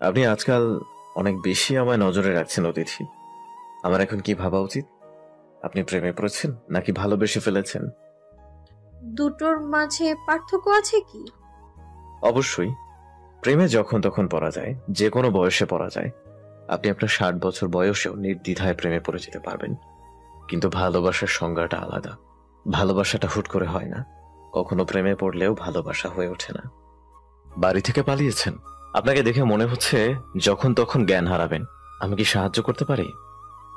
আপনি আজকাল অনেক বেশি আমায় নজরে রাখছেন অতিথি। আমার এখন কি ভাবা উচিত? আপনি প্রেমে পড়েছেন নাকি ভালোবেসে ফেলেছেন? দুটোর মাঝে পার্থক্য আছে কি? অবশ্যই। প্রেমে যখন তখন পড়া যায়, যে কোনো বয়সে পড়া যায়। আপনি আপনার 60 বছর বয়সেও নির্দ্বিধায় প্রেমে পড়ে যেতে পারবেন। কিন্তু ভালোবাসার সংজ্ঞাটা আলাদা। ভালোবাসাটা হুট করে হয় না। কখনো প্রেমে পড়লেও ভালোবাসা হয়ে ওঠে না। বাড়ি থেকে পালিয়েছেন? আপনাকে দেখে মনে হচ্ছে যখন তখন জ্ঞান হারাবেন। আমি কি সাহায্য করতে পারি?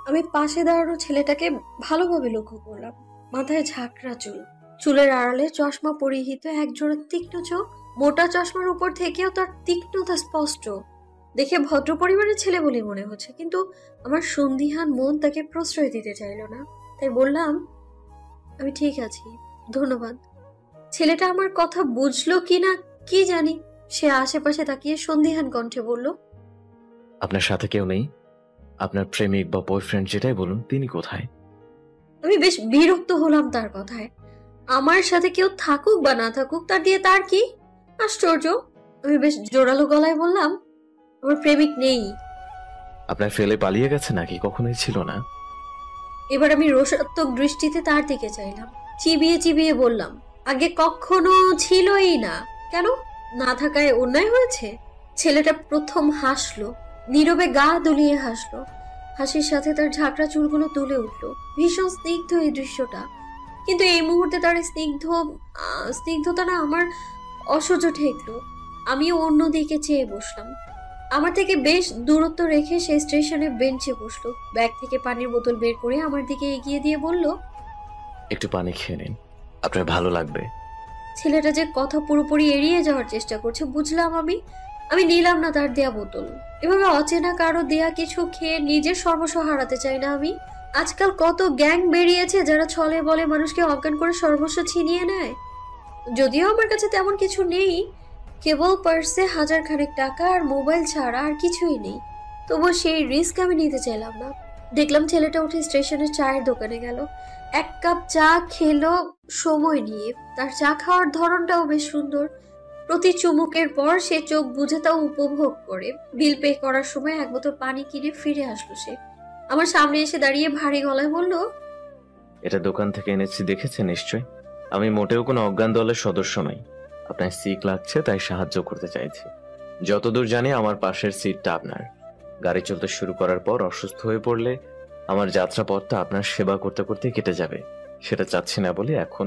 আমি পাশে দাঁড়ানো ছেলেটাকে ভালোভাবে লক্ষ্য করলাম। মাথায় ঝাঁকড়া চুল, চুলের আড়ালে চশমা পরিহিত, একজোড়া তীক্ষ্ণ চোখ। মোটা চশমার উপর থেকেও তার তীক্ষ্ণতা স্পষ্ট। দেখে ভদ্র পরিবারের ছেলে বলে মনে হচ্ছে, কিন্তু আমার সন্দিহান মন তাকে প্রশ্রয় দিতে চাইল না। তাই বললাম, আমি ঠিক আছি, ধন্যবাদ। ছেলেটা আমার কথা বুঝলো কিনা কি জানি, সে আশেপাশে তাকিয়ে সন্দিহান কণ্ঠে বলল, আপনার সাথে কেউ নেই? আপনার প্রেমিক বা বয়ফ্রেন্ড যেটাই বলুন, তিনি কোথায়? আমি বেশ বিরক্ত হলাম তার কথায়। আমার সাথে কেউ থাকুক বা না থাকুক, তার দিয়ে তার কি? আশ্চর্য। আমি বেশ জোরালো গলায় বললাম, আমার প্রেমিক নেই। আপনার ফেলে পালিয়ে গেছে নাকি কখনোই ছিল না? এবার আমি রোষাত্মক দৃষ্টিতে তার দিকে চাইলাম, চিবিয়ে চিবিয়ে বললাম, আগে কখনো ছিলই না। কেন? না থাকায় অন্যায় হয়েছে? ছেলেটা প্রথম হাসলো, নীরবে গা দুলিয়ে হাসলো। হাসির সাথে তার ঝাঁকড়া চুলগুলো তুলে উঠলো। ভীষণ স্নিগ্ধ এই দৃশ্যটা। কিন্তু এই মুহূর্তে তার স্নিগ্ধতা না আমার অসহ্য ঠেকলো। আমিও অন্যদিকে চেয়ে বসলাম। আমার থেকে বেশ দূরত্ব রেখে সে স্টেশনে বেঞ্চে বসলো। ব্যাগ থেকে পানির বোতল বের করে আমার দিকে এগিয়ে দিয়ে বলল, একটু পানি খেয়ে নিন, আপনার ভালো লাগবে। ছেলেটা যে কথা পুরোপুরি এড়িয়ে যাওয়ার চেষ্টা করছে বুঝলাম আমি নিলাম না তার দেয়া বোতল। এভাবে অচেনা কারো দেয়া কিছু খেয়ে নিজের সর্বস্ব হারাতে চাই না আমি। আজকাল কত গ্যাং বেরিয়েছে যারা ছলে বলে মানুষকে অজ্ঞান করে সর্বস্ব ছিনিয়ে নেয়। যদিও আমার কাছে তেমন কিছু নেই, কেবল পার্সে 1000 খানেক টাকা আর মোবাইল ছাড়া আর কিছুই নেই। তবু সেই রিস্ক আমি নিতে চাইলাম না। দেখলাম ছেলেটা উঠে স্টেশনের চায়ের দোকানে গেল। 1 কাপ চা খেলো সময় নিয়ে। তার চা খাওয়ার ধরনটাও বেশ সুন্দর। প্রতি চুমুকের পর সে চোখ বুজে তাও উপভোগ করে। বিল পে করার সময় 1 বোতল পানি কিনে ফিরে আসলো সে। আমার সামনে এসে দাঁড়িয়ে ভারী গলায় বলল, এটা দোকান থেকে এনেছি, দেখেছেন নিশ্চয়। আমি মোটেও কোনো অজ্ঞান দলের সদস্য নই। আপনার সিক লাগছে তাই সাহায্য করতে চাইছি। যতদূর জানি আমার পাশের সিটটা আপনার। গাড়ি চলতে শুরু করার পর অসুস্থ হয়ে পড়লে আমার যাত্রাপথটা আপনার সেবা করতে করতে কেটে যাবে। সেটা চাচ্ছি না বলে এখন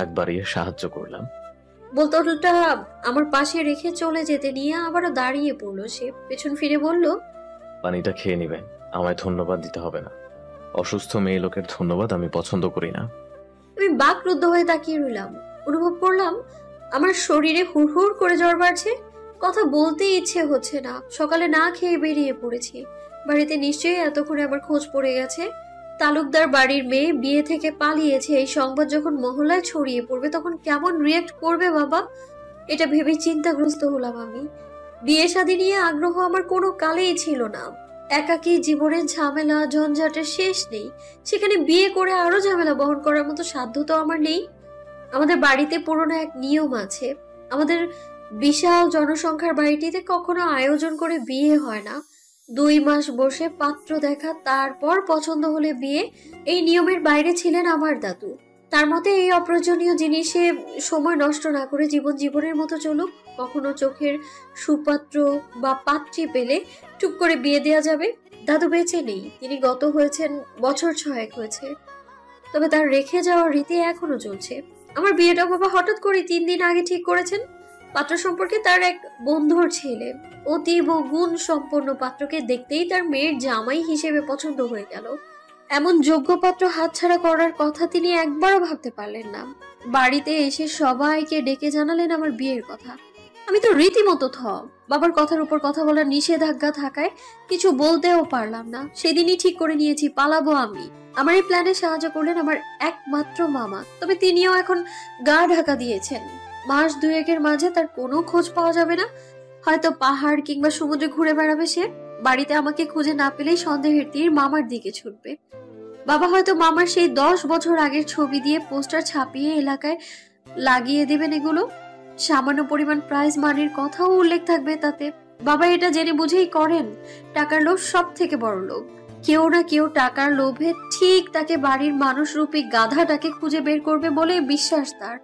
একবারই সাহায্য করলাম। বোতলটা আমার পাশে রেখে চলে যেতে নিয়ে আবারও দাঁড়িয়ে পড়লো সে। পেছন ফিরে বলল, পানিটা খেয়ে নিবেন, আমায় ধন্যবাদ দিতে হবে না। অসুস্থ মেয়ে লোকের ধন্যবাদ আমি পছন্দ করি না। আমি বাকরুদ্ধ হয়ে তাকিয়ে রইলাম। অনুভব করলাম আমার শরীরে হুড়হুড় করে জ্বর বাড়ছে। কথা বলতে ইচ্ছে হচ্ছে না। সকালে না খেয়ে বেরিয়ে পড়েছি। বাড়িতে নিশ্চয়ই এতক্ষণে আমার খোঁজ পড়ে গেছে। তালুকদার বাড়ির মেয়ে বিয়ে থেকে পালিয়েছে, এই সংবাদ যখন মহল্লায় ছড়িয়ে পড়বে তখন কেমন রিয়েক্ট করবে বাবা, এটা ভেবে চিন্তাগ্রস্ত হলাম আমি। বিয়ে শাদী নিয়ে আগ্রহ আমার কোনো কালেই ছিল না। একাকী জীবনের ঝামেলা ঝঞ্ঝাটের শেষ নেই, সেখানে বিয়ে করে আরো ঝামেলা বহন করার মতো সাধ্য তো আমার নেই। আমাদের বাড়িতে পুরনো এক নিয়ম আছে। আমাদের বিশাল জনসংখ্যার বাড়িটিতে কখনো আয়োজন করে বিয়ে হয় না। 2 মাস বসে পাত্র দেখা, তারপর পছন্দ হলে বিয়ে। এই নিয়মের বাইরে ছিলেন আমার দাদু। তার মতে এই অপ্রয়োজনীয় জিনিসে সময় নষ্ট না করে জীবন জীবনের মতো চলুক। কখনো চোখের সুপাত্র বা পাত্রী পেলে টুক করে বিয়ে দেওয়া যাবে। দাদু বেঁচে নেই, তিনি গত হয়েছেন বছর 6 হয়েছে। তবে তার রেখে যাওয়ার রীতি এখনো চলছে। আমার বিয়েটা বাবা হঠাৎ করে 3 দিন আগে ঠিক করেছেন। পাত্র সম্পর্কে তার এক বন্ধুর ছেলে, অতীব গুণ সম্পন্ন। পাত্রকে দেখতেই তার মেয়ের জামাই হিসেবে পছন্দ হয়ে গেল। এমন যোগ্য পাত্র হাতছাড়া করার কথা তিনি একবারও ভাবতে পারলেন না। বাড়িতে এসে সবাইকে ডেকে জানালেন আমার বিয়ের কথা। আমি তো রীতিমতো বাবার কথার উপর কথা বলার নিষেধাজ্ঞা থাকায় কিছু বলতেও পারলাম না। সেদিনই ঠিক করে নিয়েছি পালাবো আমি। আমার এই প্ল্যানে সাহায্য করলেন আমার একমাত্র মামা। তবে তিনিও এখন গা ঢাকা দিয়েছেন। মাস 2-এর মাঝে তার কোনো খোঁজ পাওয়া যাবে না। হয়তো পাহাড় কিংবা সমুদ্রে ঘুরে বেড়াবে সে। বাড়িতে আমাকে খুঁজে না পেলেই সন্দেহের তীর মামার দিকে ছুটবে। বাবা হয়তো মামার সেই 10 বছর আগের ছবি দিয়ে পোস্টার ছাপিয়ে এলাকায় লাগিয়ে দেবেন এগুলো। সামান্য পরিমাণ প্রাইজ মানির কথাও উল্লেখ থাকবে তাতে। বাবা এটা জেনে বুঝেই করেন। টাকার লোভ সব থেকে বড় লোভ। কেউ না কেউ টাকার লোভে ঠিক তাকে বাড়ির মানুষ রূপী গাধাটাকে খুঁজে বের করবে বলে বিশ্বাস তার।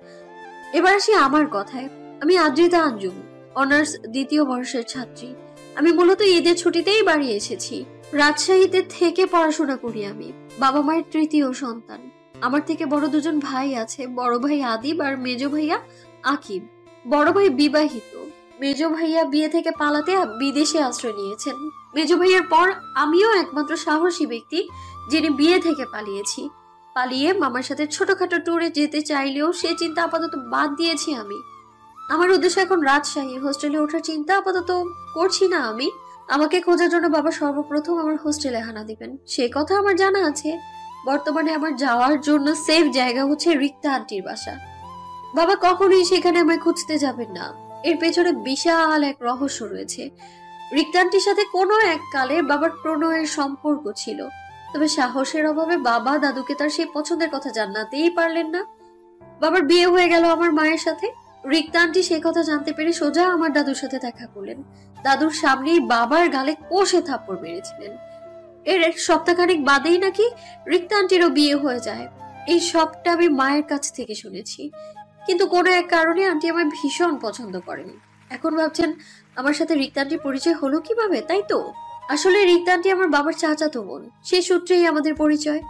এবার আসি আমার কথায়। আমি আদ্রিতা আঞ্জুম, অনার্স দ্বিতীয় বর্ষের ছাত্রী। আমি মূলত ঈদের ছুটিতেই বাড়ি এসেছি। রাজশাহীতে থেকে পড়াশোনা করি আমি। বাবা মায়ের তৃতীয় সন্তান। আমার থেকে বড় দুজন ভাই আছে, বড় ভাই আদিব আর মেজ ভাইয়া আকিব। বড় ভাই বিবাহিত। মেজ ভাইয়া বিয়ে থেকে পালাতে বিদেশে আশ্রয় নিয়েছেন। মেজ ভাইয়ার পর আমিও একমাত্র সাহসী ব্যক্তি যিনি বিয়ে থেকে পালিয়েছি। পালিয়ে মামার সাথে ছোটখাটো ট্যুরে যেতে চাইলেও সে চিন্তা আপাতত বাদ দিয়েছি আমি। আমার উদ্দেশ্য এখন রাজশাহী। হোস্টেলে ওঠার চিন্তা আপাতত করছি না আমি। আমাকে খোঁজার জন্য বাবা সর্বপ্রথম আমার হোস্টেলে হানা দিবেন, সে কথা আমার জানা আছে। বর্তমানে আমার যাওয়ার জন্য সেফ জায়গা হচ্ছে রিক্তা আন্টির বাসা। বাবা কখনোই সেখানে আমায় খুঁজতে যাবেন না। এর পেছনে বিশাল এক রহস্য রয়েছে। রিক্তা আন্টির সাথে কোনো এক কালে বাবার প্রণয়ের সম্পর্ক ছিল, তবে সাহসের অভাবে বাবা দাদুকে তার সেই পছন্দের কথা জানাতেই পারলেন না। বাবার বিয়ে হয়ে গেল আমার মায়ের সাথে। রিক্তা আন্টি সে কথা জানতে পেরে সোজা আমার দাদুর সাথে দেখা করলেন। দাদুর সামনেই বাবার গালে কষে থাপ্পড় মেরেছিলেন। এর সপ্তাহখানেক বাদেই নাকি রিক্তা আন্টিরও বিয়ে হয়ে যায়। এই সবটা আমি মায়ের কাছ থেকে শুনেছি। কিন্তু কোনো এক কারণে আন্টি আমায় ভীষণ পছন্দ করেন। এখন ভাবছেন আমার সাথে রিক্তা আন্টির পরিচয় হলো কিভাবে, তাই তো? আসলে রিক্তা আন্টি আমার বাবার চাচাতো বোন, সেই সূত্রেই আমাদের পরিচয়।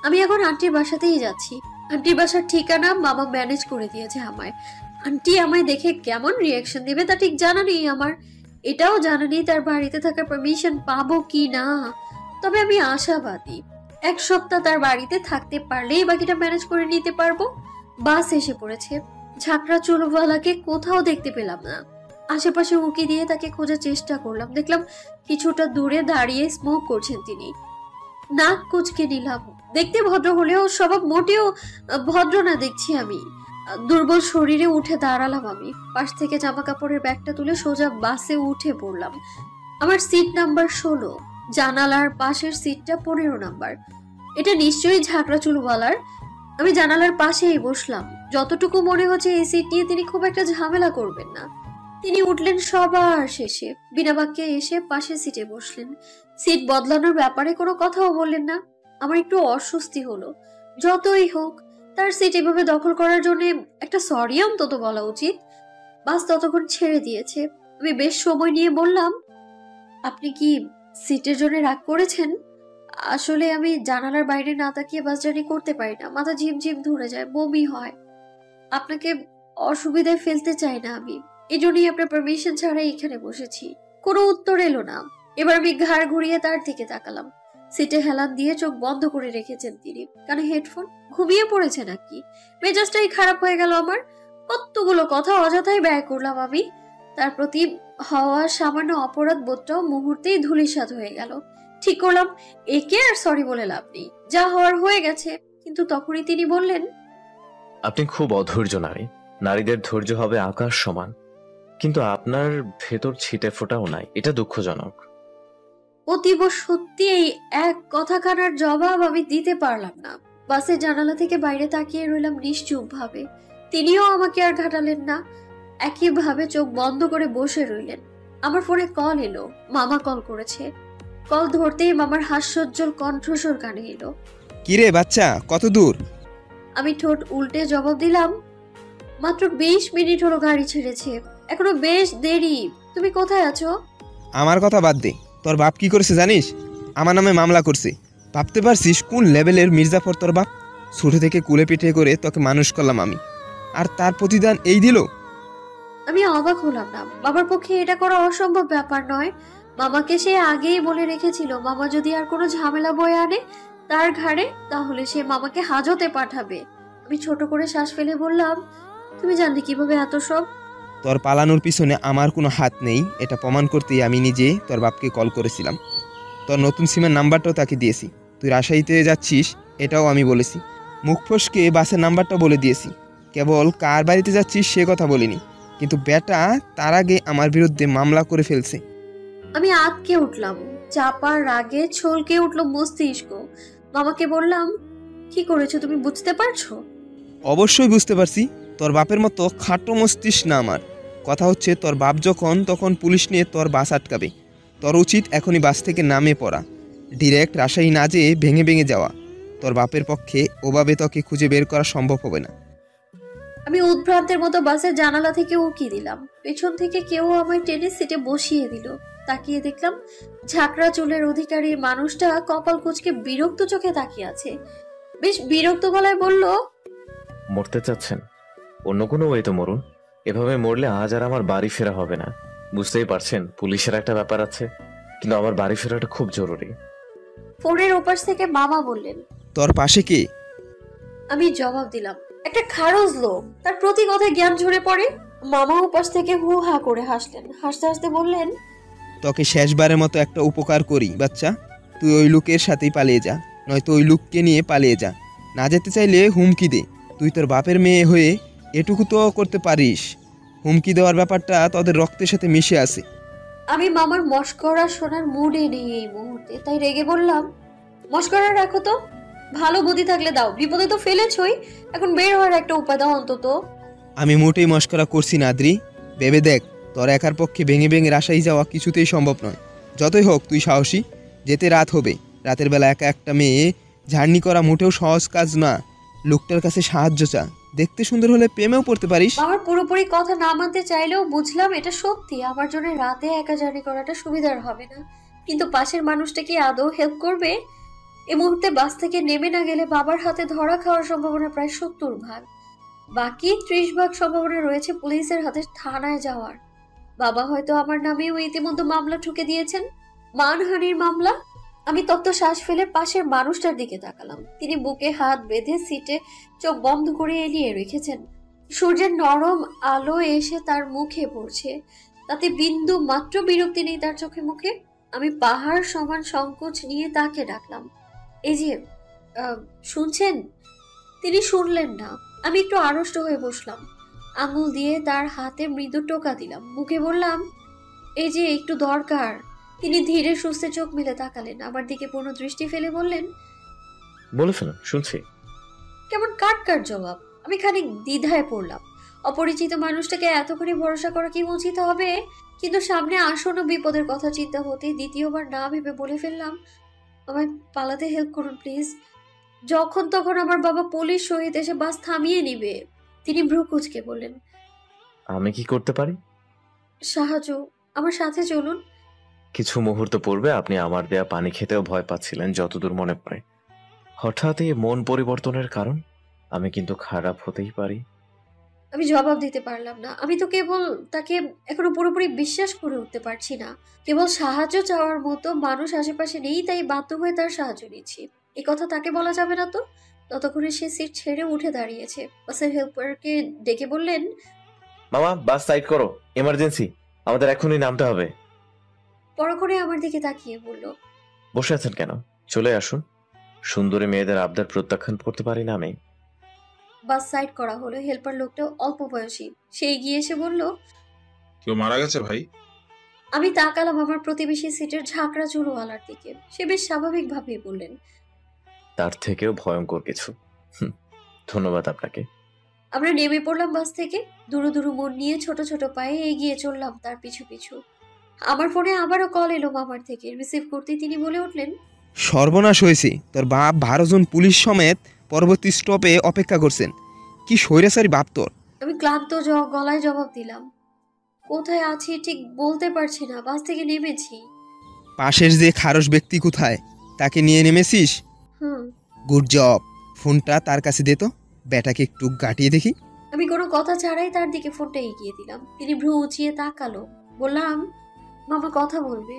আমি এখন আন্টির বাসাতেই যাচ্ছি। আন্টির বাসার ঠিকানা মামা ম্যানেজ করে দিয়েছে আমায়। আন্টি আমায় দেখে কেমন রিয়াকশন দেবে তা ঠিক জানা নেই আমার। এটাও জানা নেই তার বাড়িতে থাকার পারমিশন পাবো কি না। তবে আমি আশাবাদী, এক সপ্তাহ তার বাড়িতে থাকতে পারলেই বাকিটা ম্যানেজ করে নিতে পারবো। বাস এসে পড়েছে। ঝাঁকড়া চুলওয়ালাকে কোথাও দেখতে পেলাম না। আশেপাশে উঁকি দিয়ে তাকে খোঁজার চেষ্টা করলাম। দেখলাম কিছুটা দূরে দাঁড়িয়ে স্মোক করছেন তিনি। নাক কুচকে নিলাম। দেখতে ভদ্র হলেও স্বভাব মোটেও ভদ্র না দেখছি আমি। দুর্বল শরীরে উঠে দাঁড়ালাম আমি। পাশ থেকে জামা কাপড়ের ব্যাগটা তুলে সোজা বাসে উঠে পড়লাম। আমার সিট নাম্বার 16। জানালার পাশের সিটটা 15 নাম্বার। এটা নিশ্চয়ই ঝাঁকড়া চুলওয়ালার। আমি জানালার পাশেই বসলাম। যতটুকু মনে হচ্ছে এই সিট নিয়ে তিনি খুব একটা ঝামেলা করবেন না। তিনি উঠলেন সবার শেষে, বিনা বাক্যে এসে পাশের সিটে বসলেন। সিট বদলানোর ব্যাপারে কোনো কথাও বললেন না। আমার একটু অস্বস্তি হলো। যতই হোক, তার সিট এভাবে দখল করার জন্য একটা সরি অন্তত বলা উচিত। বাস ততক্ষণ ছেড়ে দিয়েছে। আমি বেশ সময় নিয়ে বললাম, আপনি কি সিটের জন্য রাগ করেছেন? আসলে আমি জানালার বাইরে না তাকিয়ে বাস জার্নি করতে পারি না। মাথা ঝিমঝিম ধরে যায়, বমি হয়। আপনাকে অসুবিধায় ফেলতে চাই না আমি। এই জন্যই আপনার পারমিশন ছাড়াই এখানে বসেছি। কোনো উত্তর এলো না। এবার আমি ঘাড় ঘুরিয়ে তার দিকে তাকালাম। সিটে হেলান দিয়ে চোখ বন্ধ করে রেখেছেন তিনি। কানে হেডফোন। ঘুমিয়ে পড়েছে নাকি? মেজাজটাই খারাপ হয়ে গেল আমার। কতগুলো কথা অযথাই ব্যয় করলাম আমি। তার প্রতি হওয়া সামান্য অপরাধ বোধটাও মুহূর্তেই ধূলিসাৎ হয়ে গেল। ঠিক করলাম একে আর সরি বলে লাভ নেই, যা হওয়ার হয়ে গেছে। কিন্তু তখনই তিনি বললেন, আপনি খুব অধৈর্য নারী। নারীদের ধৈর্য হবে আকাশ সমান, কিন্তু আপনার ভেতর ছিটে ফোটাও নাই। এটা দুঃখজনক। অতীব সত্যি এই এক কথাখানার জবাব আমি দিতে পারলাম না। বাসের জানালা থেকে বাইরে তাকিয়ে রইলাম নিশ্চুপ ভাবে। তিনিও আমাকে আর ঘাটালেন না। একইভাবে চোখ বন্ধ করে বসে রইলেন। আমার ফোনে কল এলো। মামা কল করেছে। কল ধরতেই মামার হাস্যোজ্জ্বল কণ্ঠস্বর কানে এলো, কিরে বাচ্চা, কত দূর? আমি ঠোঁট উল্টে জবাব দিলাম, মাত্র 20 মিনিট হলো গাড়ি ছেড়েছে, এখনো বেশ দেরি। তুমি কোথায় আছো? আমার কথা বাদ দে, তোর বাপ কি করেছে জানিস? আমার নামে মামলা করছে। ভাবতে পারছিস কোন লেভেলের মির্জাফর তোর বাপ? ছোট থেকে কুলে পিঠে করে তোকে মানুষ করলাম আমি, আর তার প্রতিদান এই দিল? আমি অবাক হলাম না। বাবার পক্ষে এটা করা অসম্ভব ব্যাপার নয়। মামাকে সে আগেই বলে রেখেছিল, মামা যদি আর কোনো ঝামেলা বয়ে আনে তার ঘাড়ে, তাহলে সে মামাকে হাজতে পাঠাবে। আমি ছোট করে শ্বাস ফেলে বললাম, তুমি জানলে কিভাবে এত সব? তোর পালানোর পিছনে আমার কোনো হাত নেই, এটা প্রমাণ করতেই আমি নিজে তোর বাপকে কল করেছিলাম। তোর নতুন সিমের নাম্বারটাও তাকে দিয়েছি। তুই রাজশাহীতে যাচ্ছিস এটাও আমি বলেছি। মুখ ফসকে বাসের নাম্বারটা বলে দিয়েছি। কেবল কার বাড়িতে যাচ্ছিস সে কথা বলিনি। কিন্তু বেটা তার আগে আমার বিরুদ্ধে মামলা করে ফেলছে। আমি আঁতকে উঠলাম। চাপার রাগে ছলকে উঠল মস্তিষ্ক। মামাকে বললাম, কি করেছো তুমি বুঝতে পারছো? অবশ্যই বুঝতে পারছি। তোর বাপের মতো খাটো মস্তিষ্ক না আমার। কথা হচ্ছে তোর বাপ যখন তখন পুলিশ নিয়ে তোর বাস আটকাবে। তোর উচিত এখনই বাস থেকে নামে পড়া, ডিরেক্ট রাজশাহী না যেয়ে ভেঙে ভেঙে যাওয়া। তোর বাপের পক্ষে ওভাবে তোকে খুঁজে বের করা সম্ভব হবে না। আমি উদ্ভ্রান্তের মতো বাসের জানালা থেকে উকি দিলাম। পেছন থেকে কেউ আমায় টেনে সিটে বসিয়ে দিল। তাকিয়ে দেখলাম ঝাঁকড়া চুলের অধিকারী মানুষটা কপাল কুঁচকে বিরক্ত চোখে তাকিয়ে আছে। বেশ বিরক্ত গলায় বলল, মরতে চাচ্ছেন? অন্য কোনো ওয়েতে মরুন। এভাবে মরলে আজ আর আমার বাড়ি ফেরা হবে না। বুঝতেই পারছেন পুলিশের একটা ব্যাপার আছে, কিন্তু আমার বাড়ি ফেরাটা খুব জরুরি। ফোনের ওপাশ থেকে মামা বললেন। তোর পাশে কে? আমি জবাব দিলাম, একটা খারজ লোক, তার প্রতি কথায় জ্ঞান ঝরে পড়ে। মামা ওপাশ থেকে হু হা করে হাসলেন। হাসতে হাসতে বললেন, তোকে শেষবারের মতো একটা উপকার করি বাচ্চা, তুই ওই লোকের সাথেই পালিয়ে যা, নয়তো ওই লোককে নিয়ে পালিয়ে যা। না যেতে চাইলে হুমকি দে। তুই তোর বাপের মেয়ে হয়ে এটুকু তো করতে পারিস। হুমকি দেওয়ার ব্যাপারটা তোদের রক্তের সাথে মিশে আছে। আমি মামার মশকরা শোনার মুডে নেই এই মুহূর্তে, তাই রেগে বললাম, মশকরা রাখো তো, ভালো বুদ্ধি থাকলে দাও, বিপদে তো ফেলেছই, এখন বের হওয়ার একটা উপায় দাও অন্তত। আমি মোটেই মস্করা করছি না আদ্রি। ভেবে দেখ, তোর একার পক্ষে ভেঙে ভেঙে রাজশাহী যাওয়া কিছুতেই সম্ভব নয়। যতই হোক তুই সাহসী। যেতে রাত হবে, রাতের বেলা একা একটা মেয়ে জার্নি করা মোটেও সহজ কাজ না। লোকটার কাছে সাহায্য চা, দেখতে সুন্দর হলে প্রেমেও পড়তে পারিস। মামার পুরোপুরি কথা না মানতে চাইলেও বুঝলাম এটা সত্যি। আমার জন্য রাতে একা জার্নি করাটা সুবিধার হবে না, কিন্তু পাশের মানুষটা কি আদৌ হেল্প করবে? এই মুহূর্তে বাস থেকে নেমে না গেলে বাবার হাতে ধরা খাওয়ার সম্ভাবনা প্রায় 70 ভাগ। বাকি 30 ভাগ সম্ভাবনা রয়েছে পুলিশের হাতে থানায় যাওয়ার। বাবা হয়তো আমার নামেও ইতিমধ্যে মামলা ঠুকে দিয়েছেন, মানহানির মামলা। আমি তপ্ত শ্বাস ফেলে পাশের মানুষটার দিকে তাকালাম। তিনি বুকে হাত বেঁধে সিটে চোখ বন্ধ করে এলিয়ে রেখেছেন। সূর্যের নরম আলো এসে তার মুখে পড়ছে, তাতে বিন্দু মাত্র বিরক্তি নেই তার চোখে মুখে। আমি পাহাড় সমান সংকোচ নিয়ে তাকে ডাকলাম, এই যে শুনছেন? তিনি শুনলেন না। আমি একটু আড়ষ্ট হয়ে বসলাম, আঙুল দিয়ে তার হাতে মৃদু টোকা দিলাম, মুখে বললাম, এই যে একটু দরকার। তিনি ধীরে সুস্থে চোখ মেলে তাকালেন, আমার দিকে পূর্ণ দৃষ্টি ফেলে বললেন, বলে ফেলুন, শুনছি। কেমন কাট কাট জবাব। আমি খানিক দ্বিধায় পড়লাম। অপরিচিত মানুষটাকে এতখানি ভরসা করা কি উচিত হবে? কিন্তু সামনে আসন্ন বিপদের কথা চিন্তা হতে দ্বিতীয়বার না ভেবে বলে ফেললাম, আমায় পালাতে হেল্প করুন প্লিজ। যখন তখন আমার বাবা পুলিশ সহিত এসে বাস থামিয়ে নিবে। তিনি ভ্রু কুঁচকে বললেন, আমি কি করতে পারি? সাহায্য, আমার সাথে চলুন। কিছু মুহূর্ত পূর্বে আপনি আমার দেয়া পানি খেতেও ভয় পাচ্ছিলেন, যতদূর মনে পড়ে। হঠাৎ এই মন পরিবর্তনের কারণ? আমি কিন্তু খারাপ হতেই পারি। আমি জবাব দিতে পারলাম না। আমি তো কেবল তাকে এখনো পুরোপুরি বিশ্বাস করে উঠতে পারছি না। কেবল সাহায্য চাওয়ার মতো মানুষ আশেপাশে নেই, তাই বাধ্য হয়ে তার সাহায্য নিচ্ছি। এই কথা তাকে বলা যাবে না তো। ততক্ষণে সে সিট ছেড়ে উঠে দাঁড়িয়েছে। বাসের হেল্পারকে ডেকে বললেন, মামা, বাস সাইড করো, এমার্জেন্সি, আমাদের এখনই নামতে হবে। পরক্ষণে আমার দিকে তাকিয়ে বলল, বসে আছেন কেন? চলে আসুন। সুন্দরী মেয়েদের আবদার প্রত্যাখ্যান করতে পারি না আমি। বাস সাইড করা হলো। হেল্পার লোকটা অল্প বয়সী। সে এগিয়ে এসে বলল, কেউ মারা গেছে ভাই? আমি তাকালাম আমার প্রতিবেশী সিটের ঝাঁকড়া চুলওয়ালার দিকে। সে বেশ স্বাভাবিকভাবেই বললেন, তার থেকেও ভয়ঙ্কর কিছু। ধন্যবাদ আপনাকে। আমরা নেমে পড়লাম বাস থেকে। দুরু দুরু মন নিয়ে ছোট ছোট পায়ে এগিয়ে চললাম তার পিছু পিছু। আমার ফোনে আবারও কল এলো মামার থেকে। রিসিভ করতেই তিনি বলে উঠলেন, সর্বনাশ হয়েছে, তোর বাপ 12 জন পুলিশ সমেত পরবর্তী স্টপে অপেক্ষা করছেন। কি স্বৈরাচারী বাপ তোর। আমি ক্লান্ত গলায় জবাব দিলাম, কোথায় আছি ঠিক বলতে পারছি না, বাস থেকে নেমেছি। পাশের যে খারস ব্যক্তি কোথায়, তাকে নিয়ে নেমেছিস? হুম। Good job. ফোনটা তার কাছে দে তো, ব্যাটাকে একটু গাটিয়ে দেখি। আমি কোনো কথা ছাড়াই তার দিকে ফোনটা এগিয়ে দিলাম। তিনি ভ্রু উঁচিয়ে তাকালো। বললাম, মামা কথা বলবে।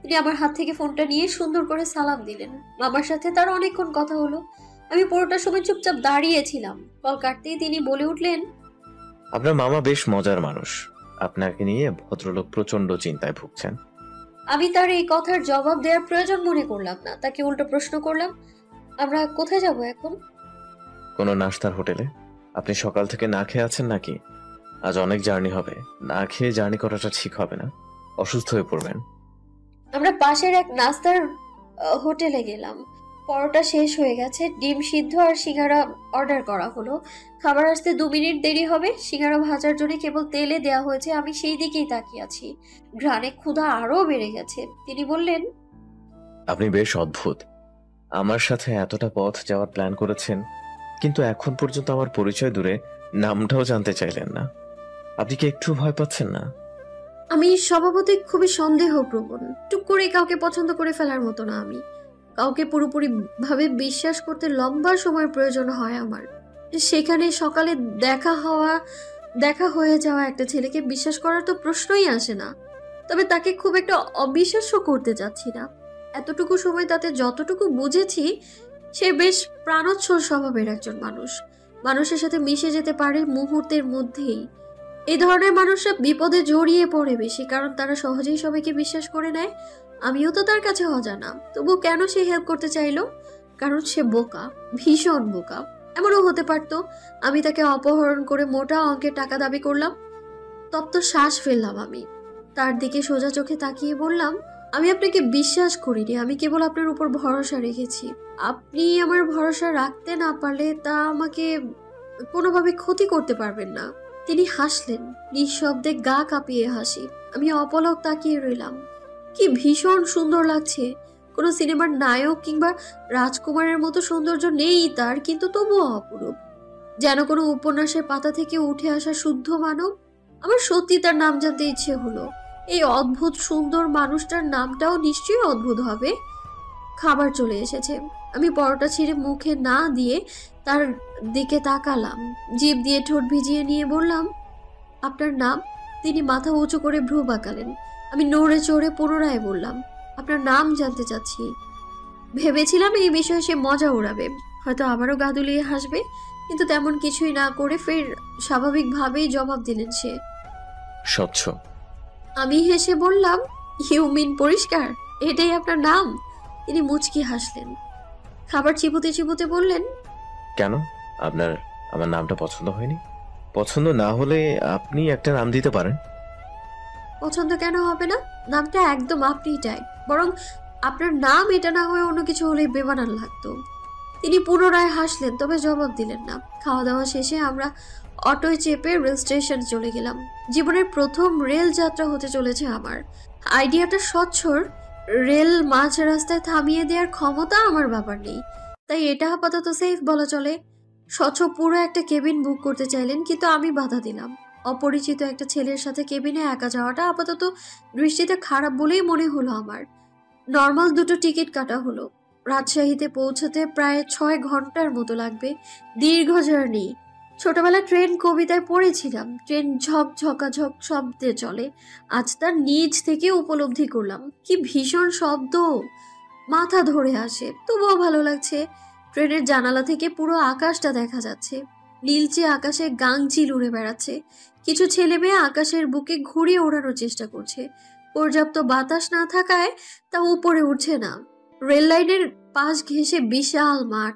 তিনি আমার হাত থেকে ফোনটা নিয়ে সুন্দর করে সালাম দিলেন। মামার সাথে তার অনেকক্ষণ কথা হলো। আমি পুরোটা সময় চুপচাপ দাঁড়িয়েছিলাম। কল কাটতেই তিনি বলে উঠলেন, আপনার মামা বেশ মজার মানুষ। আপনাকে নিয়ে ভদ্রলোক প্রচন্ড চিন্তায় ভুগছেন। আমি তার এই কথার জবাব দেওয়ার প্রয়োজন মনে করলাম না। তাকে উল্টো প্রশ্ন করলাম, আমরা কোথায় যাব এখন? কোনো নাস্তার হোটেলে। আপনি সকাল থেকে না খেয়ে আছেন নাকি? আজ অনেক জার্নি হবে, না খেয়ে জার্নি করাটা ঠিক হবে না, অসুস্থ হয়ে পড়বেন। আমরা পাশের এক নাস্তার হোটেলে গেলাম। পরোটা শেষ হয়ে গেছে, ডিম সিদ্ধ আর সিঙ্গারা অর্ডার করা হলো। খাবার আসতে 2 মিনিট দেরি হবে। সিঙ্গারা ভাজার জন্য কেবল তেলে দেয়া হয়েছে, আমি সেই দিকেই তাকিয়ে আছি। ঘ্রাণে ক্ষুধা আরো বেড়ে গেছে। তিনি বললেন, আপনি বেশ অদ্ভুত। আমার সাথে এতটা পথ যাওয়ার প্ল্যান করেছেন, কিন্তু এখন পর্যন্ত আমার পরিচয় দূরে নামটাও জানতে চাইলেন না। আপনি কি একটু ভয় পাচ্ছেন না? আমি স্বভাবতই খুবই সন্দেহপ্রবণ। টুক করে কাউকে পছন্দ করে ফেলার মতো না আমি। কাউকে পুরোপুরি ভাবে বিশ্বাস করতে লম্বা সময় প্রয়োজন হয় আমার। সেখানে সকালে দেখা হয়ে যাওয়া একটা ছেলেকে বিশ্বাস করার তো প্রশ্নই আসে না। তবে তাকে খুব একটা অবিশ্বাস্য করতে যাচ্ছি না। এতটুকু সময় তাতে যতটুকু বুঝেছি, সে বেশ প্রাণোচ্ছল স্বভাবের একজন মানুষ। মানুষের সাথে মিশে যেতে পারে মুহূর্তের মধ্যেই। এই ধরনের মানুষরা বিপদে জড়িয়ে পড়ে বেশি, কারণ তারা সহজেই সবাইকে বিশ্বাস করে নেয়। আমিও তো তার কাছে অজানা, তবু কেন সে হেল্প করতে চাইলো? কারণ সে বোকা, ভীষণ বোকা। এমনও হতে পারতো আমি তাকে অপহরণ করে মোটা অঙ্কের টাকা দাবি করলাম। তপ্ত শ্বাস ফেললাম আমি। তার দিকে সোজা চোখে তাকিয়ে বললাম, আমি আপনাকে বিশ্বাস করিনি, আমি কেবল আপনার উপর ভরসা রেখেছি। আপনি আমার ভরসা রাখতে না পারলে তা আমাকে কোনোভাবে ক্ষতি করতে পারবেন না। তিনি হাসলেন, নিঃশব্দে গা কাঁপিয়ে হাসি। আমি অপলক তাকিয়ে রইলাম। কি ভীষণ সুন্দর লাগছে। কোনো সিনেমার নায়ক কিংবা রাজকুমারের মতো সৌন্দর্য নেই তার, কিন্তু তবুও অপরূপ। যেন কোনো উপন্যাসের পাতা থেকে উঠে আসা শুদ্ধ মানব। আমার সত্যি তার নাম জানতে ইচ্ছে হলো। এই অদ্ভুত সুন্দর মানুষটার নামটাও নিশ্চয়ই অদ্ভুত হবে। খাবার চলে এসেছে। আমি পরোটা ছিঁড়ে মুখে না দিয়ে তার দিকে তাকালাম। জিভ দিয়ে ঠোঁট ভিজিয়ে নিয়ে বললাম, আপনার নাম? তিনি মাথা উঁচু করে ভ্রু বাঁকালেন। আমি নড়ে চড়ে পুনরায় বললাম, আপনার নাম জানতে চাচ্ছি। ভেবেছিলাম এই বিষয়ে সে মজা উড়াবে, হয়তো আবারও গা দুলিয়ে হাসবে, কিন্তু তেমন কিছুই না করে ফের স্বাভাবিকভাবেই জবাব দিলেন সে। স্বচ্ছ। আমি হেসে বললাম, ইউ মিন পরিষ্কার? এটাই আপনার নাম? তিনি মুচকি হাসলেন। খাবার চিবোতে চিবোতে বললেন, কেন? আপনার আমার নামটা পছন্দ হয়নি? পছন্দ না হলে আপনি একটা নাম দিতে পারেন। পছন্দ কেন হবে না? নামটা একদম আপনিই টাইপ। বরং আপনার নাম এটা না হয়ে অন্য কিছু হলেই বেমানান লাগতো। তিনি পুনরায় হাসলেন, তবে জবাব দিলেন না। খাওয়া দাওয়া শেষে আমরা অটোয় চেপে রেল স্টেশন চলে গেলাম। জীবনের প্রথম রেল যাত্রা হতে চলেছে আমার। আইডিয়াটা স্বচ্ছর। রেল মাঝ রাস্তায় থামিয়ে দেওয়ার ক্ষমতা আমার বাবার নেই, তাই এটা আপাতত সেফ বলা চলে। স্বচ্ছ পুরো একটা কেবিন বুক করতে চাইলেন, কিন্তু আমি বাধা দিলাম। অপরিচিত একটা ছেলের সাথে কেবিনে একা যাওয়াটা আপাতত দৃষ্টিতে খারাপ বলেই মনে হলো আমার। নর্মাল 2টো টিকিট কাটা হলো। রাজশাহীতে পৌঁছাতে প্রায় 6 ঘন্টার মতো লাগবে। দীর্ঘ জার্নি। ছোটবেলায় ট্রেন কবিতায় পড়েছিলাম, ট্রেন ঝক ঝকাঝক শব্দে চলে। আজ তার নিজ থেকে উপলব্ধি করলাম, কি ভীষণ শব্দ। মাথা ধরে আসে, তবুও ভালো লাগছে। ট্রেনের জানালা থেকে পুরো আকাশটা দেখা যাচ্ছে। নীলচে আকাশে গাংচিল উড়ে বেড়াচ্ছে। কিছু ছেলে মেয়ে আকাশের বুকে ঘুরিয়ে ওড়ানোর চেষ্টা করছে। পর্যাপ্ত বাতাস না থাকায় তা উপরে উঠছে না। রেল লাইনের পাশ ঘেঁষে বিশাল মাঠ।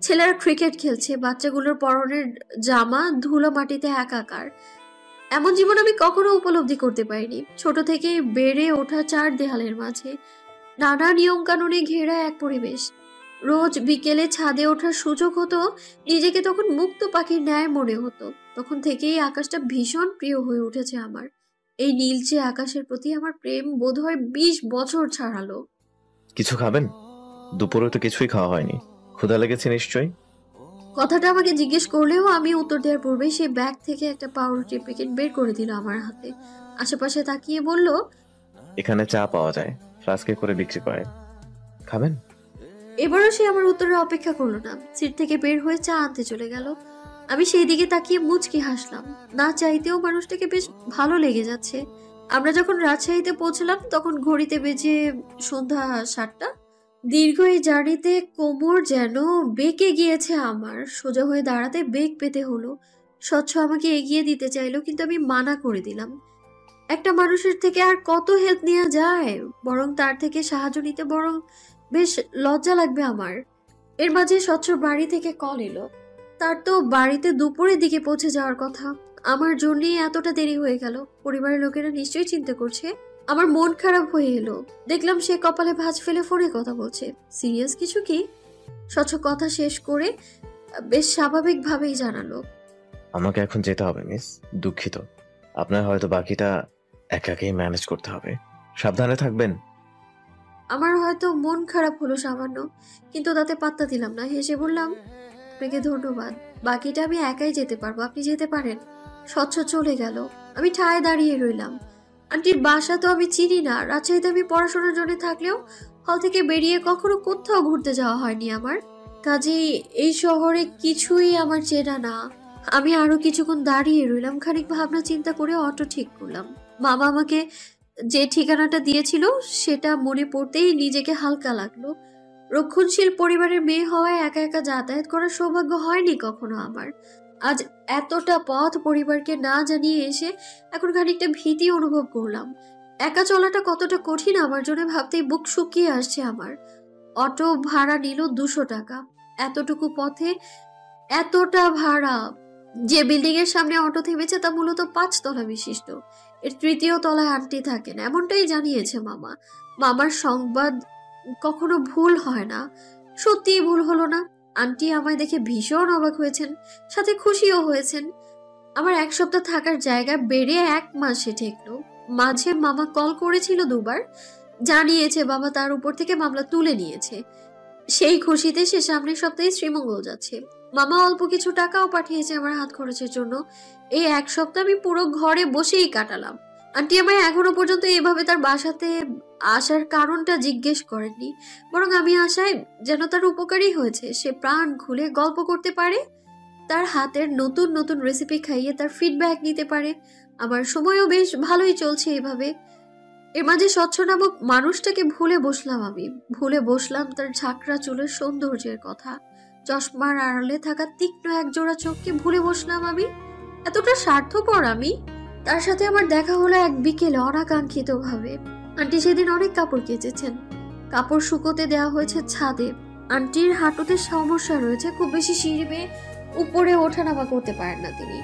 ছেলেরা ক্রিকেট খেলছে, বাচ্চাগুলোর পরনের জামা ধুলো মাটিতে একাকার। এমন জীবন আমি কখনো উপলব্ধি করতে পারিনি। ছোট থেকে বেড়ে ওঠা 4 দেয়ালের মাঝে নানা নিয়ম কানুনে ঘেরা এক পরিবেশ। রোজ বিকেলে ছাদে ওঠার সুযোগ হতো, নিজেকে তখন মুক্ত পাখির ন্যায় মনে হতো। তখন থেকেই আকাশটা ভীষণ প্রিয় হয়ে উঠেছে আমার। এই নীলচে আকাশের প্রতি আমার প্রেম বোধহয় 20 বছর ছাড়ালো। কিছু খাবেন? দুপুরে তো কিছুই খাওয়া হয়নি, ক্ষুধা লেগেছে নিশ্চয়ই। কথাটা আমাকে জিজ্ঞেস করলেও আমি উত্তর দেওয়ার পূর্বে সে ব্যাগ থেকে একটা পাউরুটির প্যাকেট বের করে দিল আমার হাতে। আশেপাশে তাকিয়ে বলল, এখানে চা পাওয়া যায়, ফ্লাস্কে করে বিক্রি করে, খাবেন? এবারও সে আমার উত্তরের অপেক্ষা করলো না, সিট থেকে বের হয়ে চা আনতে চলে গেল। আমি সেই দিকে তাকিয়ে মুচকি হাসলাম। না চাইতেও মানুষটাকে বেশ ভালো লেগে যাচ্ছে। আমরা যখন রাজশাহীতে পৌঁছলাম তখন ঘড়িতে বেজে সন্ধ্যা 7টা। দীর্ঘ এই জার্নিতে কোমর যেন বেঁকে গিয়েছে আমার। সোজা হয়ে দাঁড়াতে বেগ পেতে হলো। স্বচ্ছ আমাকে এগিয়ে দিতে চাইলো, কিন্তু আমি মানা করে দিলাম। একটা মানুষের থেকে আর কত হেল্প নেওয়া যায়? বরং তার থেকে সাহায্য নিতে বরং বেশ লজ্জা লাগবে আমার। এর মাঝে স্বচ্ছর বাড়ি থেকে কল এলো। তার তো বাড়িতে দুপুরের দিকে পৌঁছে যাওয়ার কথা। আমার জন্যই এতটা দেরি হয়ে গেল। পরিবারের লোকেরা নিশ্চয়ই চিন্তা করছে। আমার মন খারাপ হয়ে এলো। দেখলাম সে কপালে ভাঁজ ফেলে ফোনে কথা বলছে। সিরিয়াস কিছু কি? স্বচ্ছ কথা শেষ করে বেশ স্বাভাবিকভাবেই জানালো, আমাকে এখন যেতে হবে মিস, দুঃখিত। আপনার হয়তো বাকিটা একাকেই ম্যানেজ করতে হবে। সাবধানে থাকবেন। আমার হয়তো মন খারাপ হলো সামান্য, কিন্তু তাতে পাত্তা দিলাম না। হেসে বললাম, আপনাকে ধন্যবাদ, বাকিটা আমি একাই যেতে পারবো, আপনি যেতে পারেন। স্বচ্ছ চলে গেল। আমি ঠায় দাঁড়িয়ে রইলাম। আন্টির বাসা তো আমি চিনি না। রাজশাহীতে আমি পড়াশোনার জন্য থাকলেও হল থেকে বেরিয়ে কখনো কোথাও ঘুরতে যাওয়া হয়নি আমার। কাজেই এই শহরে কিছুই আমার চেনা না। আমি আরো কিছুক্ষণ দাঁড়িয়ে রইলাম। খানিক ভাবনা চিন্তা করে অটো ঠিক করলাম। মামা আমাকে যে ঠিকানাটা দিয়েছিল সেটা মনে পড়তেই নিজেকে হালকা লাগলো। রক্ষণশীল পরিবারের মেয়ে হওয়ায় একা একা যাতায়াত করার সৌভাগ্য হয়নি কখনো আমার। আজ এতটা পথ পরিবারকে না জানিয়ে এসে এখন খানিকটা ভীতি অনুভব করলাম। একা চলাটা কতটা কঠিন আমার জন্য ভাবতেই বুক শুকিয়ে আসছে আমার। অটো ভাড়া নিল 200 টাকা। এতটুকু পথে এতটা ভাড়া! যে বিল্ডিং এর সামনে অটো থেমেছে তা মূলত 5 তলা বিশিষ্ট। এর 3য় তলায় আন্টি থাকেন, এমনটাই জানিয়েছে মামা। মামার সংবাদ কখনো ভুল হয় না। সত্যিই ভুল হলো না। আন্টি আমায় দেখে ভীষণ অবাক হয়েছেন, সাথে খুশিও হয়েছেন। আমার 1 সপ্তাহ থাকার জায়গা বেড়ে 1 মাসে ঠেকলো। মাঝে মামা কল করেছিল 2 বার, জানিয়েছে বাবা তার উপর থেকে মামলা তুলে নিয়েছে। সেই খুশিতে সে সামনের সপ্তাহে শ্রীমঙ্গল যাচ্ছে। মামা অল্প কিছু টাকাও পাঠিয়েছে আমার হাত খরচের জন্য। এই 1 সপ্তাহ আমি পুরো ঘরে বসেই কাটালাম। আন্টি আমায় এখনো পর্যন্ত এভাবে তার বাসাতে আসার কারণটা জিজ্ঞেস করেননি, বরং আমি আশায় যেন তার উপকারই হয়েছে। সে প্রাণ খুলে গল্প করতে পারে, তার হাতের নতুন নতুন রেসিপি খাইয়ে তার ফিডব্যাক নিতে পারে। আমার সময়ও বেশ ভালোই চলছে এভাবে। এর মাঝে স্বচ্ছ নামক মানুষটাকে ভুলে বসলাম আমি। ভুলে বসলাম তার ঝাঁকড়া চুলের সৌন্দর্যের কথা। চশমার আড়ালে থাকা তীক্ষ্ণ এক জোড়া চোখকে ভুলে বসলাম আমি। এতটা স্বার্থপর আমি। তার সাথে আমার দেখা হলো এক বিকেলে অনাকাঙ্ক্ষিত ভাবে। আন্টি সেদিন অনেক কাপড় কেচেছেন। কাপড় শুকোতে দেওয়া হয়েছে ছাদে। আন্টির হাঁটুতে সমস্যা রয়েছে, খুব বেশি সিঁড়ি বেয়ে উপরে ওঠানামা করতে পারেন না তিনি।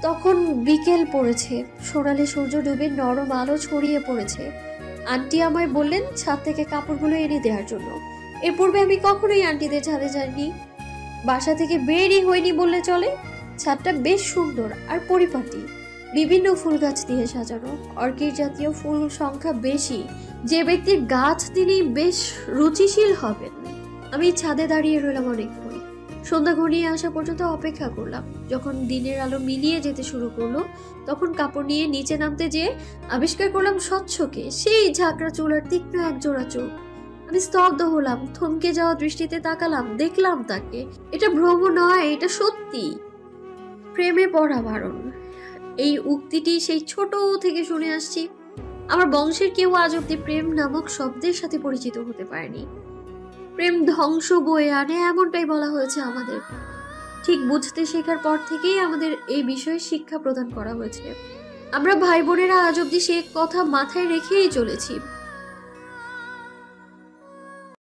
তখন বিকেল পড়েছে, সোনালি সূর্য ডুবে নরম আলো ছড়িয়ে পড়েছে। আন্টি আমায় বললেন ছাদ থেকে কাপড়গুলো এনে দেওয়ার জন্য। এর পূর্বে আমি কখনোই আন্টিদের ছাদে যাইনি, বাসা থেকে বেরই হয়নি বললে চলে। ছাদটা বেশ সুন্দর আর পরিপাটি, বিভিন্ন ফুল গাছ দিয়ে সাজানো। অর্কিড জাতীয় ফুল সংখ্যা বেশি। যে ব্যক্তির গাছ তিনি বেশ রুচিশীল হবেন। আমি ছাদে দাঁড়িয়ে রইলাম অনেকক্ষণ। সন্ধ্যা ঘনিয়ে আসা পর্যন্ত অপেক্ষা করলাম। যখন দিনের আলো মিলিয়ে যেতে শুরু করলো, তখন কাপড় নিয়ে নিচে নামতে যেয়ে আবিষ্কার করলাম স্বচ্ছকে। সেই ঝাঁকড়া চুলার তীক্ষ্ণ এক জোড়া চোখ। আমি স্তব্ধ হলাম, থমকে যাওয়া দৃষ্টিতে তাকালাম, দেখলাম তাকে। এটা ভ্রম নয়, এটা সত্যি। প্রেমে পড়া বারণ, এই উক্তিটি সেই ছোট থেকে শুনে আসছি। আমার বংশের কেউ আজ অব্দি প্রেম নামক শব্দের সাথে পরিচিত হতে পারেনি। প্রেম ধ্বংস বয়ে আনে, এমনটাই বলা হয়েছে আমাদের। ঠিক বুঝতে শেখার পর থেকেই আমাদের এই বিষয়ে শিক্ষা প্রদান করা হয়েছে। আমরা ভাই বোনেরা আজ অব্দি সে কথা মাথায় রেখেই চলেছি।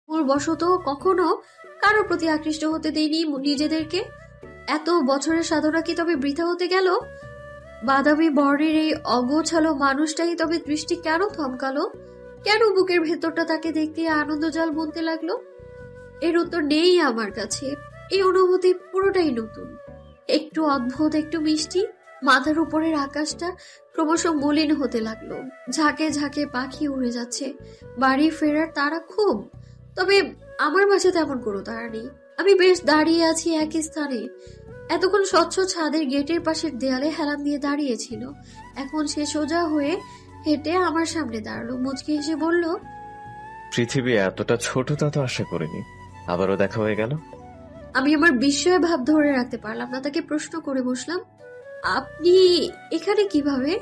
ভুলবশত কখনো কারোর প্রতি আকৃষ্ট হতে দেইনি নিজেদেরকে। এত বছরের সাধনা কি তবে বৃথা হতে গেল? বাদামি বর্ণের এই অগোছালো মানুষটাই তবে দৃষ্টি কেন থমকালো? কেন বুকের ভেতরটা তাকে দেখতে আনন্দজাল বুনতে লাগলো? এর উত্তর নেই আমার কাছে। এই অনুভূতি পুরোটাই নতুন, একটু অদ্ভুত, একটু মিষ্টি। মাথার উপরের আকাশটা ক্রমশ মলিন হতে লাগলো। ঝাঁকে ঝাঁকে পাখি উড়ে যাচ্ছে। বাড়ি ফেরার তারা খুব, তবে আমার মাঝে তেমন কোনো তাড়া নেই। আমি বেশ দাঁড়িয়ে আছি একই স্থানে। এতক্ষণ স্বচ্ছ ছাদের গেটের পাশের দেয়ালে হেলান দিয়ে দাঁড়িয়েছিল। এখন সে সোজা হয়ে হেঁটে আমার সামনে দাঁড়ালো। মুচকি হেসে বলল, পৃথিবী এতটা ছোট তা তো আশা করিনি। আবারও দেখা হয়ে গেল। আমি আমার বিস্ময় ভাব ধরে রাখতে পারলাম না, তাকে প্রশ্ন করে বসলাম, আপনি এখানে কিভাবে?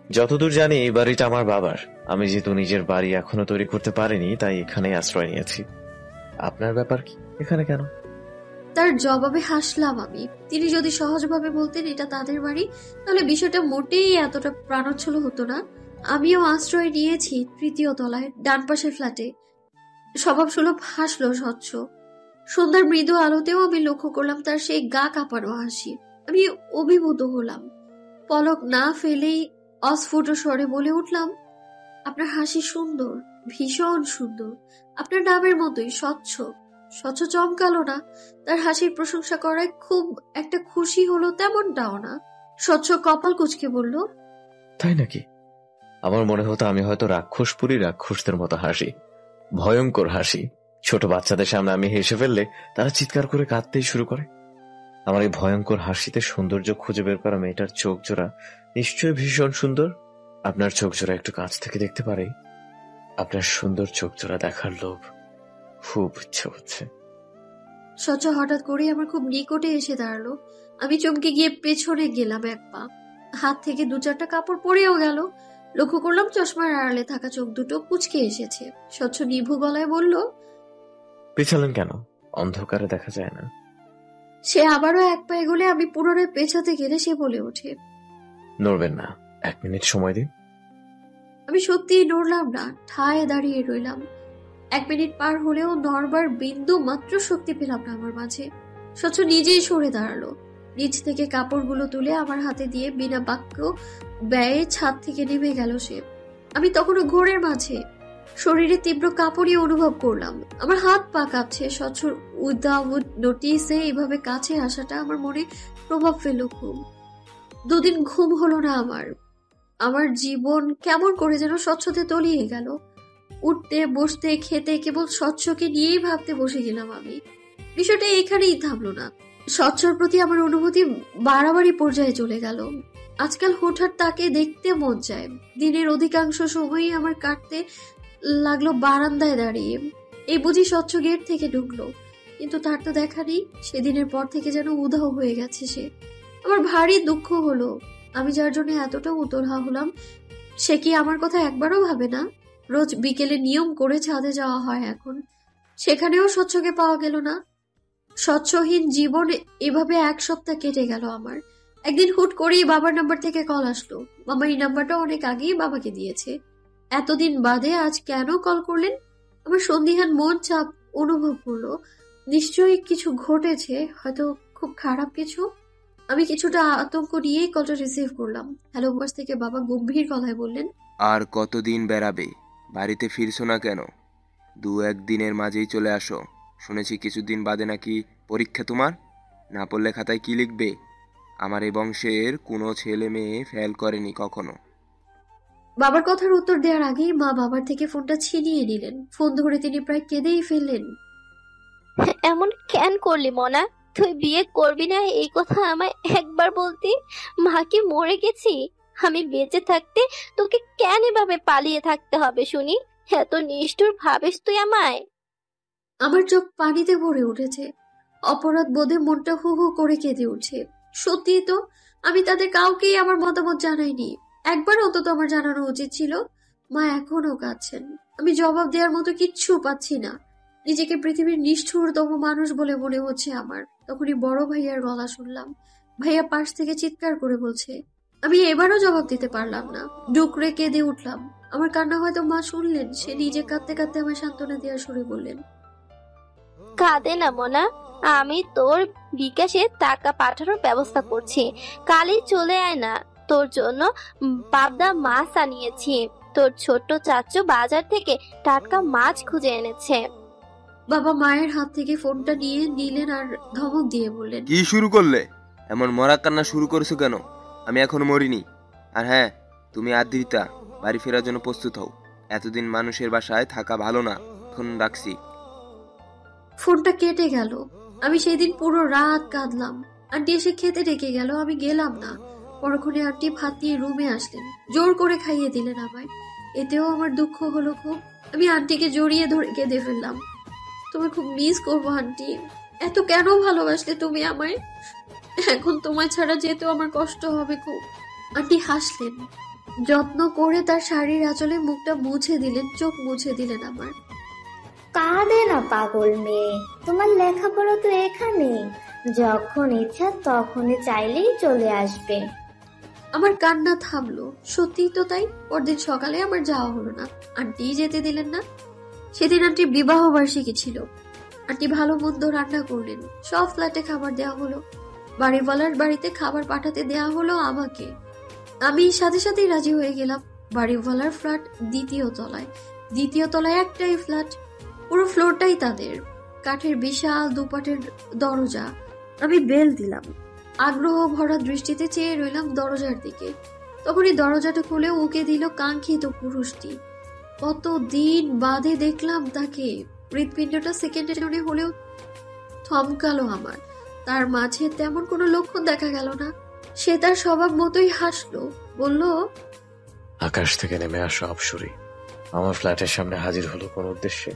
যতদূর জানি এই বাড়িটা আমার বাবার। আমি যেহেতু নিজের বাড়ি এখনো তৈরি করতে পারিনি, তাই এখানেই আশ্রয় নিয়েছি। আপনার ব্যাপার কি, এখানে কেন? তার জবাবে হাসলাম আমি। তিনি যদি সহজভাবে বলতেন এটা তাদের বাড়ি, তাহলে বিষয়টা মোটেই এতটা প্রাণোচ্ছল হতো না। আমিও আশ্রয় নিয়েছি 3য় তলায়, ডান পাশের ফ্ল্যাটে। স্বভাব সুলভ হাসলো স্বচ্ছ। সন্ধ্যার মৃদু আলোতেও আমি লক্ষ্য করলাম তার সেই গা কাঁপানো হাসি। আমি অভিভূত হলাম। পলক না ফেলেই অস্ফুট স্বরে বলে উঠলাম, আপনার হাসি সুন্দর, ভীষণ সুন্দর। আপনার নামের মতোই স্বচ্ছ। স্বচ্ছ চমকালো না, তার হাসির প্রশংসা করায় খুব একটা খুশি হলো তেমনটাও না। স্বচ্ছ কপাল কুঁচকে বলল, তাই নাকি? আমার মনে হতো আমি হয়তো রাক্ষসপুরী রাক্ষসদের মতো হাসি, ভয়ঙ্কর হাসি। ছোট বাচ্চাদের সামনে আমি হেসে ফেললে তারা চিৎকার করে কাঁদতেই শুরু করে। আমার এই ভয়ঙ্কর হাসিতে সৌন্দর্য খুঁজে বের করা মেয়েটার চোখ জোড়া নিশ্চয়ই ভীষণ সুন্দর। আপনার চোখ জোড়া একটু কাছ থেকে দেখতে পারি? আপনার সুন্দর চোখ জোড়া দেখার লোভ খুব ইচ্ছে হচ্ছে। স্বচ্ছ হঠাৎ করে আমার খুব নিকটে এসে দাঁড়ালো। আমি চমকে গিয়ে পেছনে গেলাম এক পা। হাত থেকে 2-4টা কাপড় পরেও গেল। লক্ষ্য করলাম চশমার আড়ালে থাকা চোখ দুটো কুঁচকে এসেছে। স্বচ্ছ নিভু গলায় বলল, পেছালেন কেন? অন্ধকারে দেখা যায় না। সে আবারও এক পা এগোলে আমি পুনরায় পেছাতে গেলে সে বলে ওঠে, নড়বেন না, 1 মিনিট সময় দিন। আমি সত্যিই নড়লাম না, ঠায় দাঁড়িয়ে রইলাম। 1 মিনিট পার হলেও নড়বার বিন্দু মাত্র শক্তি পেলাম না আমার মাঝে। স্বচ্ছ নিজেই সরে দাঁড়ালো। নিচ থেকে কাপড়গুলো তুলে আমার হাতে দিয়ে বিনা বাক্য ব্যয়ে ছাদ থেকে নেমে গেল সে। আমি তখনও ঘোরের মাঝে, শরীরে তীব্র কাঁপুনি অনুভব করলাম। আমার হাত পা কাঁপছে। স্বচ্ছর উইদাউট নোটিসে এভাবে কাছে আসাটা আমার মনে প্রভাব ফেলল খুব। 2 দিন ঘুম হলো না আমার। আমার জীবন কেমন করে যেন স্বচ্ছতে তলিয়ে গেল। উঠতে বসতে খেতে কেবল স্বচ্ছকে নিয়েই ভাবতে বসে গেলাম আমি। বিষয়টা এখানেই থামলো না। স্বচ্ছর প্রতি আমার অনুভূতি বাড়াবাড়ি পর্যায়ে চলে গেল। আজকাল হুটহাট তাকে দেখতে মন চায়। দিনের অধিকাংশ সময়ই আমার কাটতে লাগলো বারান্দায় দাঁড়িয়ে। এই বুঝি স্বচ্ছ গেট থেকে ঢুকলো, কিন্তু তার তো দেখা নেই। সেদিনের পর থেকে যেন উধাও হয়ে গেছে সে। আমার ভারী দুঃখ হলো। আমি যার জন্য এতটা উতরহা হলাম, সে কি আমার কথা একবারও ভাবে না? রোজ বিকেলে নিয়ম করে ছাদে যাওয়া হয় এখন, সেখানেও স্বচ্ছকে পাওয়া গেল না। স্বচ্ছহীন জীবন এভাবে 1 সপ্তাহ কেটে গেল আমার। একদিন হুট করেই বাবার নাম্বার থেকে কল আসলো। মামা এই নাম্বারটা অনেক আগেই বাবাকে দিয়েছে। এতদিন বাদে আজ কেন কল করলেন? আমার সন্দিহান মন চাপ অনুভব করলো। নিশ্চয়ই কিছু ঘটেছে, হয়তো খুব খারাপ কিছু। আমি কিছুটা আতঙ্ক নিয়েই কলটা রিসিভ করলাম। হ্যালো বস থেকে বাবা গম্ভীর গলায় বললেন, আর কতদিন বেড়াবে? বাড়িতে ফিরছো না কেন? 2-1 দিনের মাঝেই চলে আসো। শুনেছি কিছুদিন বাদে নাকি পরীক্ষা তোমার। না পড়লে খাতায় কি লিখবে? আমার এই বংশের কোনো ছেলে মেয়ে ফেল করেনি কখনো। বাবার কথার উত্তর দেওয়ার আগেই মা বাবার থেকে ফোনটা ছিনিয়ে নিলেন। ফোন ধরে তিনি প্রায় কেঁদেই ফেললেন। এমন কেন করলি মনা? তুই বিয়ে করবি না এই কথা আমায় একবার বলতি। মা কি মরে গেছি? আমি বেঁচে থাকতে তোকে কেন এভাবে পালিয়ে থাকতে হবে শুনি? এত নিষ্ঠুর ভাবিস তুই আমায়? আমার চোখ পানিতে ভরে উঠেছে। অপরাধ বোধে মনটা হু হু করে কেঁদে উঠছে। সত্যি তো, আমি তাদের কাউকেই আমার মতামত জানাইনি। একবার অন্তত আমার জানানো উচিত ছিল। মা এখনো কাঁদছেন। আমি জবাব দেওয়ার মতো কিচ্ছু পাচ্ছি না। নিজেকে পৃথিবীর নিষ্ঠুরতম মানুষ বলে মনে হচ্ছে আমার। তখনই বড় ভাইয়ার গলা শুনলাম। ভাইয়া পাশ থেকে চিৎকার করে বলছে। আমি এবারও জবাব দিতে পারলাম না। ডুকরে কেঁদে উঠলাম। আমার কান্না হয়তো মা শুনলেন। সে নিজে কাঁদতে কাঁদতে আমার সান্ত্বনা দেওয়ার সুরে বললেন, কাঁদে না মনা, আমি তোর বিকাশে টাকা পাঠানোর ব্যবস্থা করছি। কালই চলে আয় না। তোর জন্য পাবদা মাছ আনিয়েছি। তোর ছোট্ট চাচু বাজার থেকে টাটকা মাছ খুঁজে এনেছে। বাবা মায়ের হাত থেকে ফোনটা নিয়ে নিলেন আর ধমক দিয়ে বললেন, কি শুরু করলে? এমন মরা কান্না শুরু করেছো কেন? আমি এখনো মরিনি। আর হ্যাঁ, তুমি আদ্রিতা, বাড়ি ফেরার জন্য প্রস্তুত হও। এতদিন মানুষের বাসায় থাকা ভালো না। এখন রাখছি। ফোনটা কেটে গেল। আমি সেদিন পুরো রাত কাঁদলাম। আন্টি এসে খেতে ডেকে গেল, আমি গেলাম না। পরক্ষণে আন্টি ভাত নিয়ে রুমে আসলেন, জোর করে খাইয়ে দিলেন আমায়। এতেও আমার দুঃখ হলো খুব। আমি আন্টিকে জড়িয়ে ধরে কেঁদে ফেললাম। তোমায় খুব মিস করবো আন্টি। এত কেন ভালোবাসলে তুমি আমায়? এখন তোমায় ছাড়া যেতেও আমার কষ্ট হবে খুব। আন্টি হাসলেন। যত্ন করে তার শাড়ির আঁচলে মুখটা মুছে দিলেন, চোখ মুছে দিলেন আমার। কাঁদে না পাগল মেয়ে, তোমার লেখাপড়া তো এখানে, যখন ইচ্ছা তখনই চাইলেই চলে আসবে। আমার কান্না থামলো। সত্যিই তো তাই। পরদিন সকালে আমার যাওয়া হলো না। আন্টি যেতে দিলেন না। সেদিন আন্টির বিবাহ বার্ষিকী ছিল। আন্টি ভালো মন্দ রান্না করলেন। সব ফ্ল্যাটে খাবার দেওয়া হলো। বাড়িওয়ালার বাড়িতে খাবার পাঠাতে দেওয়া হলো আমাকে। আমি সাথে সাথেই রাজি হয়ে গেলাম। বাড়িওয়ালার ফ্ল্যাট দ্বিতীয় তলায়। দ্বিতীয় তলায় একটাই ফ্ল্যাট, পুরো ফ্লোরটাই তাদের। কাঠের বিশাল দুপাটের দরজা। আমি বেল দিলাম, আগ্রহ ভরা দৃষ্টিতে চেয়ে রইলাম দরজার দিকে। তখনই দরজাটা খুলে উকে দিল কাঙ্ক্ষিত পুরুষটি। কতদিন বাদে দেখলাম তাকে। হৃৎপিণ্ডটা সেকেন্ডের জন্য হলেও থমকালো আমার। তার মাঝে তেমন কোনো লক্ষণ দেখা গেল না। সে তার স্বভাব মতোই হাসলো, বলল, আকাশ থেকে নেমে আসা অপসরী আমার ফ্ল্যাটের সামনে হাজির হলো কোন উদ্দেশ্যে?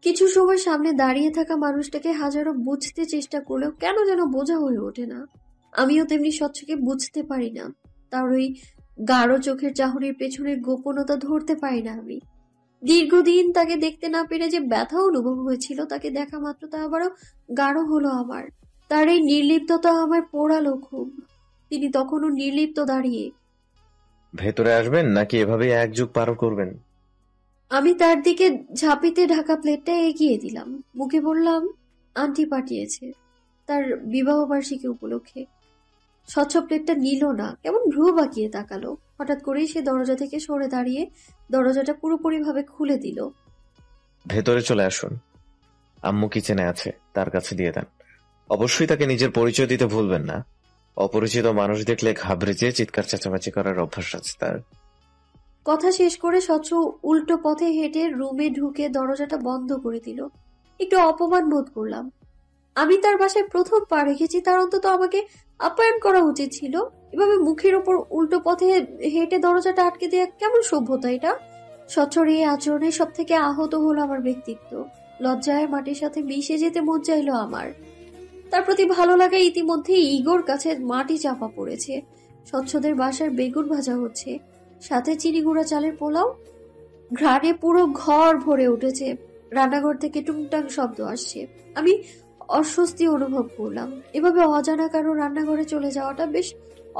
কিছু সময় সামনে দাঁড়িয়ে থাকা মানুষটাকে হাজারো বুঝতে চেষ্টা করলেও কেন যেন বোঝা হয়ে ওঠে না। আমিও তেমনি স্বচ্ছকে বুঝতে পারি না। তার ওই গাঢ় চোখের চাহনির পেছনের গোপনতা ধরতে পারি না আমি। দীর্ঘদিন তাকে দেখতে না পেরে যে ব্যথা অনুভব হয়েছিল, তাকে দেখা মাত্র তা আবারও গাঢ় হলো আমার। তার এই নির্লিপ্ততা আমার পোড়ালো খুব। তিনি তখনও নির্লিপ্ত দাঁড়িয়ে। ভেতরে আসবেন নাকি এভাবেই এক যুগ পার করবেন? আমি তার দিকে ঝাঁপিতে ঢাকা প্লেটটা এগিয়ে দিলাম। মুখে বললাম, আন্টি পাঠিয়েছে তার বিবাহ বার্ষিকী উপলক্ষে। স্বচ্ছ প্লেটটা নিল না, কেমন ভ্রু বাঁকিয়ে তাকালো। হঠাৎ করেই সে দরজা থেকে সরে দাঁড়িয়ে দরজাটা পুরোপুরিভাবে খুলে দিল। ভেতরে চলে আসুন, আম্মু কিচেনে আছে, তার কাছে দিয়ে দেন। অবশ্যই তাকে নিজের পরিচয় দিতে ভুলবেন না। অপরিচিত মানুষ দেখলে ঘাবড়ে যেয়ে চিৎকার চেঁচামেচি করার অভ্যাস আছে তার। কথা শেষ করে স্বচ্ছ উল্টো পথে হেঁটে রুমে ঢুকে দরজাটা বন্ধ করে দিল। একটু অপমান বোধ করলাম। আমি তার বাসায় প্রথম পা রেখেছি, তার অন্তত আমাকে আপ্যায়ন করা উচিত ছিল। এভাবে মুখের ওপর উল্টো পথে হেঁটে দরজাটা আটকে দেওয়া কেমন সভ্যতা এটা? স্বচ্ছর এই আচরণে সব থেকে আহত হলো আমার ব্যক্তিত্ব। লজ্জায় মাটির সাথে মিশে যেতে মন চাইলো আমার। তার প্রতি ভালো লাগা ইতিমধ্যে ইগোর কাছে মাটি চাপা পড়েছে। স্বচ্ছদের বাসার বেগুন ভাজা হচ্ছে, সাথে চিনি গুঁড়া চালের পোলাও। ঘ্রাণে পুরো ঘর ভরে উঠেছে। রান্নাঘর থেকে টুংটাং শব্দ আসছে। আমি অস্বস্তি অনুভব করলাম। এভাবে অজানা কারো রান্নাঘরে চলে যাওয়াটা বেশ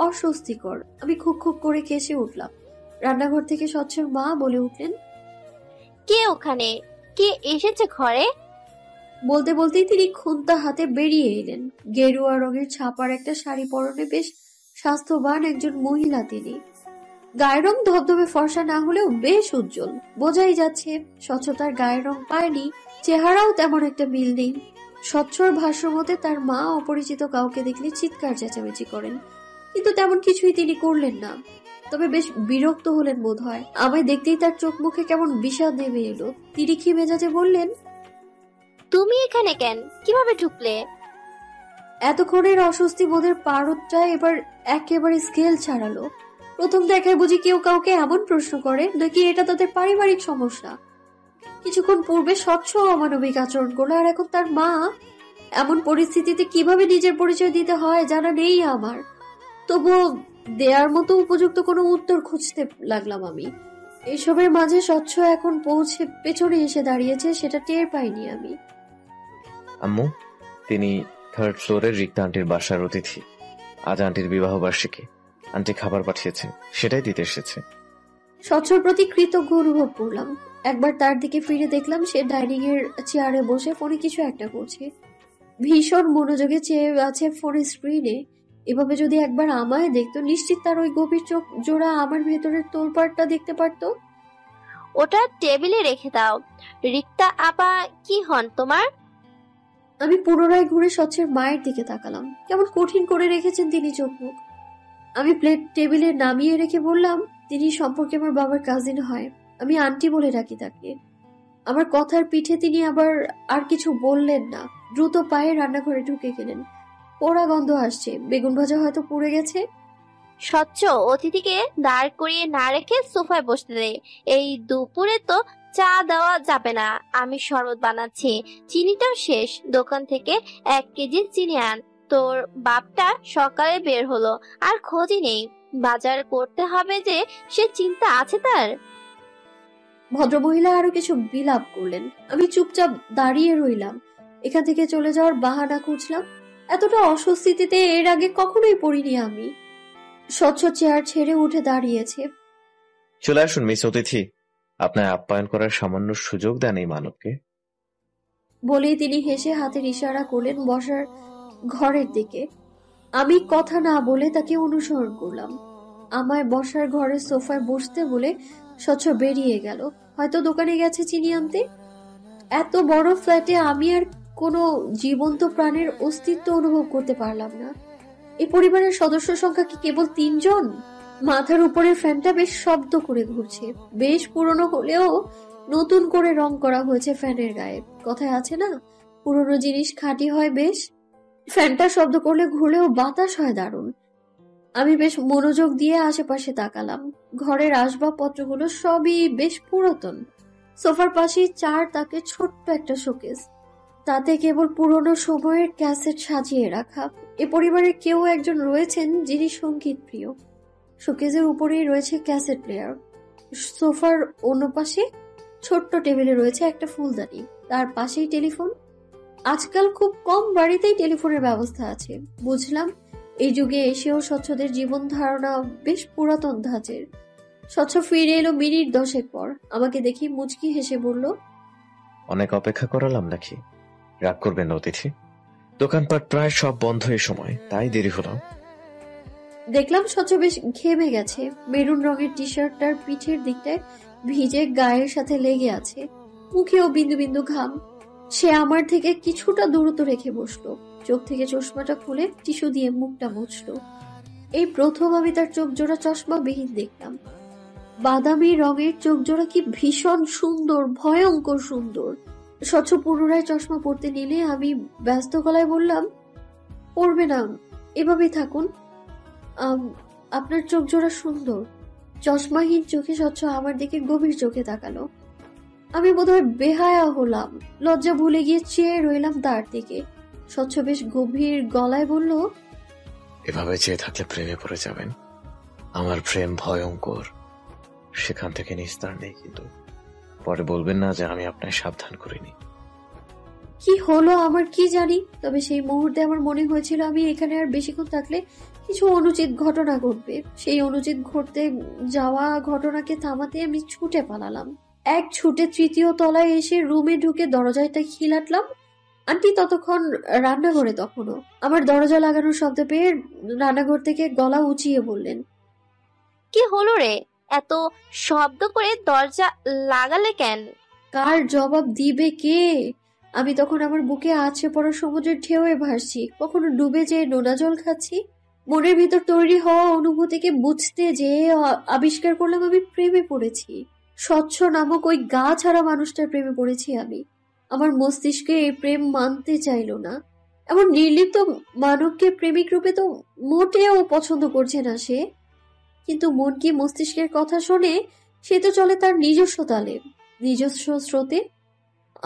অস্বস্তিকর। আমি খুব খুব করে কেসে উঠলাম। রান্নাঘর থেকে স্বচ্ছর মা বলে উঠলেন, কে ওখানে? কে এসেছে ঘরে? বলতে বলতেই তিনি খুন্তা হাতে বেরিয়ে এলেন। গেরুয়া রঙের ছাপার একটা শাড়ি পরনে বেশ স্বাস্থ্যবান একজন মহিলা তিনি। গায়ের রং ধবধবে ফর্সা না হলেও বেশ উজ্জ্বল। বোঝাই যাচ্ছে স্বচ্ছতার গায়ের রং পায়নি, চেহারাও তেমন একটা মিল নেই। স্বচ্ছর ভাষ্য মতে তার মা অপরিচিত কাউকে দেখলে চিৎকার চেঁচামেচি করেন, কিন্তু তেমন কিছুই তিনি করলেন না। তবে বেশ বিরক্ত হলেন বোধ হয়। আমায় দেখতেই তার চোখ মুখে কেমন বিষাদ নেমে এলো। তিরিক্ষি মেজাজে বললেন, তুমি এখানে কেন? কিভাবে ঢুকলে? এতক্ষণের অস্বস্তি বোধের পারদটা এবার একেবারে স্কেল ছাড়ালো। প্রথম দেখায় বুঝি কেউ কাউকে এমন প্রশ্ন করে, নাকি এটা তাদের পারিবারিক সমস্যা? কিছুক্ষণ পূর্বে স্বচ্ছ অমানবিক আচরণ করলো, আর এখন তার মা। এমন পরিস্থিতিতে কিভাবে নিজের পরিচয় দিতে হয় জানা নেই আমার। তবুও দেয়ার মতো উপযুক্ত কোনো উত্তর খুঁজতে লাগলাম আমি। এসবের মাঝে স্বচ্ছ এখন পৌঁছে পেছনে এসে দাঁড়িয়েছে, সেটা টের পাইনি আমি। আম্মু, তিনি 3rd ফ্লোরের রিক্তা আন্টির বাসার অতিথি। আজ আন্টির বিবাহ বার্ষিকী। আন্টি খাবার পাঠিয়েছেন, সেটাই দিতে এসেছে। স্বচ্ছর প্রতি কৃতজ্ঞ অনুভব করলাম। একবার তার দিকে ফিরে দেখলাম সে ডাইনিং এর চেয়ারে বসে ফোনে কিছু একটা করছে। ভীষণ মনোযোগে চেয়ে আছে ফোনের স্ক্রিনে। এভাবে যদি একবার আমায় দেখতো, নিশ্চিত তার ওই গভীর চোখ জোড়া আমার ভেতরের তোলপাড়টা দেখতে পারতো। ওটা টেবিলে রেখে দাও। রিক্তা আপা কি হন তোমার? আমি পুনরায় ঘুরে স্বচ্ছের মায়ের দিকে তাকালাম। কেমন কঠিন করে রেখেছেন তিনি চোখ মুখ। আমি প্লেট টেবিলে নামিয়ে রেখে বললাম, তিনি সম্পর্কে আমার বাবার কাজিন হয়। আমি আন্টি বলে ডাকি তাকে। আমার কথার পিঠে তিনি আবার আর কিছু বললেন না। দ্রুত পায়ে রান্নাঘরে ঢুকে গেলেন। পোড়া গন্ধ আসছে, বেগুন ভাজা হয়তো পুড়ে গেছে। স্বচ্ছ, অতিথিকে দাঁড় করিয়ে না রেখে সোফায় বসতে দে। এই দুপুরে তো চা দেওয়া যাবে না। আমি শরবত বানাচ্ছি, চিনিটাও শেষ। দোকান থেকে 1 কেজি চিনি আন। তোর বাপটা সকালে বের হলো, আর খোঁজই নেই। বাজার করতে হবে যে, সে চিন্তা আছে তার। ভদ্রমহিলা আরো কিছু বিলাপ করলেন। আমি চুপচাপ দাঁড়িয়ে রইলাম। এখান থেকে চলে যাওয়ার বাহানা খুঁজলাম। এতটা অস্বস্তিতে এর আগে কখনোই পড়িনি আমি। স্বচ্ছ চেয়ার ছেড়ে উঠে দাঁড়িয়েছে। চলে আসুন মিস অতিথি, আপনার আপ্যায়ন করার সামান্য সুযোগ দেন এই মানবকে। বলেই তিনি হেসে হাতের ইশারা করলেন বসার ঘরের দিকে। আমি কথা না বলে তাকে অনুসরণ করলাম। আমায় বসার ঘরের সোফায় বসতে বলে স্বচ্ছ বেরিয়ে গেল। হয়তো দোকানে গেছে চিনি আনতে। এত বড় ফ্ল্যাটে আমি আর কোনো জীবন্ত প্রাণের অস্তিত্ব অনুভব করতে পারলাম না। এই পরিবারের সদস্য সংখ্যা কি কেবল 3 জন? মাথার উপরের ফ্যানটা বেশ শব্দ করে ঘুরছে। বেশ পুরনো হলেও নতুন করে রং করা হয়েছে ফ্যানের গায়ে। কথায় আছে না, পুরনো জিনিস খাঁটি হয় বেশ। ফ্যানটা শব্দ করলে ঘুরলেও বাতাস হয় দারুণ। আমি বেশ মনোযোগ দিয়ে আশেপাশে তাকালাম। ঘরের আসবাবপত্রগুলো সবই বেশ পুরাতন। সোফার পাশে 4 তাকে ছোট্ট একটা শোকেস, তাতে কেবল পুরনো সময়ের ক্যাসেট সাজিয়ে রাখা। এ পরিবারের কেউ একজন রয়েছেন যিনি সঙ্গীত প্রিয়। শোকেসের উপরেই রয়েছে ক্যাসেট প্লেয়ার। সোফার অন্য পাশে ছোট্ট টেবিলে রয়েছে একটা ফুলদানি, তার পাশেই টেলিফোন। আজকাল খুব কম বাড়িতেই টেলিফোনের ব্যবস্থা আছে। বুঝলাম এই যুগে এসেও স্বচ্ছদের জীবন ধারণা বেশ পুরাতন ধাঁচের। স্বচ্ছ ফিরে এলো মিনিট 10 পর। আমাকে দেখি মুচকি হেসে বলল, অনেক অপেক্ষা করালাম নাকি? রাগ করবেন না অতিথি, দোকানপাট প্রায় সব বন্ধ এই সময়, তাই দেরি হলো। দেখলাম স্বচ্ছ বেশ ঘেমে গেছে। মেরুন রঙের টি শার্টটার পিঠের দিকটায় ভিজে গায়ের সাথে লেগে আছে, মুখেও বিন্দু বিন্দু ঘাম। সে আমার থেকে কিছুটা দূরত্ব রেখে বসলো, চোখ থেকে চশমাটা খুলে টিস্যু দিয়ে মুখটা মুছলো। এই প্রথম আমি তার চোখ জোড়া চশমা বিহীন দেখলাম। বাদামি রঙের চোখ জোড়া কি ভীষণ সুন্দর, ভয়ঙ্কর সুন্দর। স্বচ্ছ পুনরায় চশমা পরতে নিলে আমি ব্যস্ত গলায় বললাম, পরবে না, এভাবেই থাকুন। আপনার চোখ জোড়া সুন্দর। চশমাহীন চোখে স্বচ্ছ আমার দিকে গভীর চোখে তাকালো। আমি বোধহয় বেহায়া হলাম, লজ্জা ভুলে গিয়ে চেয়ে রইলাম তার দিকে। স্বচ্ছ বেশ গভীর গলায় বলল, এভাবে চেয়ে থাকলে প্রেমে পড়ে যাবেন। আমার প্রেম ভয়ঙ্কর, সেখান থেকে নিস্তার নেই। কিন্তু পরে বলবেন না যে আমি আপনাকে সাবধান করিনি। কি হলো আমার কি জানি, তবে সেই মুহূর্তে আমার মনে হয়েছিল আমি এখানে আর বেশিক্ষণ থাকলে কিছু অনুচিত ঘটনা ঘটবে। সেই অনুচিত ঘটতে যাওয়া ঘটনাকে থামাতে আমি ছুটে পালালাম। এক ছুটে 3য় তলায় এসে রুমে ঢুকে দরজাটা খিলাটলাম। আন্টি ততক্ষণ রান্নাঘরে। তখনও আমার দরজা লাগানোর শব্দ পেয়ে রান্নাঘর থেকে গলা উঁচিয়ে বললেন, কি হলো রে, এত শব্দ করে দরজা লাগালে কেন? কার জবাব দিবে কে? আমি তখন আমার বুকে আছড়ে পড়া সমুদ্রের ঢেউয়ে ভাসছি, কখনো ডুবে যেয়ে নোনা জল খাচ্ছি। মনের ভিতর তৈরি হওয়া অনুভূতিকে বুঝতে যেয়ে আবিষ্কার করলাম আমি প্রেমে পড়েছি। স্বচ্ছ নামক ওই গা ছাড়া মানুষটার প্রেমে পড়েছি আমি। আমার মস্তিষ্কে এই প্রেম মানতে চাইল না। এমন নির্লিপ্ত মানবকে প্রেমিক রূপে তো মোটেও পছন্দ করছে না সে। কিন্তু মন কি মস্তিষ্কের কথা শোনে? সে তো চলে তার নিজস্ব তালে, নিজস্ব স্রোতে।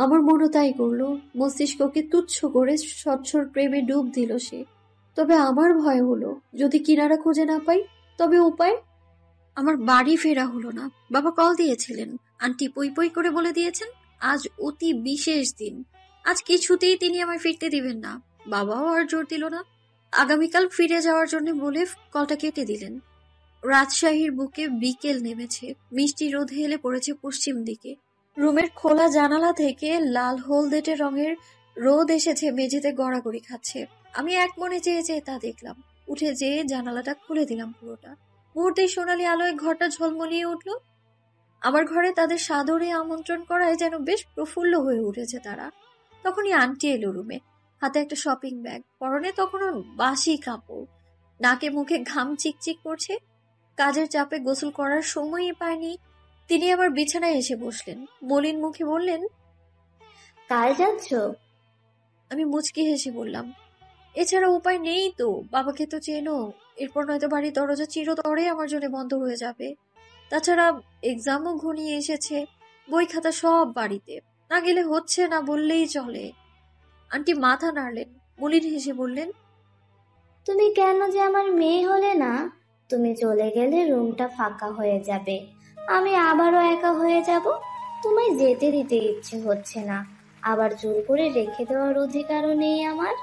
আমার মনও তাই করলো, মস্তিষ্ককে তুচ্ছ করে স্বচ্ছর প্রেমে ডুব দিল সে। তবে আমার ভয় হলো, যদি কিনারা খুঁজে না পাই তবে উপায়। আমার বাড়ি ফেরা হলো না। বাবা কল দিয়েছিলেন, আন্টি পই পই করে বলে দিয়েছেন আজ অতি বিশেষ দিন, আজ কিছুতেই তিনি আমায় ফিরতে দিবেন না। বাবাও আর জোর দিল না, আগামীকাল ফিরে যাওয়ার জন্য বলে কলটা কেটে দিলেন। রাজশাহীর বুকে বিকেল নেমেছে, মিষ্টি রোদ হেলে পড়েছে পশ্চিম দিকে। রুমের খোলা জানালা থেকে লাল হলদেটে রঙের রোদ এসেছে মেঝেতে গড়াগড়ি খাচ্ছে। আমি এক মনে চেয়ে চেয়ে তা দেখলাম। উঠে যেয়ে জানালাটা খুলে দিলাম পুরোটা। মুহূর্তেই সোনালি আলোয় ঘরটা ঝলমলিয়ে উঠল। আমার ঘরে তাদের সাদরে আমন্ত্রণ করায় যেন বেশ প্রফুল্ল হয়ে উঠেছে তারা। তখনই আন্টি এলো রুমে, হাতে একটা শপিং ব্যাগ, পরনে তখনও বাসি কাপড়, নাকে মুখে ঘাম চিকচিক করছে। কাজের চাপে গোসল করার সময়ই পায়নি। তিনি আমার বিছানায় এসে বসলেন, মলিন মুখে বললেন, কাল যাচ্ছ? আমি মুচকি হেসে বললাম, এছাড়া উপায় নেই তো, বাবাকে তো চেনো। এরপর নয়তো বাড়ির দরজা চিরতরে আমার জন্য বন্ধ হয়ে যাবে। তাছাড়া এক্সামও ঘনিয়ে এসেছে, বই খাতা সব বাড়িতে, না গেলে হচ্ছে না বললেই চলে। আন্টি মাথা নাড়লেন, মলিন হেসে বললেন, তুমি কেন যে আমার মেয়ে হলে না? তুমি চলে গেলে রুমটা ফাঁকা হয়ে যাবে, আমি আবারও একা হয়ে যাব। তোমায় যেতে দিতে ইচ্ছে হচ্ছে না, আবার জোর করে রেখে দেওয়ার অধিকারও নেই আমার।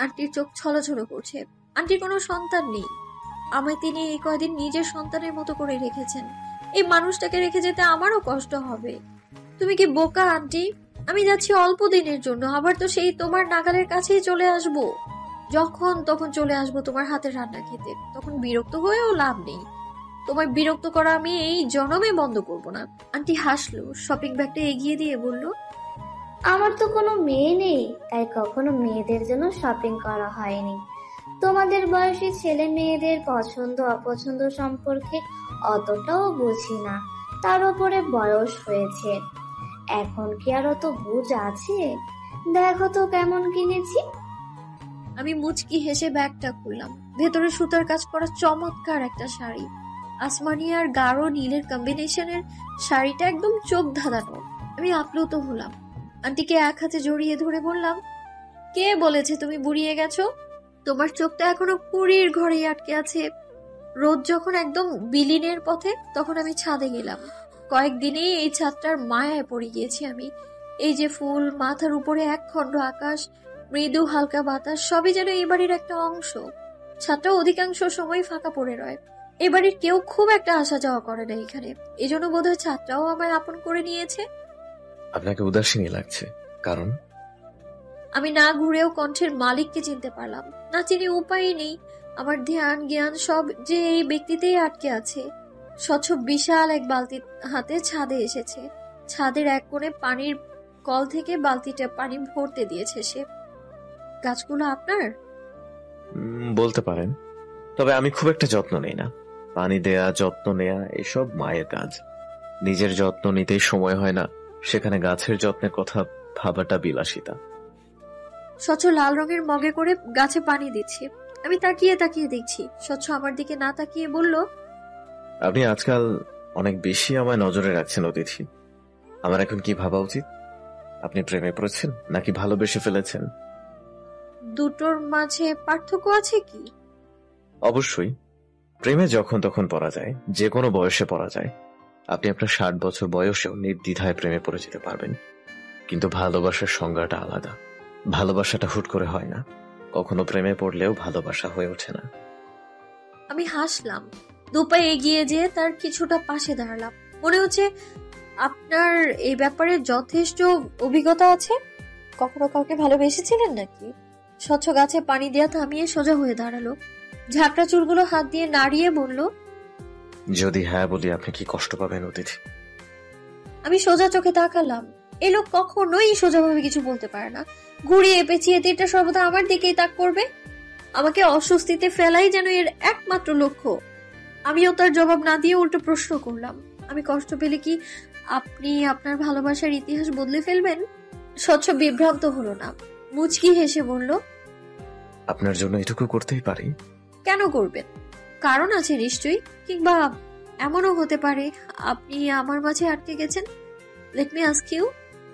আন্টির চোখ ছলছল করছে। আন্টির কোনো সন্তান নেই, আমায় তিনি এই কয়দিন নিজের সন্তানের মতো করে রেখেছেন। এই মানুষটাকে রেখে যেতে আমারও কষ্ট হবে। তুমি কি বোকা আন্টি? আমি যাচ্ছি অল্প দিনের জন্য, আবার তো সেই তোমার নাগালের কাছেই চলে আসবো। যখন তখন চলে আসবো তোমার হাতের রান্না খেতে, তখন বিরক্ত হয়েও লাভ নেই। তোমায় বিরক্ত করা আমি এই জনমে বন্ধ করব না। আন্টি হাসলো, শপিং ব্যাগটা এগিয়ে দিয়ে বলল, আমার তো কোনো মেয়ে নেই, তাই কখনো মেয়েদের জন্য শপিং করা হয়নি। তোমাদের বয়সী ছেলে মেয়েদের পছন্দ অপছন্দ সম্পর্কে অতটাও বুঝি না, তার উপরে বয়স হয়েছে। এখন কি আর অত বুঝ আছে? দেখো তো কেমন কিনেছি। আমি মুচকি হেসে ব্যাগটা খুললাম। ভেতরে সুতার কাজ করা চমৎকার একটা শাড়ি, আসমানি আর গাঢ় নীলের কম্বিনেশনের শাড়িটা একদম চোখ ধাঁধানো। আমি আপ্লুত হলাম। আন্টিকে এক হাতে জড়িয়ে ধরে বললাম, কে বলেছে তুমি বুড়িয়ে গেছো? তোমার চোখটা এখনো পুরীর ঘরেই আটকে আছে। রোদ যখন একদম বিলীনের পথে, তখন আমি ছাদে গেলাম। কয়েকদিনেই এই ছাদটার মায়ায় পড়ে গিয়েছি আমি। এই যে ফুল, মাথার উপরে এক খণ্ড আকাশ, মৃদু হালকা বাতাস, সবই যেন এই বাড়ির একটা অংশ। ছাদটা অধিকাংশ সময় ফাঁকা পড়ে রয়। এই বাড়ির কেউ খুব একটা আসা যাওয়া করে না এখানে, এই জন্য বোধহয় ছাদটাও আমায় আপন করে নিয়েছে। আপনাকে উদাসীনই লাগছে, কারণ আমি না ঘুরেও কণ্ঠের মালিককে চিনতে পারলাম না। চিনি উপায় নেই। আমার ধ্যান জ্ঞান সব যে এই ব্যক্তিতেই আটকে আছে। স্বচ্ছ বিশাল এক বালতি হাতে ছাদে এসেছে। ছাদের এক কোণে পানির কল থেকে বালতিটা পানি ভরতে দিয়েছে সে। গাছগুলো আপনার? বলতে পারেন, তবে আমি খুব একটা যত্ন নেই না। পানি দেয়া, যত্ন নেয়া এসব মায়ের কাজ। নিজের যত্ন নিতেই সময় হয় না, সেখানে গাছের যত্নের কথা ভাবাটা বিলাসিতা। স্বচ্ছ লাল রঙের মগে করে গাছে পানি দিচ্ছি। আমি তাকিয়ে তাকিয়ে দেখছি। স্বচ্ছ আমার দিকে না তাকিয়ে বলল, আপনি আজকাল অনেক বেশি আমায় নজরে রাখছেন অতিথি। আমার এখন কি ভাবা উচিত? আপনি প্রেমে পড়েছেন নাকি ভালোবেসে ফেলেছেন? দুটোর মাঝে পার্থক্য আছে কি? অবশ্যই। প্রেমে যখন তখন পড়া যায়, যে কোনো বয়সে পড়া যায়। আপনি আপনার 60 বছর বয়সেও নির্দ্বিধায় প্রেমে পড়ে যেতে পারবেন। কিন্তু ভালোবাসার সংজ্ঞাটা আলাদা। ভালোবাসাটা হুট করে হয় না, কখনো প্রেমে পড়লেও ভালোবাসা হয়ে ওঠে না। আমি হাসলাম। দুপায়ে এগিয়ে যেয়ে তার কিছুটা পাশে দাঁড়ালাম। মনে হচ্ছে আপনার এই ব্যাপারে যথেষ্ট অভিজ্ঞতা আছে। কখনো কাউকে ভালোবেসেছিলেন নাকি? স্বচ্ছ গাছে পানি দেয়া থামিয়ে সোজা হয়ে দাঁড়ালো। ঝাঁকড়া চুলগুলো হাত দিয়ে নাড়িয়ে বলল, যদি হ্যাঁ বলি আপনি কি কষ্ট পাবেন অতিথি? আমি সোজা চোখে তাকালাম। এ লোক কখনোই সোজাভাবে কিছু বলতে পারে না। ঘুরিয়ে পেঁচিয়ে তীরটা সর্বদা আমার দিকেই তাক করবে। আমাকে অস্বস্তিতে ফেলাই যেন এর একমাত্র লক্ষ্য। আমিও তার জবাব না দিয়ে উল্টো প্রশ্ন করলাম, আমি কষ্ট পেলে কি আপনি আপনার ভালোবাসার ইতিহাস বদলে ফেলবেন? স্বচ্ছ বিভ্রান্ত হলো না, মুচকি হেসে বলল, আপনার জন্য এটুকু করতেই পারি। কেন করবেন? কারণ আছে নিশ্চয়ই। কিংবা এমনও হতে পারে আপনি আমার মাঝে আটকে গেছেন। লেট মি আস্ক ইউ,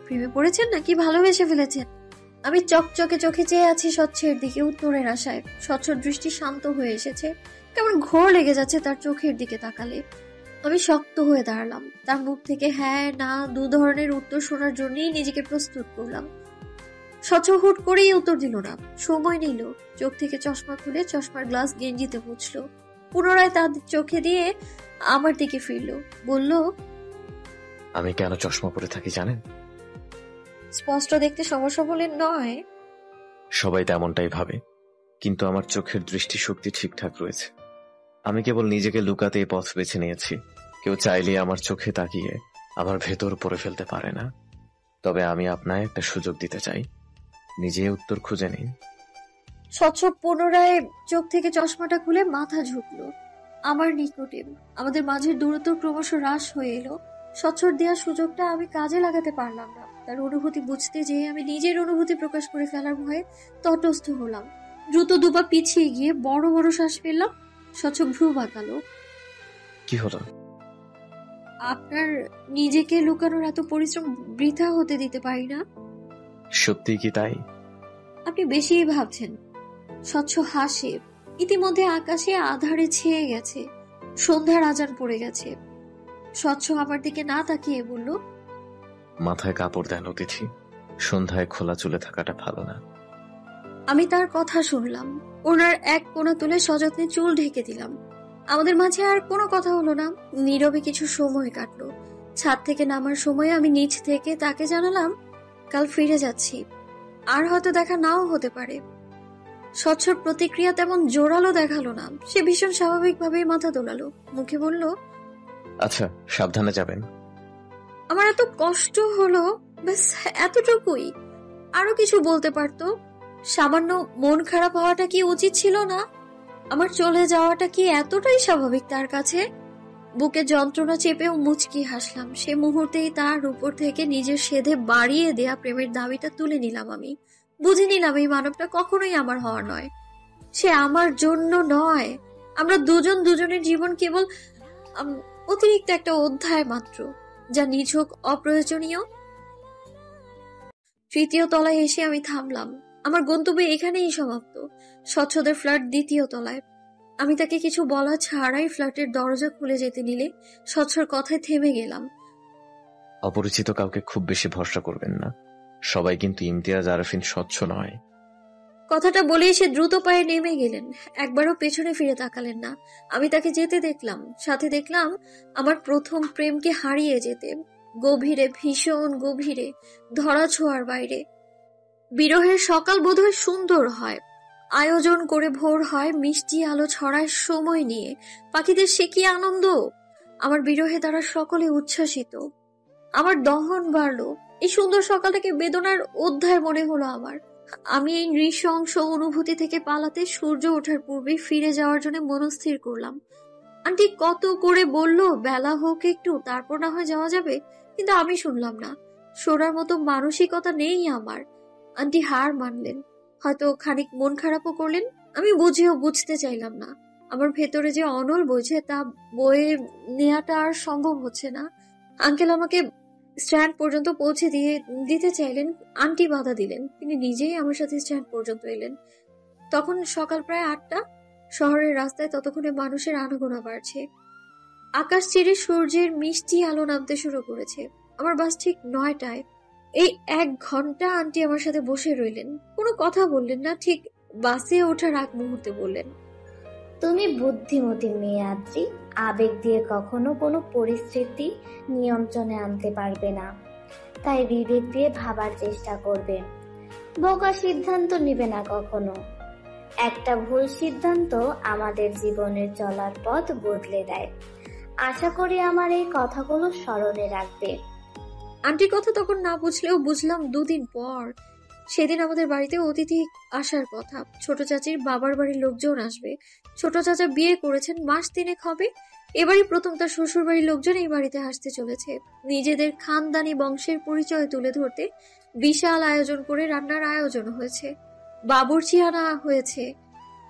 প্রেমে পড়েছেন নাকি ভালোবেসে ফেলেছেন? আমি চকচকে চোখে চেয়ে আছি স্বচ্ছের দিকে উত্তরের আশায়। স্বচ্ছর দৃষ্টি শান্ত হয়ে এসেছে। কেমন ঘোর লেগে যাচ্ছে তার চোখের দিকে তাকালে। আমি শক্ত হয়ে দাঁড়ালাম। তার মুখ থেকে হ্যাঁ না দু ধরনের উত্তর শোনার জন্যই নিজেকে প্রস্তুত করলাম। স্বচ্ছ হুট করেই উত্তর দিল না, সময় নিল। চোখ থেকে চশমা খুলে চশমার গ্লাস গেঞ্জিতে মুছল। পুনরায় তার চোখে দিয়ে আমার দিকে ফিরল, বলল, আমি কেন চশমা পরে থাকি জানেন? স্পষ্ট দেখতে সমস্যা বলে নয়। সবাই তেমনটাই ভাবে, কিন্তু আমার চোখের দৃষ্টিশক্তি ঠিকঠাক রয়েছে। আমি কেবল নিজেকে লুকাতে এই পথ বেছে নিয়েছি। কেউ চাইলে আমার চোখে তাকিয়ে আমার ভেতর পড়ে ফেলতে পারে না। তবে আমি আপনায় একটা সুযোগ দিতে চাই, নিজে উত্তর খুঁজে নিন। স্বচ্ছ পুনরায় চোখ থেকে চশমাটা খুলে মাথা ঝুঁকলো আমার নিকটে। আমাদের মাঝের দূরত্ব ক্রমশ হ্রাস হয়ে এলো। স্বচ্ছর দেওয়ার সুযোগটা আমি কাজে লাগাতে পারলাম না। তার অনুভূতি বুঝতে যেয়ে আমি নিজের অনুভূতি প্রকাশ করে ফেলার ভয়ে তটস্থ হলাম। দ্রুত দুপা পিছিয়ে গিয়ে বড় বড় শ্বাস ফেললাম। স্বচ্ছ ভ্রু বাঁকালো। কি হলো? আপনার নিজেকে লুকানোর এত পরিশ্রম বৃথা হতে দিতে পারি না। সত্যি কি তাই? আপনি বেশিই ভাবছেন। স্বচ্ছ হাসে। ইতিমধ্যে আকাশে আধারে ছেয়ে গেছে। সন্ধ্যার আজান পড়ে গেছে। স্বচ্ছ আমার দিকে না তাকিয়ে বলল, মাথায় কাপড় দেন অতিথি, সন্ধ্যায় খোলা চুলে থাকাটা ভালো না। আমি তার কথা শুনলাম। ওনার এক কোণা তুলে সযত্নে চুল ঢেকে দিলাম। আমাদের মাঝে আর কোনো কথা হলো না। নীরবে কিছু সময় কাটলো। ছাদ থেকে নামার সময় আমি নিচ থেকে তাকে জানালাম, কাল ফিরে যাচ্ছি। আর হয়তো দেখা নাও হতে পারে। স্বচ্ছর প্রতিক্রিয়া তেমন জোরালো দেখালো না। সে ভীষণ স্বাভাবিকভাবেই মাথা দোলালো। মুখে বলল, আচ্ছা, সাবধানে যাবেন। আমার এত কষ্ট হলো। ব্যাস এতটুকুই। আরো কিছু বলতে পারতো। সামান্য মন খারাপ হওয়াটা কি উচিত ছিল না? আমার চলে যাওয়াটা কি এতটাই স্বাভাবিক তার কাছে? বুকে যন্ত্রণা চেপেও মুচকি হাসলাম। সে মুহূর্তেই তার উপর থেকে নিজের সেধে বাড়িয়ে দেয়া প্রেমের দাবিটা তুলে নিলাম। আমি বুঝে নিলাম এই মানবটা কখনোই আমার হওয়ার নয়। সে আমার জন্য নয়। আমরা দুজন দুজনের জীবন কেবল অতিরিক্ত একটা অধ্যায় মাত্র, যা নিছক অপ্রয়োজনীয়। তৃতীয় তলায় এসে আমি থামলাম। আমার গন্তব্য এখানেই সমাপ্ত। স্বচ্ছদের ফ্ল্যাট দ্বিতীয় তলায়। আমি তাকে কিছু বলা ছাড়াই ফ্ল্যাটের দরজা খুলে যেতে নিলে স্বচ্ছর কথায় থেমে গেলাম। অপরিচিত কাউকে খুব বেশি ভরসা করবেন না। সবাই কিন্তু ইমতিয়াজ আরাফিন স্বচ্ছ নয়। কথাটা বলেই সে দ্রুত পায়ে নেমে গেলেন। একবারও পেছনে ফিরে তাকালেন না। আমি তাকে যেতে দেখলাম, সাথে দেখলাম আমার প্রথম প্রেমকে হারিয়ে যেতে, গভীরে, ভীষণ গভীরে, ধরা ছোঁয়ার বাইরে। বিরহের সকাল বোধহয় সুন্দর হয়, আয়োজন করে ভোর হয়, মিষ্টি আলো ছড়ায় সময় নিয়ে। পাখিদের সে কি আনন্দ! আমার বিরহে তারা সকলে উচ্ছ্বাসিত। আমার দহন বাড়লো। এই সুন্দর সকালটাকে বেদনার অধ্যায় মনে হলো আমার। আমি এই নৃশংস অনুভূতি থেকে পালাতে সূর্য ওঠার পূর্বে ফিরে যাওয়ার জন্য মনস্থির করলাম। আন্টি কত করে বলল বেলা হোক একটু, তারপর না হয় যাওয়া যাবে, কিন্তু আমি শুনলাম না। শোনার মতো মানসিকতা নেই আমার। আন্টি হার মানলেন, হয়তো খানিক মন খারাপও করলেন। আমি বুঝেও বুঝতে চাইলাম না। আমার ভেতরে যে অনল বইছে তা বয়ে নেওয়াটা আর সম্ভব হচ্ছে না। আঙ্কেল আমাকে স্ট্যান্ড পর্যন্ত পৌঁছে দিতে চাইলেন, আন্টি বাধা দিলেন। তিনি নিজেই আমার সাথে স্ট্যান্ড পর্যন্ত এলেন। তখন সকাল প্রায় 8টা। শহরের রাস্তায় ততক্ষণে মানুষের আনাগোনা বাড়ছে। আকাশ চিরে সূর্যের মিষ্টি আলো নামতে শুরু করেছে। আমার বাস ঠিক 9টায়। এই 1 ঘন্টা আন্টি আমার সাথে বসে রইলেন, কোনো কথা বললেন না। ঠিক বাসে ওঠার আগ মুহূর্তে বললেন, তুমি বুদ্ধিমতী মেয়ে আদ্রি, আবেগ দিয়ে কখনো কোনো পরিস্থিতি নিয়ন্ত্রণে আনতে পারবে না, তাই বিবেক দিয়ে ভাবার চেষ্টা করবে। বোকা সিদ্ধান্ত নিবে না কখনো। একটা ভুল সিদ্ধান্ত আমাদের জীবনের চলার পথ বদলে দেয়। আশা করি আমার এই কথাগুলো স্মরণে রাখবে। আন্টির কথা তখন না বুঝলেও বুঝলাম 2 দিন পর। সেদিন আমাদের বাড়িতে অতিথি আসার কথা। ছোট চাচির বাবার বাড়ির লোকজন আসবে। ছোট চাচা বিয়ে করেছেন, মাস 3 হবে। এবারই প্রথম তার শ্বশুর বাড়ির লোকজন এই বাড়িতে আসতে চলেছে। নিজেদের খানদানি বংশের পরিচয় তুলে ধরতে বিশাল আয়োজন করে রান্নার আয়োজন হয়েছে, বাবুর্চি আনা হয়েছে।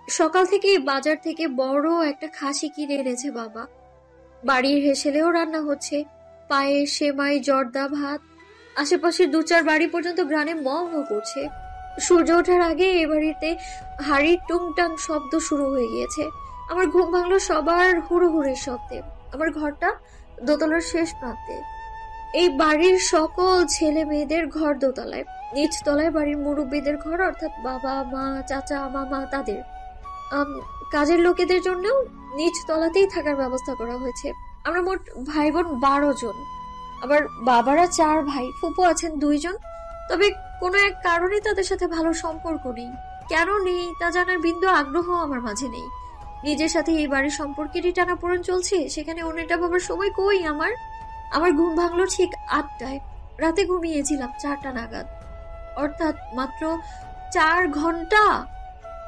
সকাল থেকেই বাজার থেকে বড় একটা খাসি কিনে এনেছে বাবা। বাড়ির হেসেলেও রান্না হচ্ছে, পায়েস, সেমাই, জর্দা, ভাত। আশেপাশের 2-4 বাড়ি পর্যন্ত গ্রানে মহ করছে। সূর্য ওঠার আগে এ বাড়িতে হাড়ির টুংটাং শব্দ শুরু হয়ে গিয়েছে। আমার ঘুম ভাঙলো সবার হুড়োহুড়ির শব্দে। আমার ঘরটা দোতলার শেষ প্রান্তে। এই বাড়ির সকল ছেলে মেয়েদের ঘর দোতলায়। নিচ তলায় বাড়ির মুরব্বীদের ঘর, অর্থাৎ বাবা, মা, চাচা, মামা, তাদের। কাজের লোকেদের জন্যও নিচ তলাতেই থাকার ব্যবস্থা করা হয়েছে। আমরা মোট ভাই বোন 12 জন। আবার বাবারা 4 ভাই, ফুপু আছেন 2 জন। তবে কোনো এক কারণে তাদের সাথে ভালো সম্পর্ক নেই। কেন নেই তা জানার বিন্দু আগ্রহ আমার মাঝে নেই। নিজের সাথে এই বাড়ির সম্পর্কেরই টানাপোড়েন চলছে, সেখানে অন্যটা ভাবার সময় কই আমার। আমার ঘুম ভাঙলো ঠিক 8টায়। রাতে ঘুমিয়েছিলাম 4টা নাগাদ, অর্থাৎ মাত্র 4 ঘন্টা।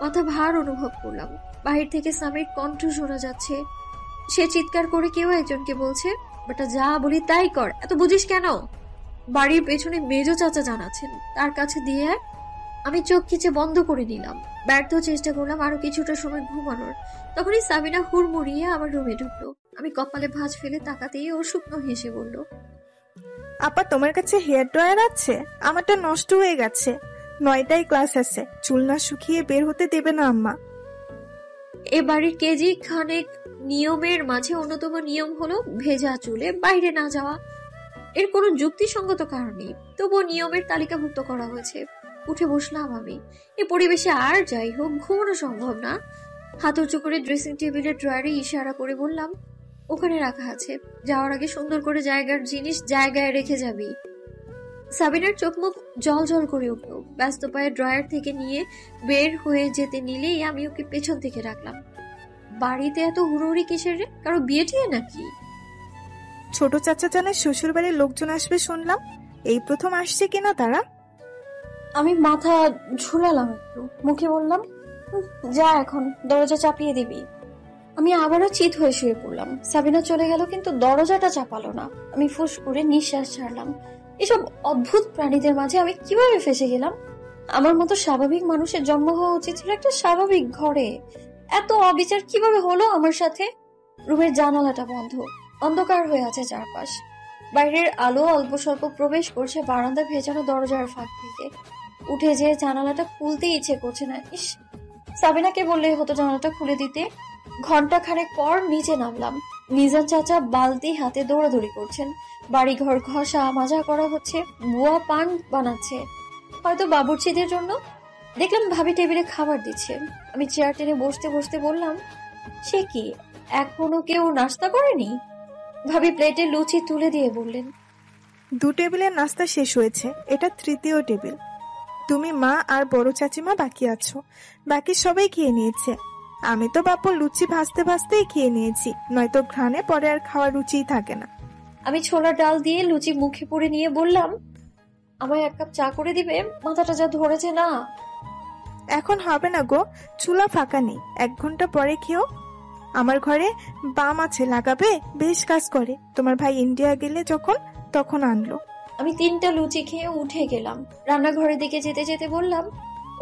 মাথা ভার অনুভব করলাম। বাহির থেকে স্বামীর কণ্ঠ শোনা যাচ্ছে। সে চিৎকার করে কেউ একজনকে বলছে, বেটা যা বলি তাই কর, এত বুঝিস কেন? বাড়ির পেছনে মেজো চাচা জানাচ্ছেন, তার কাছে দিয়ে আমি চোখ খিচে বন্ধ করে নিলাম। ব্যর্থ চেষ্টা করলাম আরো কিছুটা সময় ঘুমানোর। তখনই সাবিনা হুড়মুড়িয়ে আমার রুমে ঢুকলো। আমি কপালে ভাঁজ ফেলে তাকাতেই ও শুকনো হেসে বলল, আপা তোমার কাছে হেয়ার ড্রায়ার আছে? আমারটা নষ্ট হয়ে গেছে। 9টায় ক্লাস আছে, চুল না শুকিয়ে বের হতে দেবে না আম্মা। এ বাড়ির কেজি খানেক নিয়মের মাঝে অন্যতম নিয়ম হলো ভেজা চুলে বাইরে না যাওয়া। এর কোনো যুক্তিসঙ্গত কারণ নেই, তবুও নিয়মের তালিকাভুক্ত করা হয়েছে। উঠে বসলাম আমি। এ পরিবেশে আর যাই হোক ঘুমানো সম্ভব না। হাত উঁচু করে ড্রেসিং টেবিলের ড্রয়ারে ইশারা করে বললাম, ওখানে রাখা আছে, যাওয়ার আগে সুন্দর করে জায়গার জিনিস জায়গায় রেখে যাবি। সাবিনার চোখ মুখ জল জল করে উঠল। ব্যস্ত পায়ে ড্রয়ার থেকে নিয়ে বের হয়ে যেতে নিলেই আমি ওকে পেছন থেকে রাখলাম। বাড়িতে এত হুড়োহুড়ি কিসের রে? কারো বিয়ে টিয়ে নাকি? ছোট চাচা জানের শ্বশুর বাড়ির লোকজন আসবে শুনলাম, এই প্রথম আসছে কিনা তারা? আমি মাথা ঝুলালাম, একটু মুখে বললাম, যা এখন দরজা চাপিয়ে দিবি। আমি আবারও চিত হয়ে শুয়ে পড়লাম। সাবিনা চলে গেল, কিন্তু দরজাটা চাপালো না। আমি ফুস করে নিঃশ্বাস ছাড়লাম। এসব অদ্ভুত প্রাণীদের মাঝে আমি কিভাবে ফেসে গেলাম? আমার মতো স্বাভাবিক মানুষের জন্ম হওয়া উচিত ছিল একটা স্বাভাবিক ঘরে। এত অবিচার কিভাবে হলো আমার সাথে? রুমের জানালাটা বন্ধ, অন্ধকার হয়ে আছে চারপাশ। বাইরের আলো অল্প স্বল্প প্রবেশ করছে বারান্দা ভেজানো দরজার ফাঁক থেকে। উঠে যেয়ে জানালাটা খুলতে ইচ্ছে করছে না। ইস, সাবিনাকে বললেই হতো জানালাটা খুলে দিতে। ঘন্টা খানেক পর নিচে নামলাম। নিজান চাচা বালতি হাতে দৌড়াদৌড়ি করছেন। বাড়িঘর ঘষা মাজা করা হচ্ছে, বুয়া পান বানাচ্ছে, হয়তো বাবুর্চিদের জন্য। দেখলাম ভাবি টেবিলে খাবার দিচ্ছে। আমি চেয়ার টেনে বসতে বসতে বললাম, সে কি, এখনো কেউ নাস্তা করেনি? ভাবি প্লেটে লুচি তুলে দিয়ে বললেন, 2 টেবিলের নাস্তা শেষ হয়েছে, এটা 3য় টেবিল। তুমি, মা আর বড় চাচিমা বাকি আছো, বাকি সবাই খেয়ে নিয়েছে। আমি তো বাপু লুচি ভাজতে ভাজতেই খেয়ে নিয়েছি, নয়তো ঘ্রাণে পরে আর খাওয়ার রুচিই থাকে না। আমি ছোলার ডাল দিয়ে লুচি মুখে পুরে নিয়ে বললাম, আমায় 1 কাপ চা করে দিবে, মাথাটা যা ধরেছে না। এখন হবে না গো, চুলা ফাঁকা নেই, 1 ঘন্টা পরে খেও। আমার ঘরে বাম আছে, লাগাবে, বেশ কাজ করে। তোমার ভাই ইন্ডিয়া গেলে যখন, তখন আনলো। আমি 3টা লুচি খেয়ে উঠে গেলাম। রান্নাঘরের দিকে যেতে যেতে বললাম,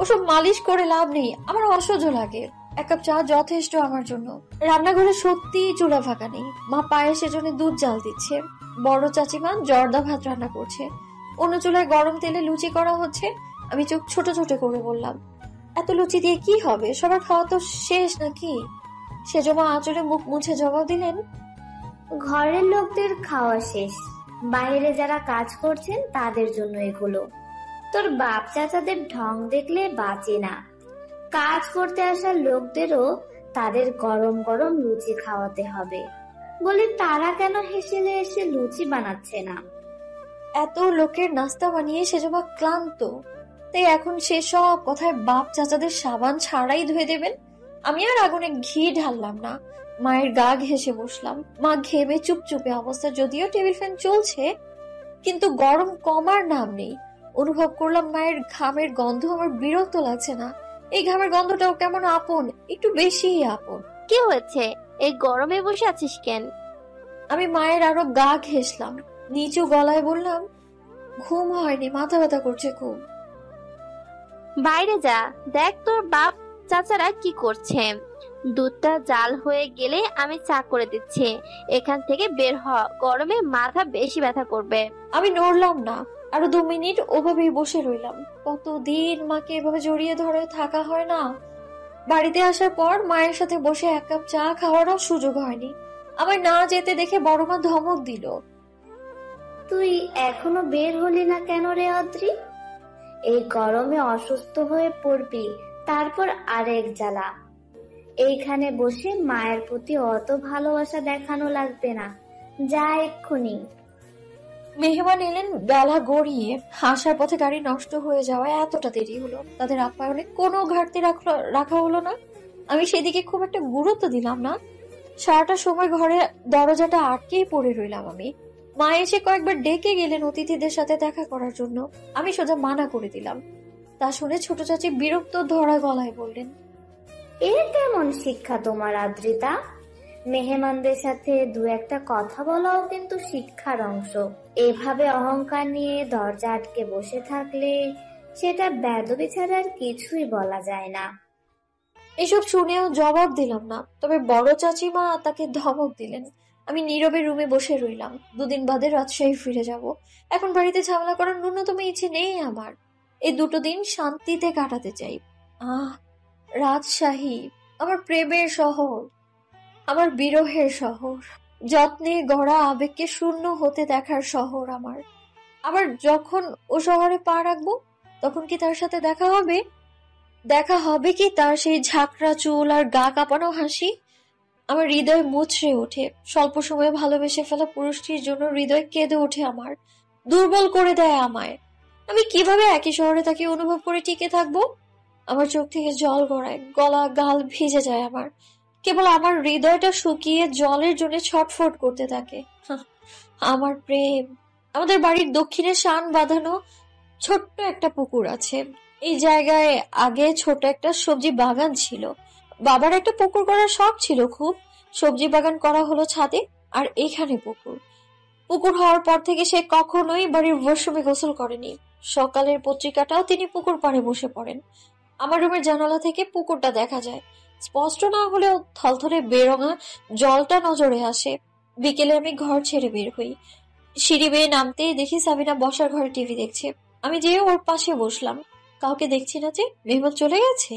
ওসব মালিশ করে লাভ নেই, আমার অসহ্য লাগে। 1 কাপ চা যথেষ্ট আমার জন্য। রান্নাঘরে সত্যিই চুলা ফাঁকা নেই। মা পায়েসের জন্য দুধ জাল দিচ্ছে। বড় চাচিমা জর্দা ভাত রান্না করছে। অন্য চুলায় গরম তেলে লুচি করা হচ্ছে। আমি চোখ ছোট ছোট করে বললাম, এত লুচি দিয়ে কি হবে, সবার খাওয়া তো শেষ নাকি? সেজমা আঁচলে মুখ মুছে জবাব দিলেন, ঘরের লোকদের খাওয়া শেষ, বাইরে যারা কাজ করছেন তাদের জন্য এগুলো। তোর বাপ চাচাদের ঢং দেখলে বাঁচি না। কাজ করতে আসা লোকদেরও তাদের গরম গরম লুচি খাওয়াতে হবে। বলি, তারা কেন হেসেলে এসে লুচি বানাচ্ছে না? এত লোকের নাস্তা বানিয়ে সেজমা ক্লান্ত, তাই এখন সেসব কথায় বাপ চাচাদের সাবান ছাড়াই ধুয়ে দেবেন। আমি আর আগুনে ঘি ঢাললাম না। মায়ের গা ঘেঁষে বসলাম। মা ঘেমে চুপচুপে অবস্থা, যদিও টেবিল ফ্যান চলছে, কিন্তু গরম কমার নাম নেই। অনুভব করলাম মায়ের ঘামের গন্ধ আমার বিরক্ত লাগছে না। এই ঘামের গন্ধটাও কেমন আপন, একটু বেশিই আপন। কি হয়েছে, এই গরমে বসে আছিস কেন? আমি মায়ের আরো গা ঘেঁষলাম। নিচু গলায় বললাম, ঘুম হয়নি, মাথা ব্যথা করছে খুব। বাইরে যা, দেখ তোর বাপ চাচারা কি করছে। দুধটা জাল হয়ে গেলে আমি চা করে দিচ্ছি। এখান থেকে বের হ, গরমে মাথা বেশি ব্যথা করবে। আমি নড়লাম না। আরো 2 মিনিট ওভাবেই বসে রইলাম। কতদিন মাকে এভাবে জড়িয়ে ধরে থাকা হয় না। বাড়িতে আসার পর মায়ের সাথে বসে 1 কাপ চা খাওয়ারও সুযোগ হয়নি। আমার না যেতে দেখে বড় মা ধমক দিল, তুই এখনো বের হলি না কেন রে অদ্রি? এই গরমে অসুস্থ হয়ে পড়বি, তারপর আরেক জ্বালা। এইখানে বসে মায়ের প্রতি অত ভালোবাসা দেখানো লাগবে না, যা এক্ষুনি। মেহমান এলেন বেলা গড়িয়ে। আসার পথে গাড়ি নষ্ট হয়ে যাওয়ায় এতটা দেরি হলো। তাদের আপ্যায়নে কোনো ঘাটতি রাখা হলো না। আমি সেদিকে খুব একটা গুরুত্ব দিলাম না। সারাটা সময় ঘরে দরজাটা আটকেই পড়ে রইলাম আমি। মা এসে কয়েকবার ডেকে গেলেন অতিথিদের সাথে দেখা করার জন্য। আমি সোজা মানা করে দিলাম। তা শুনে ছোট চাচি বিরক্ত ধরা গলায় বললেন, এ কেমন শিক্ষা তোমার আদ্রিতা? মেহমানদের সাথে 2-1টা কথা বলাও কিন্তু শিক্ষার অংশ। এভাবে অহংকার নিয়ে দরজা আটকে বসে থাকলে সেটা বেদবি ছাড়া আর কিছুই বলা যায় না। এসব শুনেও জবাব দিলাম না। তবে বড় চাচিমা তাকে ধমক দিলেন। আমি নীরবে রুমে বসে রইলাম। 2 দিন বাদে রাজশাহী ফিরে যাব। এখন বাড়িতে ঝামেলা করার ন্যূনতম ইচ্ছে নেই আমার। এই 2টো দিন শান্তিতে কাটাতে চাই। রাজশাহী আমার প্রেমের শহর, আমার বিরহের শহর, যত্নে গড়া আবেগকে শূন্য হতে দেখার শহর আমার। আবার যখন ও শহরে পা রাখবো, তখন কি তার সাথে দেখা হবে? দেখা হবে কি তার সেই ঝাঁকড়া চুল আর গা কাঁপানো হাসি? আমার হৃদয় মুচড়ে ওঠে। স্বল্প সময়ে ভালোবেসে ফেলা পুরুষটির জন্য হৃদয় কেঁদে ওঠে আমার, দুর্বল করে দেয় আমায়। আমি কিভাবে একই শহরে তাকে অনুভব করে টিকে থাকবো? আমার চোখ থেকে জল গড়ায়, গলা গাল ভিজে যায় আমার। কেবল আমার হৃদয়টা শুকিয়ে জলের জন্য ছটফট করতে থাকে। আমার প্রেম, আমাদের বাড়ির দক্ষিণে শান বাঁধানো ছোট্ট একটা পুকুর আছে। এই জায়গায় আগে ছোট একটা সবজি বাগান ছিল। বাবার একটা পুকুর করার শখ ছিল খুব। সবজি বাগান করা হলো ছাদে, আর এখানে পুকুর। পুকুর হওয়ার পর থেকে সে কখনোই বাড়ির ওয়াশরুমে গোসল করেনি। সকালের পত্রিকাটাও তিনি পুকুর পাড়ে বসে পড়েন। আমার রুমের জানালা থেকে পুকুরটা দেখা যায়। স্পষ্ট না হলেও থলথলে বেরঙা জলটা নজরে আসে। বিকেলে আমি ঘর ছেড়ে বের হই। সিঁড়ি বেয়ে নামতেই দেখি সাবিনা বসার ঘরে টিভি দেখছে। আমি যেয়ে ওর পাশে বসলাম। কাউকে দেখছি না যে, মেহমান চলে গেছে।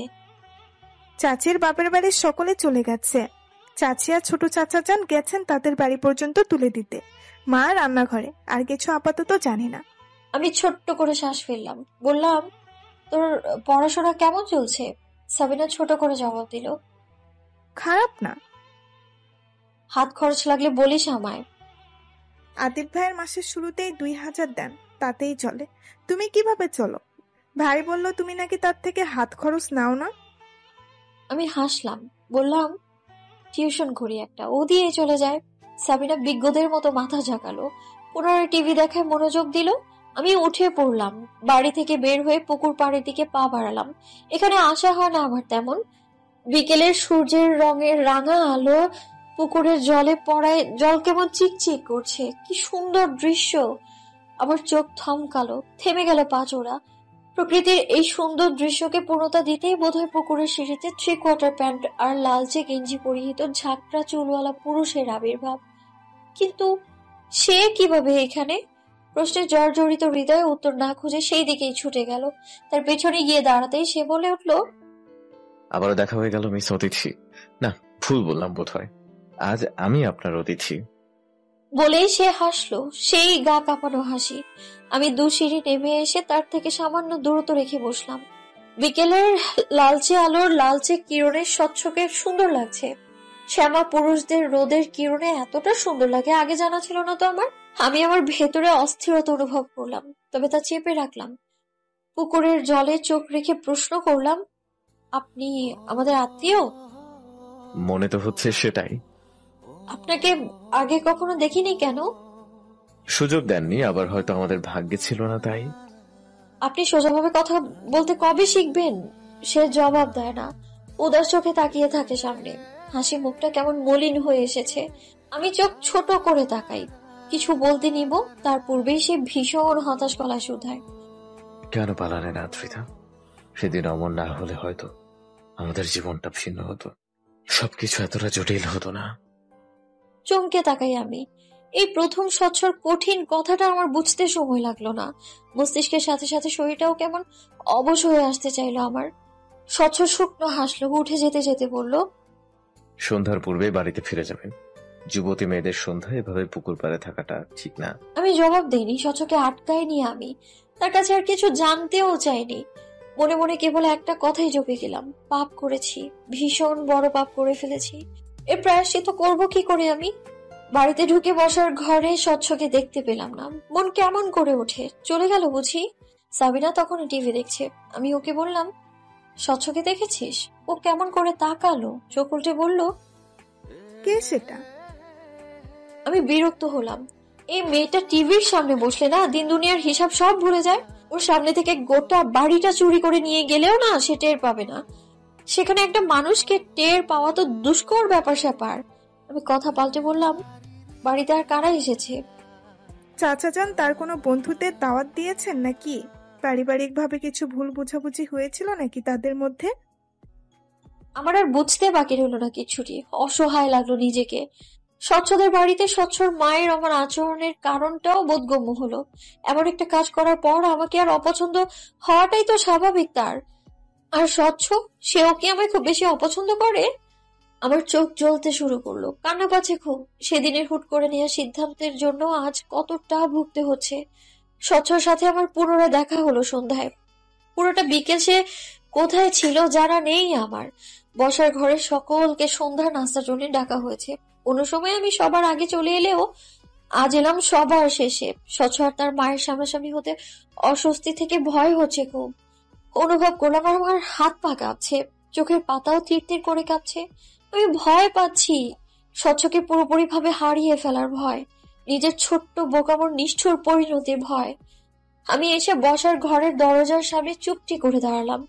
চাচির বাপের বাড়ির সকলে চলে গেছে। চাচি আর ছোট চাচা যান গেছেন তাদের বাড়ি পর্যন্ত তুলে দিতে। মা রান্নাঘরে, আর কিছু আপাতত জানি না। আমি ছোট্ট করে শ্বাস ফেললাম। বললাম, তোর পড়াশোনা কেমন চলছে? সাবিনা ছোট করে জবাব দিল, খারাপ না। হাত খরচ লাগলে বলিস আমায়। আতিফ ভাইয়ের মাসের শুরুতেই 2000 দেন, তাতেই চলে। তুমি কিভাবে চলো? ভাই বলল তুমি নাকি তার থেকে হাত খরচ নাও না। আমি হাসলাম, বললাম, টিউশন করি একটা, ও দিয়ে চলে যায়। সাবিনা বিজ্ঞদের মতো মাথা ঝাঁকালো, পুনরায় টিভি দেখায় মনোযোগ দিল। আমি উঠে পড়লাম। বাড়ি থেকে বের হয়ে পুকুর পাড়ের দিকে পা বাড়ালাম। এখানে আসা হয় না আমার তেমন। বিকেলের সূর্যের রঙের রাঙা আলো পুকুরের জলে পড়ায় জল কেমন চিকচিক করছে। কি সুন্দর দৃশ্য! আমার চোখ থমকালো, থেমে গেল পা চোরা। প্রকৃতির এই সুন্দর দৃশ্যকে পূর্ণতা দিতেই বোধহয় পুকুরের সিঁড়িতে 3/4 প্যান্ট আর লালচে গেঞ্জি পরিহিত ঝাঁকড়া চুলওয়ালা পুরুষের আবির্ভাব। কিন্তু সে কিভাবে এখানে? প্রশ্নের জর্জরিত হৃদয়ে উত্তর না খুঁজে সেই দিকেই ছুটে গেল। তার পেছনে গিয়ে দাঁড়াতেই সে বলে উঠল, আবারও দেখা হয়ে গেল মিস অতিথি। না, ভুল বললাম বোধহয়। আজ আমি আপনার অতিথি। বলেই সে হাসলো, সেই গা কাঁপানো হাসি। আমি 2 সিঁড়ি নেমে এসে তার থেকে সামান্য দূরত্ব রেখে বসলাম। বিকেলের লালচে আলোর লালচে কিরণে স্বচ্ছকে সুন্দর লাগছে। শ্যামা পুরুষদের রোদের কিরণে এতটা সুন্দর লাগে আগে জানা ছিল না তো আমার। আমি আমার ভেতরে অস্থিরতা অনুভব করলাম, তবে তা চেপে রাখলাম। পুকুরের জলে চোখ রেখে প্রশ্ন করলাম, আপনি আমাদের আত্মীয়? মনে তো হচ্ছে সেটাই। আপনাকে আগে কখনো দেখিনি কেন? সুযোগ দেননি, আবার হয়তো আমাদের ভাগ্যে ছিল না তাই। আপনি সোজাভাবে কথা বলতে কবে শিখবেন? সে জবাব দেয় না, উদাস চোখে তাকিয়ে থাকে সামনে। হাসি মুখটা কেমন মলিন হয়ে এসেছে। আমি চোখ ছোট করে তাকাই, কিছু বলতে নিব, তার পূর্বেই সে ভীষণ হতাশ গলায় শুধায়, কেন পালালে না আদ্রিতা? সেদিন অমর না হলে হয়তো আমাদের জীবনটা ভিন্ন হতো, সবকিছু এতটা জটিল হতো না। চমকে তাকাই আমি। এই প্রথম স্বচ্ছর কঠিন কথাটা আমার বুঝতে সময় লাগলো না। মস্তিষ্কের সাথে সাথে শরীরটাও কেমন অবশ হয়ে আসতে চাইলো আমার। স্বচ্ছ শুকনো হাসলো, উঠে যেতে যেতে বলল, সন্ধ্যার পূর্বে বাড়িতে ফিরে যাবেন। যুবতী মেয়েদের সন্ধ্যায় এভাবে পুকুর পাড়ে থাকাটা ঠিক না। আমি জবাব দেইনি, স্বচ্ছকে আটকাইনি আমি। তার কাছে আর কিছু জানতেও চাইনি। মনে মনে কেবল একটা কথাই জপে গেলাম, পাপ করেছি, ভীষণ বড় পাপ করে ফেলেছি। এর প্রায়শ্চিত্ত করব কি করে আমি? বাড়িতে ঢুকে বসার ঘরে স্বচ্ছকে দেখতে পেলাম না। মন কেমন করে ওঠে, চলে গেল বুঝি? সাবিনা তখন টিভি দেখছে। আমি ওকে বললাম, স্বচ্ছকে দেখেছিস? ও কেমন করে তাকালো, চোখ উল্টে বলল, কে সেটা? আমি বিরক্ত হলাম। এই মেয়েটা টিভির সামনে বসলে না দিন দুনিয়ার হিসাব সব ভুলে যায়। ওর সামনে থেকে গোটা বাড়িটা চুরি করে নিয়ে গেলেও না সে টের পাবে না। সেখানে একটা মানুষকে টের পাওয়া তো দুষ্কর ব্যাপার স্যাপার। আমি কথা পাল্টে বললাম, বাড়িতে আর কারা এসেছে? চাচা যান তার কোনো বন্ধুদের দাওয়াত দিয়েছেন নাকি? পারিবারিকভাবে কিছু ভুল বোঝাবুঝি হয়েছিল নাকি তাদের মধ্যে? আমার আর বুঝতে বাকি রইল না কিছুটি। অসহায় লাগলো নিজেকে। স্বচ্ছদের বাড়িতে স্বচ্ছর মায়ের আমার আচরণের কারণটাও বোধগম্য হলো। এমন একটা কাজ করার পর আমাকে আর অপছন্দ হওয়াটাই তো স্বাভাবিক তার। আর স্বচ্ছ, সেও কি আমায় খুব বেশি অপছন্দ করে? আমার চোখ জ্বলতে শুরু করলো, কান্না পাচ্ছে খুব। সেদিনের হুট করে নেওয়া সিদ্ধান্তের জন্য আজ কতটা ভুগতে হচ্ছে। স্বচ্ছর সাথে আমার পুনরায় দেখা হলো সন্ধ্যায়। পুরোটা বিকেল সে কোথায় ছিল জানা নেই আমার। বসার ঘরে সকলকে সন্ধ্যার নাস্তার জন্য ডাকা হয়েছে। কোনো সময় আমি সবার আগে চলে এলেও আজ এলাম সবার শেষে। স্বচ্ছ আর তার মায়ের সামনাসামনি হতে অস্বস্তি থেকে ভয় হচ্ছে খুব। অনুভব করলাম আমার হাত পা কাঁপছে, চোখের পাতাও তীর তীর করে কাঁপছে। আমি ভয় পাচ্ছি, স্বচ্ছকে পুরোপুরি ভাবে হারিয়ে ফেলার ভয়। নিজের ছোট্ট বোকামোর নিষ্ঠুর পরিণতির ভয়। আমি এসে বসার ঘরের দরজার সামনে চুপটি করে দাঁড়ালাম।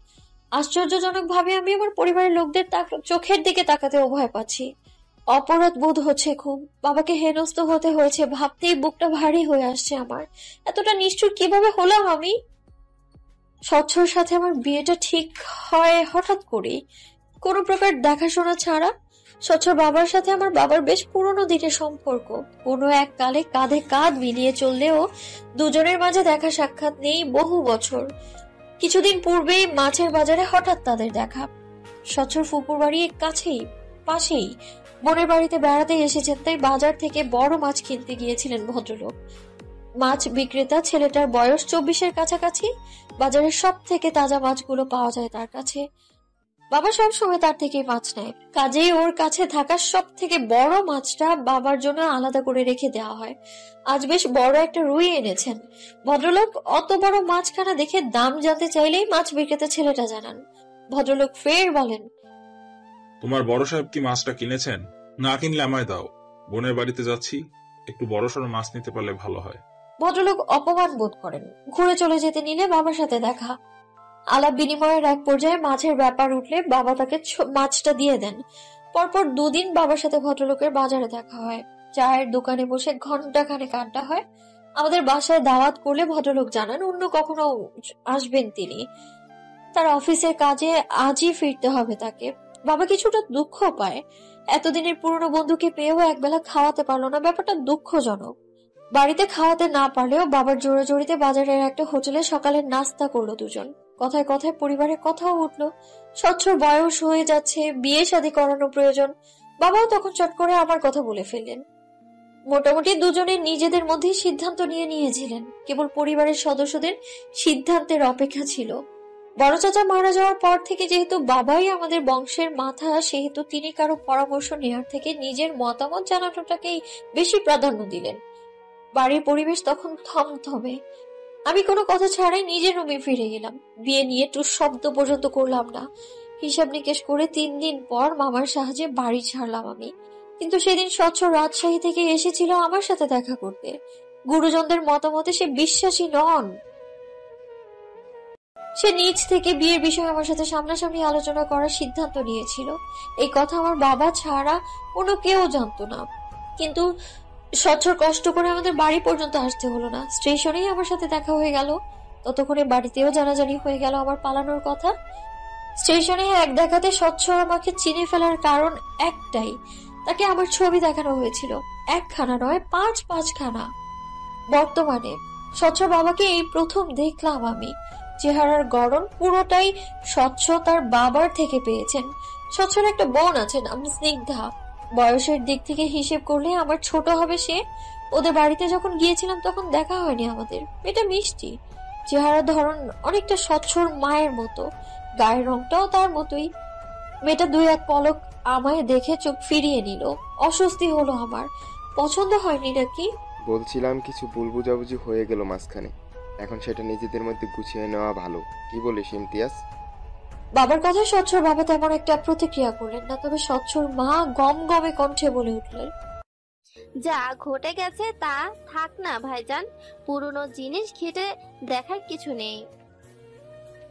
আশ্চর্যজনকভাবে আমি আমার পরিবারের লোকদের চোখের দিকে তাকাতেও ভয় পাচ্ছি। অপরাধ বোধ হচ্ছে খুব। বাবাকে হেনস্থ হতে হয়েছে ভাবতেই বুকটা ভারী হয়ে আসছে আমার। এতটা নিষ্ঠুর কিভাবে হলাম আমি? স্বচ্ছর সাথে আমার বিয়েটা ঠিক হয় হঠাৎ করেই, কোনো প্রকার দেখাশোনা ছাড়া। স্বচ্ছর বাবার সাথে আমার বাবার বেশ পুরনো দিনের সম্পর্ক। কোনো এক কালে কাঁধে কাঁধ মিলিয়ে চললেও দুজনের মাঝে দেখা সাক্ষাৎ নেই বহু বছর। কিছুদিন পূর্বেই মাছের বাজারে হঠাৎ তাদের দেখা। স্বচ্ছর ফুপুর বাড়ি কাছেই, পাশেই। বোনের বাড়িতে বেড়াতে এসেছেন, তাই বাজার থেকে বড় মাছ কিনতে গিয়েছিলেন ভদ্রলোক। মাছ বিক্রেতা ছেলেটার বয়স 24-এর কাছাকাছি। বাজারের সব থেকে তাজা মাছগুলো পাওয়া যায় তার কাছে। বাবা সব সময় তার থেকেই মাছ নেয়, কাজেই ওর কাছে থাকা সব থেকে বড় মাছটা বাবার জন্য আলাদা করে রেখে দেওয়া হয়। আজ বেশ বড় একটা রুই এনেছেন। ভদ্রলোক অত বড় মাছখানা দেখে দাম জানতে চাইলেই মাছ বিক্রেতা ছেলেটা জানান। ভদ্রলোক ফের বলেন, তোমার বড় সাহেব কি মাছটা কিনেছেন? না কিনলে আমায় দাও, বোনের বাড়িতে যাচ্ছি, একটু বড়সড় মাছ নিতে পারলে ভালো হয়। ভদ্রলোক অপমান বোধ করেন। ঘুরে চলে যেতে নিলে বাবার সাথে দেখা। আলাপ বিনিময়ের এক পর্যায়ে মাছের ব্যাপার উঠলে বাবা তাকে মাছটা দিয়ে দেন। পরপর 2 দিন বাবার সাথে ভদ্রলোকের বাজারে দেখা হয়। চায়ের দোকানে বসে ঘন্টাখানেক আড্ডা হয়। আমাদের বাসায় দাওয়াত করলে ভদ্রলোক জানান অন্য কখনো আসবেন তিনি। তার অফিসের কাজে আজই ফিরতে হবে তাকে। বাবা কিছুটা দুঃখ পায়, এতদিনের পুরনো বন্ধুকে পেয়েও একবেলা খাওয়াতে পারলো না, ব্যাপারটা দুঃখজনক। বাড়িতে খাওয়াতে না পারলেও বাবার জোরাজোরিতে বাজারের একটা হোটেলে সকালের নাস্তা করলো দুজন। কথায় কথায় পরিবারের কথাও উঠলো। স্বচ্ছর বয়স হয়ে যাচ্ছে, বিয়ে শাদী করানো প্রয়োজন। বাবাও তখন চট করে আমার কথা বলে ফেললেন। মোটামুটি দুজনে নিজেদের মধ্যেই সিদ্ধান্ত নিয়েছিলেন। কেবল পরিবারের সদস্যদের সিদ্ধান্তের অপেক্ষা ছিল। বড় চাচা মারা যাওয়ার পর থেকে যেহেতু বাবাই আমাদের বংশের মাথা, সেহেতু তিনি কারো পরামর্শ নেওয়ার থেকে নিজের মতামত জানানোটাকেই বেশি প্রাধান্য দিলেন। বাড়ির পরিবেশ তখন থমথমে। আমি কোনো কথা ছাড়াই নিজের রুমে ফিরে গেলাম। বিয়ে নিয়ে একটু শব্দ পর্যন্ত করলাম না। হিসাব নিকেশ করে 3 দিন পর মামার সাহায্যে বাড়ি ছাড়লাম আমি। কিন্তু সেদিন স্বচ্ছ রাজশাহী থেকে এসেছিল আমার সাথে দেখা করতে। গুরুজনদের মতামতে সে বিশ্বাসী নন। সে নিজ থেকে বিয়ের বিষয়ে আমার সাথে সামনাসামনি আলোচনা করার সিদ্ধান্ত নিয়েছিল। এই কথা আমার বাবা ছাড়া অন্য কেউ জানতো না। কিন্তু স্বচ্ছর কষ্ট করে আমাদের বাড়ি পর্যন্ত আসতে হলো না, স্টেশনেই আমার সাথে দেখা হয়ে গেল। ততক্ষণে বাড়িতেও জানাজানি হয়ে গেল আমার পালানোর কথা। স্টেশনে এক দেখাতে স্বচ্ছ আমাকে চিনে ফেলার কারণ একটাই, তাকে আমার ছবি দেখানো হয়েছিল। 1খানা নয়, 5খানা। বর্তমানে স্বচ্ছ বাবাকে এই প্রথম দেখলাম আমি। চেহারার গড়ন পুরোটাই স্বচ্ছ তার বাবার থেকে পেয়েছেন। স্বচ্ছর একটা বোন আছে, নাম স্নিগ্ধা। বয়সের দিক থেকে হিসেব করলে আমার ছোট হবে সে। ওদের বাড়িতে যখন গিয়েছিলাম তখন দেখা হয়নি আমাদের। মেয়েটা মিষ্টি, চেহারার ধরন অনেকটা স্বচ্ছর মায়ের মতো, গায়ের রংটাও তার মতোই। মেয়েটা 2-1 পলক আমায় দেখে চোখ ফিরিয়ে নিল। অস্বস্তি হলো আমার। পছন্দ হয়নি নাকি? বলছিলাম কিছু ভুল বুঝাবুঝি হয়ে গেল মাঝখানে, এখন সেটা নিজেদের মধ্যে গুছিয়ে নেওয়া ভালো। কি বলিস ইমতিয়াজ? বাবার কথায় স্বচ্ছর বাবা তেমন একটা প্রতিক্রিয়া করলেন না, তবে স্বচ্ছর মা গমগমে কণ্ঠে বলে উঠলেন, যা ঘটে গেছে তা থাক না ভাইজান, পুরনো জিনিস ঘেটে দেখার কিছু নেই।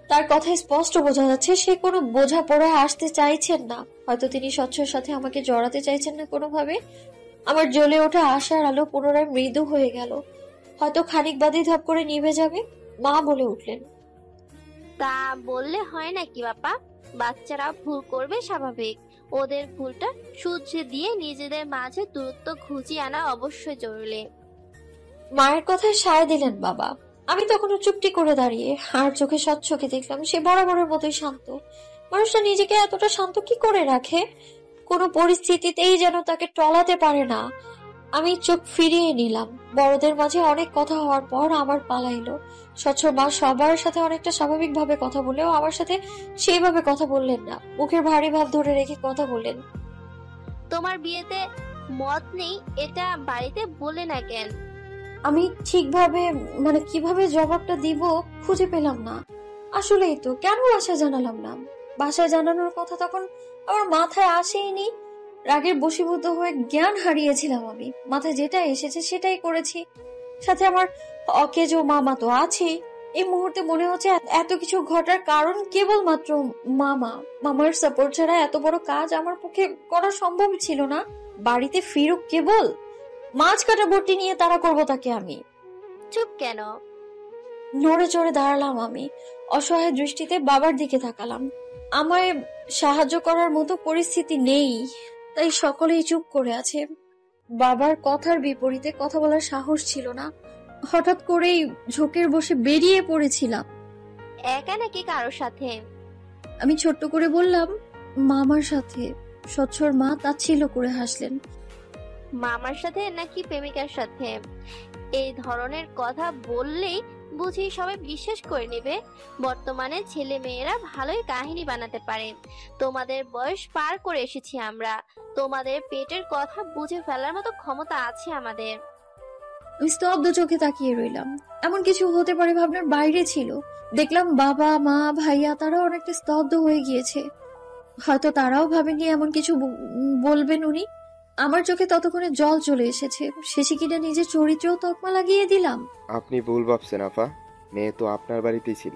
তার কথায় স্পষ্ট বোঝা যাচ্ছে সে কোনো বোঝাপড়ায় আসতে চাইছেন না। হয়তো তিনি স্বচ্ছর সাথে আমাকে জড়াতে চাইছেন না কোনোভাবে। আমার জ্বলে ওঠা আশার আলো পুনরায় মৃদু হয়ে গেল। হয়তো খানিক বাদে ধাপ করে নিভে যাবে। মা বলে উঠলেন, তা বললে হয় নাকি বাপা? বাচ্চারা ভুল করবে, স্বাভাবিক। ওদের ভুলটা শুধরে দিয়ে নিজেদের মাঝে দূরত্ব ঘুচিয়ে আনা অবশ্যই জরুরি। মায়ের কথায় সায় দিলেন বাবা। আমি তখনও চুপটি করে দাঁড়িয়ে আর চোখে স্বচ্ছকে দেখলাম। সে বরাবরের মতোই শান্ত। মানুষটা নিজেকে এতটা শান্ত কি করে রাখে? কোনো পরিস্থিতিতেই যেন তাকে টলাতে পারে না। আমি চোখ ফিরিয়ে নিলাম। বড়দের মাঝে অনেক কথা হওয়ার পর আমার পালাইলো। স্বচ্ছর মা সবার সাথে অনেকটা স্বাভাবিকভাবে কথা বললেও আমার সাথে সেইভাবে কথা বললেন না। মুখের ভারী ভাব ধরে রেখে কথা বললেন, তোমার বিয়েতে মত নেই এটা বাড়িতে বলে না কেন? আমি ঠিকভাবে কিভাবে জবাবটা দিব খুঁজে পেলাম না। আসলেই তো কেন বাসায় জানালাম না? বাসায় জানানোর কথা তখন আমার মাথায় আসেইনি। রাগের বশীভূত হয়ে জ্ঞান হারিয়েছিলাম আমি। মাথায় যেটা এসেছে সেটাই করেছি। সাথে আমার অকেজো মামা তো আছেই। এই মুহূর্তে মনে হচ্ছে এত কিছু ঘটার কারণ কেবলমাত্র মামার সাপোর্ট ছাড়া এত বড় কাজ আমার পক্ষে করা সম্ভব ছিল না। বাড়িতে ফিরুক কেবল, মাছ কাটা বটি নিয়ে তাড়া করবো তাকে আমি। চুপ কেন? নড়ে চড়ে দাঁড়ালাম আমি, অসহায় দৃষ্টিতে বাবার দিকে তাকালাম। আমায় সাহায্য করার মতো পরিস্থিতি নেই, তাই সকলেই চুপ করে আছে। বাবার কথার বিপরীতে কথা বলার সাহস ছিল না। হঠাৎ করেই ঝোঁকের বসে বেরিয়ে পড়েছিলাম। একা নাকি কারোর সাথে? আমি ছোট্ট করে বললাম, মামার সাথে। সচ্ছর মা তাচ্ছিল্য করে হাসলেন। মামার সাথে নাকি প্রেমিকার সাথে? এই ধরনের কথা বললেই বুঝি সবাই বিশ্বাস করে নেবে। বর্তমানে ছেলে মেয়েরা ভালোই কাহিনী বানাতে পারে। তোমাদের বয়স পার করে এসেছি আমরা, তোমাদের পেটের কথা বুঝে ফেলার মতো ক্ষমতা আছে আমাদের। আমি স্তব্ধ চোখে তাকিয়ে রইলাম। এমন কিছু হতে পারে ভাবনার বাইরে ছিল। দেখলাম বাবা, মা, ভাইয়া তারাও অনেকটা স্তব্ধ হয়ে গিয়েছে। হয়তো তারাও ভাবেনি এমন কিছু বলবেন উনি। আমার চোখে ততক্ষণে জল চলে এসেছে। শেষে কিনা নিজের চরিত্রেও তকমা লাগিয়ে দিলাম। আপনি ভুল ভাবছেন আপা, মেয়ে তো আপনার বাড়িতেই ছিল,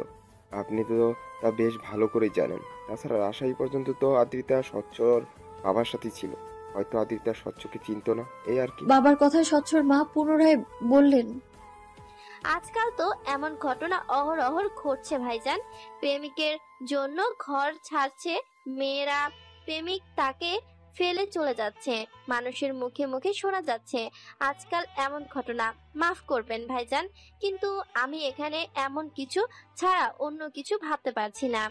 আপনি তো তা বেশ ভালো করে জানেন। তাছাড়া আশাই পর্যন্ত তো আদ্রিতা স্বচ্ছর বাবার সাথে ছিল, হয়তো আদ্রিতা স্বচ্ছকে চিনত না, এই আর কি। বাবার কথায় সচ্ছর মা পুনরায় বললেন, আজকাল তো এমন ঘটনা অহরহ ঘটছে ভাইজান। প্রেমিকের জন্য ঘর ছাড়ছে মেয়েরা, প্রেমিক তাকে ফেলে চলে যাচ্ছে, মানুষের মুখে মুখে শোনা যাচ্ছে আজকাল এমন ঘটনা। মাফ করবেন ভাইজান, কিন্তু আমি এখানে এমন কিছু ছাড়া অন্য কিছু ভাবতে পারছি না।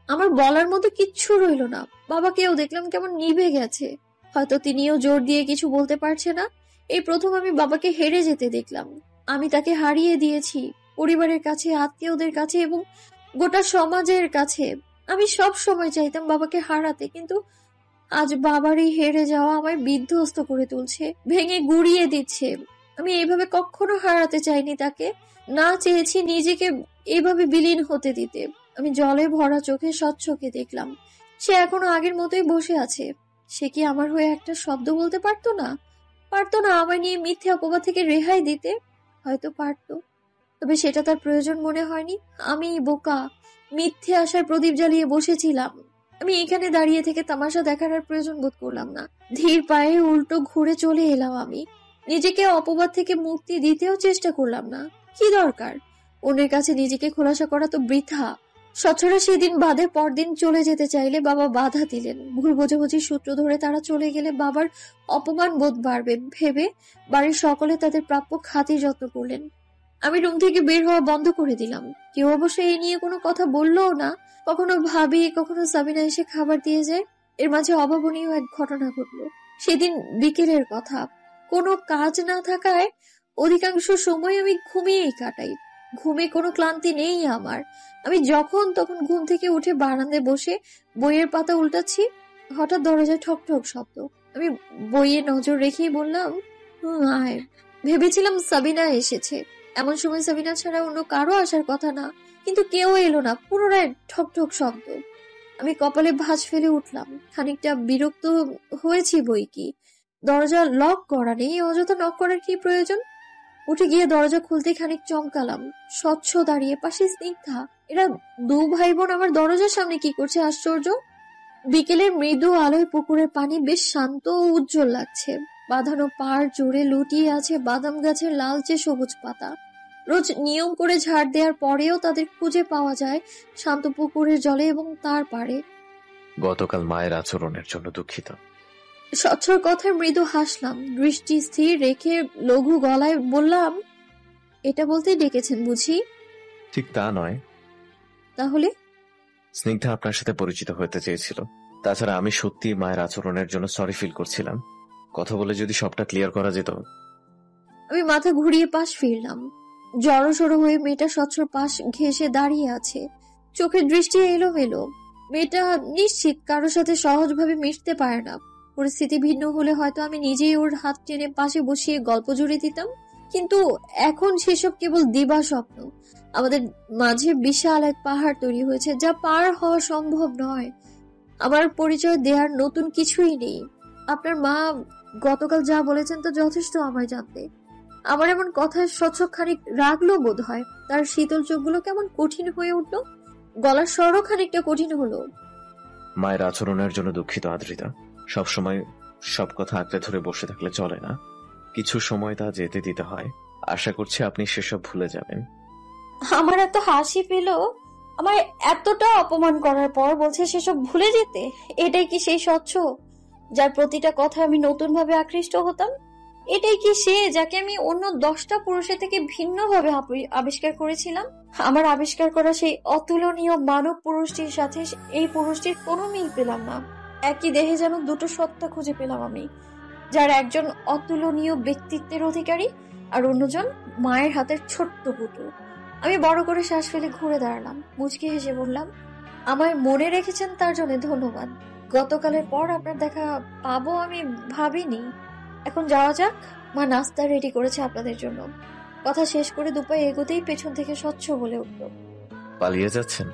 আমার বলার মতো কিচ্ছু রইল না। বাবাকেও দেখলাম কেমন নিভে গেছে। হয়তো তিনিও জোর দিয়ে কিছু বলতে পারছে না। এই প্রথম আমি বাবাকে হেরে যেতে দেখলাম। আমি তাকে হারিয়ে দিয়েছি পরিবারের কাছে, আত্মীয়দের কাছে এবং গোটা সমাজের কাছে। আমি সব সময় চাইতাম বাবাকে হারাতে, কিন্তু আজ বাবারই হেরে যাওয়া আমায় বিধ্বস্ত করে তুলছে, ভেঙে গুড়িয়ে দিচ্ছে। আমি এইভাবে কখনো হারাতে চাইনি তাকে, না চেয়েছি নিজেকে এইভাবে বিলীন হতে দিতে। আমি জলে ভরা চোখে স্বচ্ছকে দেখলাম। সে এখনো আগের মতোই বসে আছে। সে কি আমার হয়ে একটা শব্দ বলতে পারতো না? পারতো না আমায় নিয়ে মিথ্যে অপবাদ থেকে রেহাই দিতে? হয়তো পারতো, তবে সেটা তার প্রয়োজন মনে হয়নি। আমি বোকা, মিথ্যে আশায় প্রদীপ জ্বালিয়ে বসেছিলাম। আমি এখানে দাঁড়িয়ে থেকে তামাশা দেখার আর প্রয়োজন বোধ করলাম না। ধীর পায়ে উল্টো ঘুরে চলে এলাম আমি। নিজেকে অপবাদ থেকে মুক্তি দিতেও চেষ্টা করলাম না। কি দরকার? অন্যের কাছে নিজেকে খোলাসা করা তো বৃথা। স্বচ্ছরা সেদিন বাদে পরদিন চলে যেতে চাইলে বাবা বাধা দিলেন। ভুল বোঝাবুঝির সূত্র ধরে তারা চলে গেলে বাবার অপমান বোধ বাড়বে ভেবে বাড়ির সকলে তাদের প্রাপ্য খাতির যত্ন করলেন। আমি রুম থেকে বের হওয়া বন্ধ করে দিলাম। কেউ অবশ্য এই নিয়ে কোনো কথা বললও না। কখনো ভাবি, কখনো সাবিনা এসে খাবার দিয়ে যায়। এর মাঝে অভাবনীয় এক ঘটনা ঘটলো। সেদিন বিকেলের কথা। কোনো কাজ না থাকায় অধিকাংশ সময় আমি ঘুমিয়েই কাটাই। ঘুমে কোনো ক্লান্তি নেই আমার। আমি যখন তখন ঘুম থেকে উঠে বারান্দায় বসে বইয়ের পাতা উল্টাচ্ছি। হঠাৎ দরজায় ঠক ঠক শব্দ। আমি বইয়ে নজর রেখেই বললাম, আয়। ভেবেছিলাম সাবিনা এসেছে। এমন সময় সাবিনা ছাড়া অন্য কারো আসার কথা না, কিন্তু কেউ এলো না। পুনরায় ঠক ঠক শব্দ। আমি কপালে ভাঁজ ফেলে উঠলাম। খানিকটা বিরক্ত হয়েছি বই কি, দরজা লক করা নেই, অযথা নক করার কি প্রয়োজন? উঠে গিয়ে দরজা খুলতে খানিক চমকালাম। স্বচ্ছ দাঁড়িয়ে, পাশে স্নিগ্ধা। এরা দু ভাই বোন আমার দরজার সামনে কি করছে? আশ্চর্য। বিকেলের মৃদু আলোয় পুকুরের পানি বেশ শান্ত ও উজ্জ্বল লাগছে। বাঁধানো পাড় জুড়ে লুটিয়ে আছে বাদাম গাছের লালচে সবুজ পাতা। রোজ নিয়ম করে ঝাড় দেওয়ার পরেও তাদের খুঁজে পাওয়া যায় শান্ত পুকুরের জলে এবং তার পাড়ে। গতকাল মায়ের আচরণের জন্য দুঃখিত। স্বচ্ছর কথায় মৃদু হাসলাম। দৃষ্টি স্থির রেখে লঘু গলায় বললাম, এটা বলতেই ডেকেছেন বুঝি? ঠিক তা নয়। তাহলে? স্নিগ্ধা আপনার সাথে পরিচিত হতে চেয়েছিল। তাছাড়া আমি সত্যি মায়ের আচরণের জন্য সরি ফিল করছিলাম। কথা বলে যদি সবটা ক্লিয়ার করা যেত। আমি মাথা ঘুরিয়ে পাশ ফিরলাম। জড়সড় হয়ে মেয়েটা স্বচ্ছর পাশ ঘেঁষে দাঁড়িয়ে আছে। চোখের দৃষ্টি এলোমেলো। মেয়েটা নিশ্চিত কারোর সাথে সহজভাবে মিশতে পারে না। পরিস্থিতি ভিন্ন হলে হয়তো আমি নিজেই ওর হাত টেনে পাশে বসিয়ে গল্প জুড়ে দিতাম, কিন্তু এখন সেসব কেবল দিবা স্বপ্ন। আমাদের মাঝে বিশাল এক পাহাড় তৈরি হয়েছে, যা পার হওয়া সম্ভব নয়। আমার পরিচয় দেওয়ার নতুন কিছুই নেই। আপনার মা গতকাল যা বলেছেন তো যথেষ্ট আমায় জানতে। আমার এমন কথায় স্বচ্ছ খানিক রাগলো বোধ হয়। তার শীতল চোখগুলো কেমন কঠিন হয়ে উঠলো, গলার স্বরও খানিকটা কঠিন হলো। মায়ের আচরণের জন্য দুঃখিত আদ্রিতা। সবসময় সব কথা আঁকড়ে ধরে বসে থাকলে চলে না, কিছু সময় তা যেতে দিতে হয়। আশা করছি আপনি সেসব ভুলে যাবেন। আমার এত হাসি পেল, আমার এতটা অপমান করার পর বলছে সেসব ভুলে যেতে। এটাই কি সেই স্বচ্ছ যার প্রতিটা কথা আমি নতুন ভাবে আকৃষ্ট হতাম? এটাই কি সে যাকে আমি অন্য 10টা পুরুষের থেকে ভিন্নভাবে আবিষ্কার করেছিলাম? আমার আবিষ্কার করা সেই অতুলনীয় মানব পুরুষটির সাথে এই পুরুষটির কোনো মিল পেলাম না। একই দেহে যেন দুটো সত্তা খুঁজে পেলাম আমি, যার একজন অতুলনীয় ব্যক্তিত্বের অধিকারী আর অন্যজন মায়ের হাতের ছোট্ট পুতুল। আমি বড় করে শ্বাস ফেলে ঘুরে দাঁড়ালাম, মুচকি হেসে বললাম, আমায় মনে রেখেছেন তার জন্য ধন্যবাদ। গতকালের পর আপনার দেখা পাবো আমি ভাবিনি। এখন যাওয়া যাক, মা নাস্তা রেডি করেছে আপনাদের জন্য। কথা শেষ করে দুপায়ে এগোতেই পেছন থেকে স্বচ্ছ বলে উঠল, পালিয়ে যাচ্ছেন?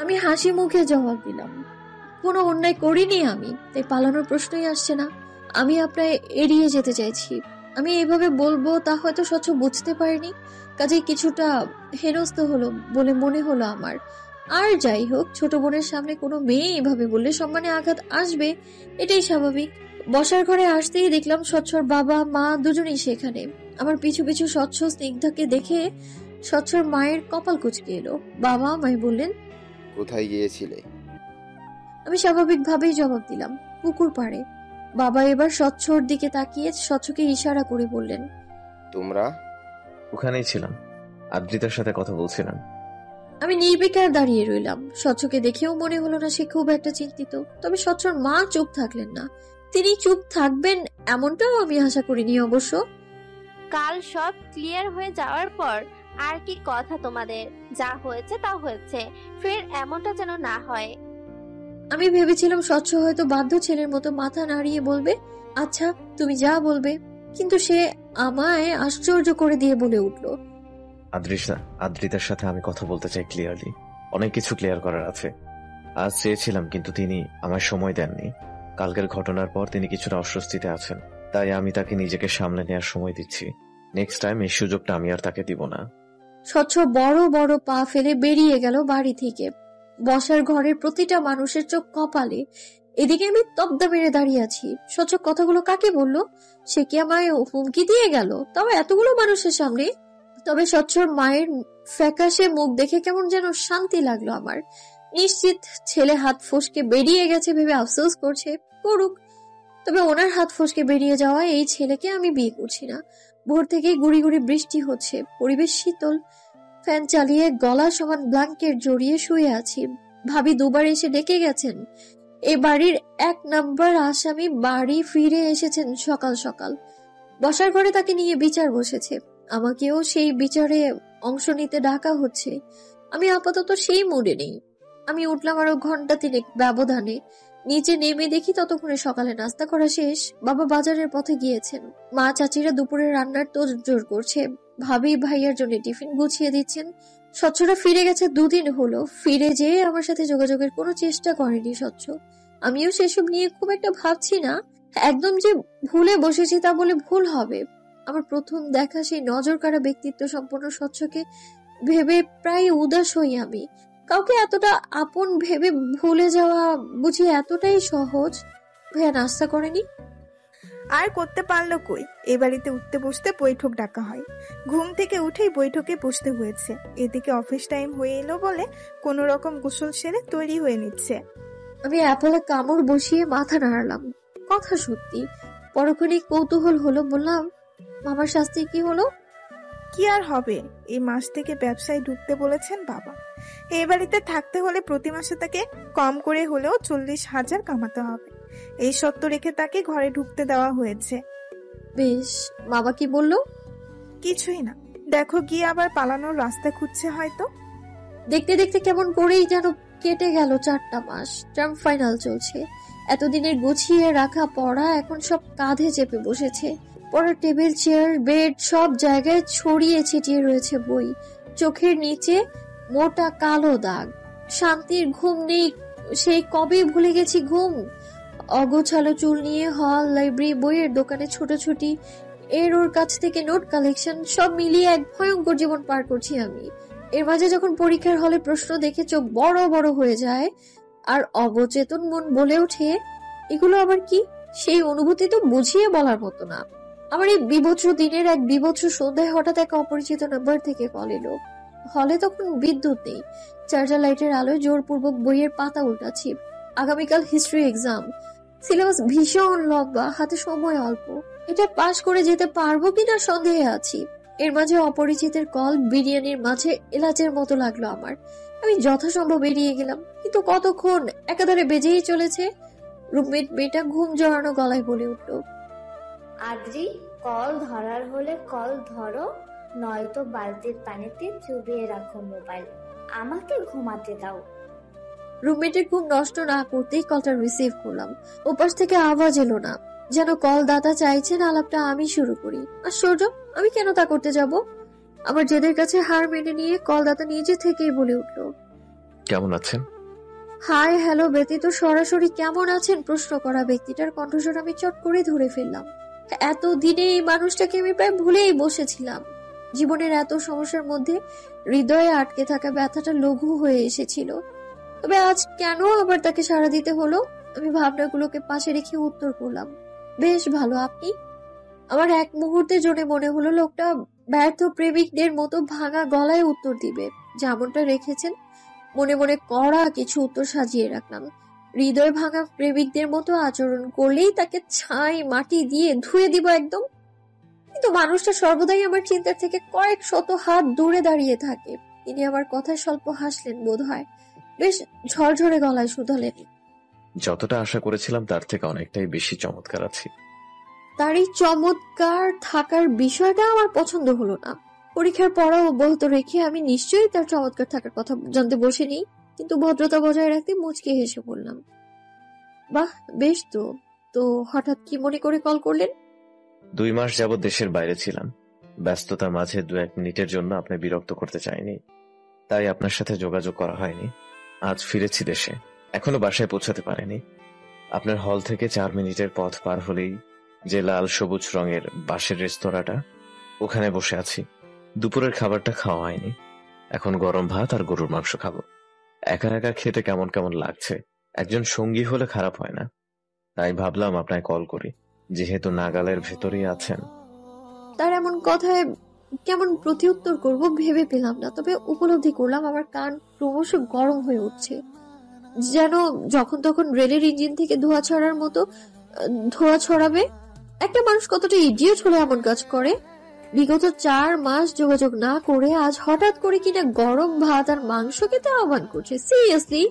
আমি হাসি মুখে জবাব দিলাম, কোনো অন্যায় করিনি আমি, তাই পালানোর প্রশ্নই আসছে না। আমি আপনায় এড়িয়ে যেতে চাইছি। আমি এভাবে বলবো তা হয়তো স্বচ্ছ বুঝতে পারিনি, কাজেই কিছুটা হেনস্থ হলো বলে মনে হলো আমার। আর যাই হোক, ছোট বোনের সামনে কোনো মেয়ে এভাবে বললে সম্মানে আঘাত আসবে, এটাই স্বাভাবিক। বসার ঘরে আসতেই দেখলাম স্বচ্ছর বাবা মা দুজনেই সেখানে। আমার পিছু পিছু স্বচ্ছ স্নিগ্ধাকে দেখে স্বচ্ছর মায়ের কপাল কুঁচকে এলো। বাবা আমায় বললেন, কোথায় গিয়েছিলে? আমি স্বাভাবিকভাবেই জবাব দিলাম, পুকুর পাড়ে। বাবা এবার স্বচ্ছর দিকে তাকিয়ে স্বচ্ছকে ইশারা করে বললেন, তোমরা? ওখানেই ছিলাম, আদ্রিতার সাথে কথা বলছিলাম। আমি নির্বিকার দাঁড়িয়ে রইলাম। স্বচ্ছকে দেখেও মনে হলো না সে খুব একটা চিন্তিত, তবে স্বচ্ছর মা চুপ থাকলেন না। তিনি চুপ থাকবেন এমনটাও আমি আশা করিনি অবশ্য। কাল সব ক্লিয়ার হয়ে যাওয়ার পর আর কি কথা তোমাদের? যা হয়েছে তা হয়েছে, ফের এমনটা যেন না হয়। আমি ভেবেছিলাম স্বচ্ছ হয়তো বাধ্য ছেলের মতো মাথা নাড়িয়ে বলবে, আচ্ছা তুমি যা বলবে, কিন্তু সে আমায় আশ্চর্য করে দিয়ে বলে উঠল, আদ্রিতার সাথে আমি কথা বলতে চাই ক্লিয়ারলি। অনেক কিছু ক্লিয়ার করার আছে। আজ চেয়েছিলাম কিন্তু তিনি আমায় সময় দেননি। কালকের ঘটনার পর তিনি কিছুটা অস্বস্তিতে আছেন, তাই আমি তাকে নিজেকে সামলে নেওয়ার সময় দিচ্ছি। নেক্সট টাইম এই সুযোগটা আমি আর তাকে দিব না। স্বচ্ছ বড় বড় পা ফেলে বেরিয়ে গেল বাড়ি থেকে। বসার ঘরের প্রতিটা মানুষের চোখ কপালে। এদিকে আমি তব্দা মেরে দাঁড়িয়ে আছি। স্বচ্ছ কথাগুলো কাকে বলল? সে কি আমায় হুমকি দিয়ে গেল, তবে এতগুলো মানুষের সামনে? তবে স্বচ্ছর মায়ের ফ্যাকাশে মুখ দেখে কেমন যেন শান্তি লাগলো আমার। নিশ্চিত ছেলে হাত ফসকে বেরিয়ে গেছে ভেবে আফসোস করছে, করুক। তবে ওনার হাত ফসকে বেরিয়ে যাওয়া এই ছেলেকে আমি বিয়ে করছি না। ভোর থেকেই গুড়ি গুড়ি বৃষ্টি হচ্ছে, পরিবেশ শীতল। ফ্যান চালিয়ে গলা সমান ব্ল্যাঙ্কেট জড়িয়ে শুয়ে আছি। ভাবি দুবার এসে ডেকে গেছেন। এ বাড়ির 1 নাম্বার আসামি বাড়ি ফিরে এসেছেন সকাল সকাল। বসার ঘরে তাকে নিয়ে বিচার বসেছে, আমাকেও সেই বিচারে অংশ নিতে ডাকা হচ্ছে। আমি আপাতত সেই মুডে নেই। আমি উঠলাম আরো ঘন্টা 3 ব্যবধানে। নিচে নেমে দেখি ততক্ষণে সকালে নাস্তা করা শেষ। বাবা বাজারের পথে গিয়েছেন, মা চাচিরা দুপুরে রান্নার তোড়জোড় করছে, ভাবি ভাইয়ার জন্য টিফিন গুছিয়ে দিচ্ছেন। স্বচ্ছরা ফিরে গেছে 2 দিন হলো। ফিরে যেয়ে আমার সাথে যোগাযোগের কোনো চেষ্টা করেনি স্বচ্ছ। আমিও সেসব নিয়ে খুব একটা ভাবছি না। একদম যে ভুলে বসেছি তা বলে ভুল হবে। আমার প্রথম দেখা সেই নজর কাড়া ব্যক্তিত্ব সম্পন্ন স্বচ্ছকে ভেবে প্রায় উদাস হই আমি। কাউকে এতটা আপন ভেবে ভুলে যাওয়া বুঝি এতটাই সহজ? ভাইয়া নাস্তা করেনি? আর করতে পারলো কই, এ বাড়িতে উঠতে বসতে বৈঠক ডাকা হয়। ঘুম থেকে উঠেই বৈঠকে বসতে হয়েছে। এদিকে অফিস টাইম হয়ে এলো বলে কোনো রকম গোসল সেরে তৈরি হয়ে নিচ্ছে। আমি অ্যাপলে কামড় বসিয়ে মাথা নাড়ালাম। কথা সত্যি। পরক্ষণে কৌতূহল হলো, বললাম, মামার শাস্তি কি হলো? কি আর হবে, এই মাস থেকে ব্যবসায় ঢুকতে বলেছেন বাবা। এই বাড়িতে থাকতে হলে প্রতি মাসে তাকে কম করে হলেও 40,000 কামাতে হবে। এই সত্য রেখে তাকে ঘরে ঢুকতে দেওয়া হয়েছে। বেশ, বাবা কি বললো? কিছুই না, দেখো গিয়ে আবার পালানোর রাস্তা খুঁজছে হয়তো। দেখতে দেখতে কেমন করেই যেন কেটে গেল 4টা মাস। টার্ম ফাইনাল চলছে। এতদিনের গুছিয়ে রাখা পড়া এখন সব কাঁধে চেপে বসেছে। পড়ার টেবিল, চেয়ার, বেড সব জায়গায় ছড়িয়ে ছিটিয়ে রয়েছে বই। চোখের নিচে মোটা কালো দাগ। শান্তির ঘুম নেই, সেই কবে ভুলে গেছি ঘুম। অগোছালো চুল নিয়ে হল, লাইব্রেরি, বইয়ের দোকানে ছোটাছুটি, এর ওর কাছ থেকে নোট কালেকশন, সব মিলিয়ে এক ভয়ঙ্কর জীবন পার করছি আমি। এর মাঝে যখন পরীক্ষার হলে প্রশ্ন দেখে চোখ বড় বড় হয়ে যায় আর অবচেতন মন বলে ওঠে, এগুলো আবার কি? সেই অনুভূতি তো বুঝিয়ে বলার মতো না। আমার এই বিভৎস দিনের এক বিভৎস সন্ধ্যায় হঠাৎ এক অপরিচিত নাম্বার থেকে কল এলো। হলে তখন বিদ্যুৎ নেই। চার্জার লাইটের আলোয় জোরপূর্বক বইয়ের পাতা উল্টাচ্ছি। আগামীকাল হিস্ট্রি এক্সাম। সিলেবাস ভীষণ লম্বা, হাতে সময় অল্প। এটা পাশ করে যেতে পারবো কিনা সন্দেহে আছি। এর মাঝে অপরিচিতের কল বিরিয়ানির মাঝে এলাচের মতো লাগলো আমার। আমি যথাসম্ভব এড়িয়ে গেলাম, কিন্তু কতক্ষণ একাধারে বেজেই চলেছে। রুমমেট মেয়েটা ঘুম জড়ানো গলায় বলে উঠলো, আদ্রি, কল ধরার হলে কল ধরো, নয়তো বালতির পানিতে চুবিয়ে রাখো মোবাইল। আমাকে ঘুমাতে দাও। রুমমেটের ঘুম নষ্ট না করতেই কলটা রিসিভ করলাম। ওপাশ থেকে আওয়াজ এলো না, যেন কল দাতা চাইছেন আলাপটা আমি শুরু করি। আশ্চর্য, আমি কেন তা করতে যাব? আমার জেদের কাছে হার মেনে নিয়ে কল দাতা নিজে থেকেই বলে উঠলো, কেমন আছেন? হাই হ্যালো ব্যতীত সরাসরি কেমন আছেন প্রশ্ন করা ব্যক্তিটার কণ্ঠস্বর আমি চট করে ধরে ফেললাম। এতদিনে এই মানুষটাকে আমি প্রায় ভুলেই বসেছিলাম। জীবনের এত সমস্যার মধ্যে হৃদয়ে আটকে থাকা ব্যথাটা লঘু হয়ে এসেছিল। তবে আজ কেন আবার তাকে সাড়া দিতে হলো? আমি ভাবনাগুলোকে পাশে রেখে উত্তর করলাম, বেশ ভালো, আপনি? আমার এক মুহূর্তের জন্য মনে হলো লোকটা ব্যর্থ প্রেমিকদের মতো ভাঙা গলায় উত্তর দিবে, যেমনটা রেখেছেন। মনে মনে কড়া কিছু উত্তর সাজিয়ে রাখলাম। হৃদয় ভাঙা প্রেমিকদের মতো আচরণ করলেই তাকে ছাই মাটি দিয়ে ধুয়ে দিব একদম। কিন্তু মানুষটা সর্বদাই আমার চিন্তার থেকে কয়েক শত হাত দূরে দাঁড়িয়ে থাকে। তিনি আমার কথায় স্বল্প হাসলেন বোধ হয়, বেশ ঝরঝরে গলায় শুধালেন, যতটা আশা করেছিলাম তার থেকে অনেকটাই বেশি চমৎকার আছি। তার এই চমৎকার থাকার বিষয়টা আমার পছন্দ হলো না। পরীক্ষার পড়া অব্যাহত রেখে আমি নিশ্চয়ই তার চমৎকার থাকার কথা জানতে বসিনি, কিন্তু ভদ্রতা বজায় রাখতে মুচকে হেসে বললাম, বাহ, বেশ তো। তো হঠাৎ কি মনে করে কল করলেন? 2 মাস যাবৎ দেশের বাইরে ছিলাম। ব্যস্ততার মাঝে 2-1 মিনিটের জন্য আপনি বিরক্ত করতে চাইনি, তাই আপনার সাথে যোগাযোগ করা হয়নি। আজ ফিরেছি দেশে, এখনো বাসায় পৌঁছাতে পারেনি। আপনার হল থেকে 4 মিনিটের পথ পার হলেই যে লাল সবুজ রঙের বাঁশের রেস্তোরাঁটা, ওখানে বসে আছি। দুপুরের খাবারটা খাওয়া হয়নি, এখন গরম ভাত আর গরুর মাংস খাবো। একা একা খেতে কেমন কেমন লাগছে, একজন সঙ্গী হলে খারাপ হয় না। তাই ভাবলাম আপনায় কল করি, যেহেতু নাগালের ভেতরেই আছেন। তার এমন কথায় কেমন প্রতিউত্তর করব ভেবে পেলাম না, তবে উপলব্ধি করলাম আমার কান ক্রমশ গরম হয়ে উঠছে, যেন যখন তখন রেলের ইঞ্জিন থেকে ধোঁয়া ছড়ার মতো ধোঁয়া ছড়াবে। একটা মানুষ কতটা ইডিয়েট হলে এমন কাজ করে? বিগত 4 মাস যোগাযোগ না করে আজ হঠাৎ করে কিনা গরম ভাত আর মাংস খেতে আহ্বান করছে। সিরিয়াসলি?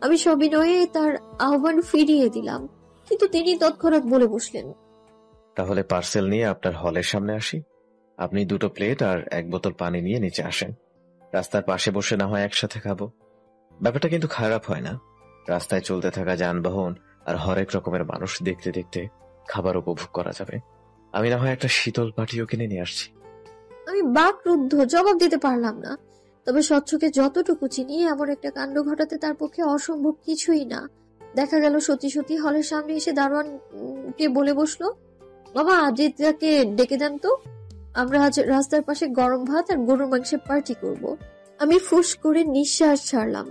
আমি সবিনয়ে তার আহ্বান ফিরিয়ে দিলাম, কিন্তু তিনি তৎক্ষণাৎ বলে বসলেন, তাহলে পার্সেল নিয়ে আপনার হলের সামনে আসি। আপনি 2টো প্লেট আর 1 বোতল পানি নিয়ে নিচে আসেন। রাস্তার পাশে বসে না হয় একসাথে খাবো। ব্যাপারটা কিন্তু খারাপ হয় না। রাস্তায় চলতে থাকা যানবাহন আর হরেক রকমের মানুষ দেখতে দেখতে খাবার উপভোগ করা যাবে। আমি না হয় একটা শীতল পাটিও কিনে নিয়ে আসছি। আমি বাকরুদ্ধ, জবাব দিতে পারলাম না। তবে স্বচ্ছকে যতটুকু চিনি, এমন একটা কাণ্ড ঘটাতে তার পক্ষে অসম্ভব কিছুই না। দেখা গেল সত্যি সত্যি হলের সামনে এসে দারোয়ানকে বলে বসলো, বাবা আদিত্যকে ডেকে দেন তো, আমরা আজ রাস্তার পাশে গরম ভাত আর গরুর মাংসের পার্টি করব। আমি ফুস করে নিঃশ্বাস ছাড়লাম,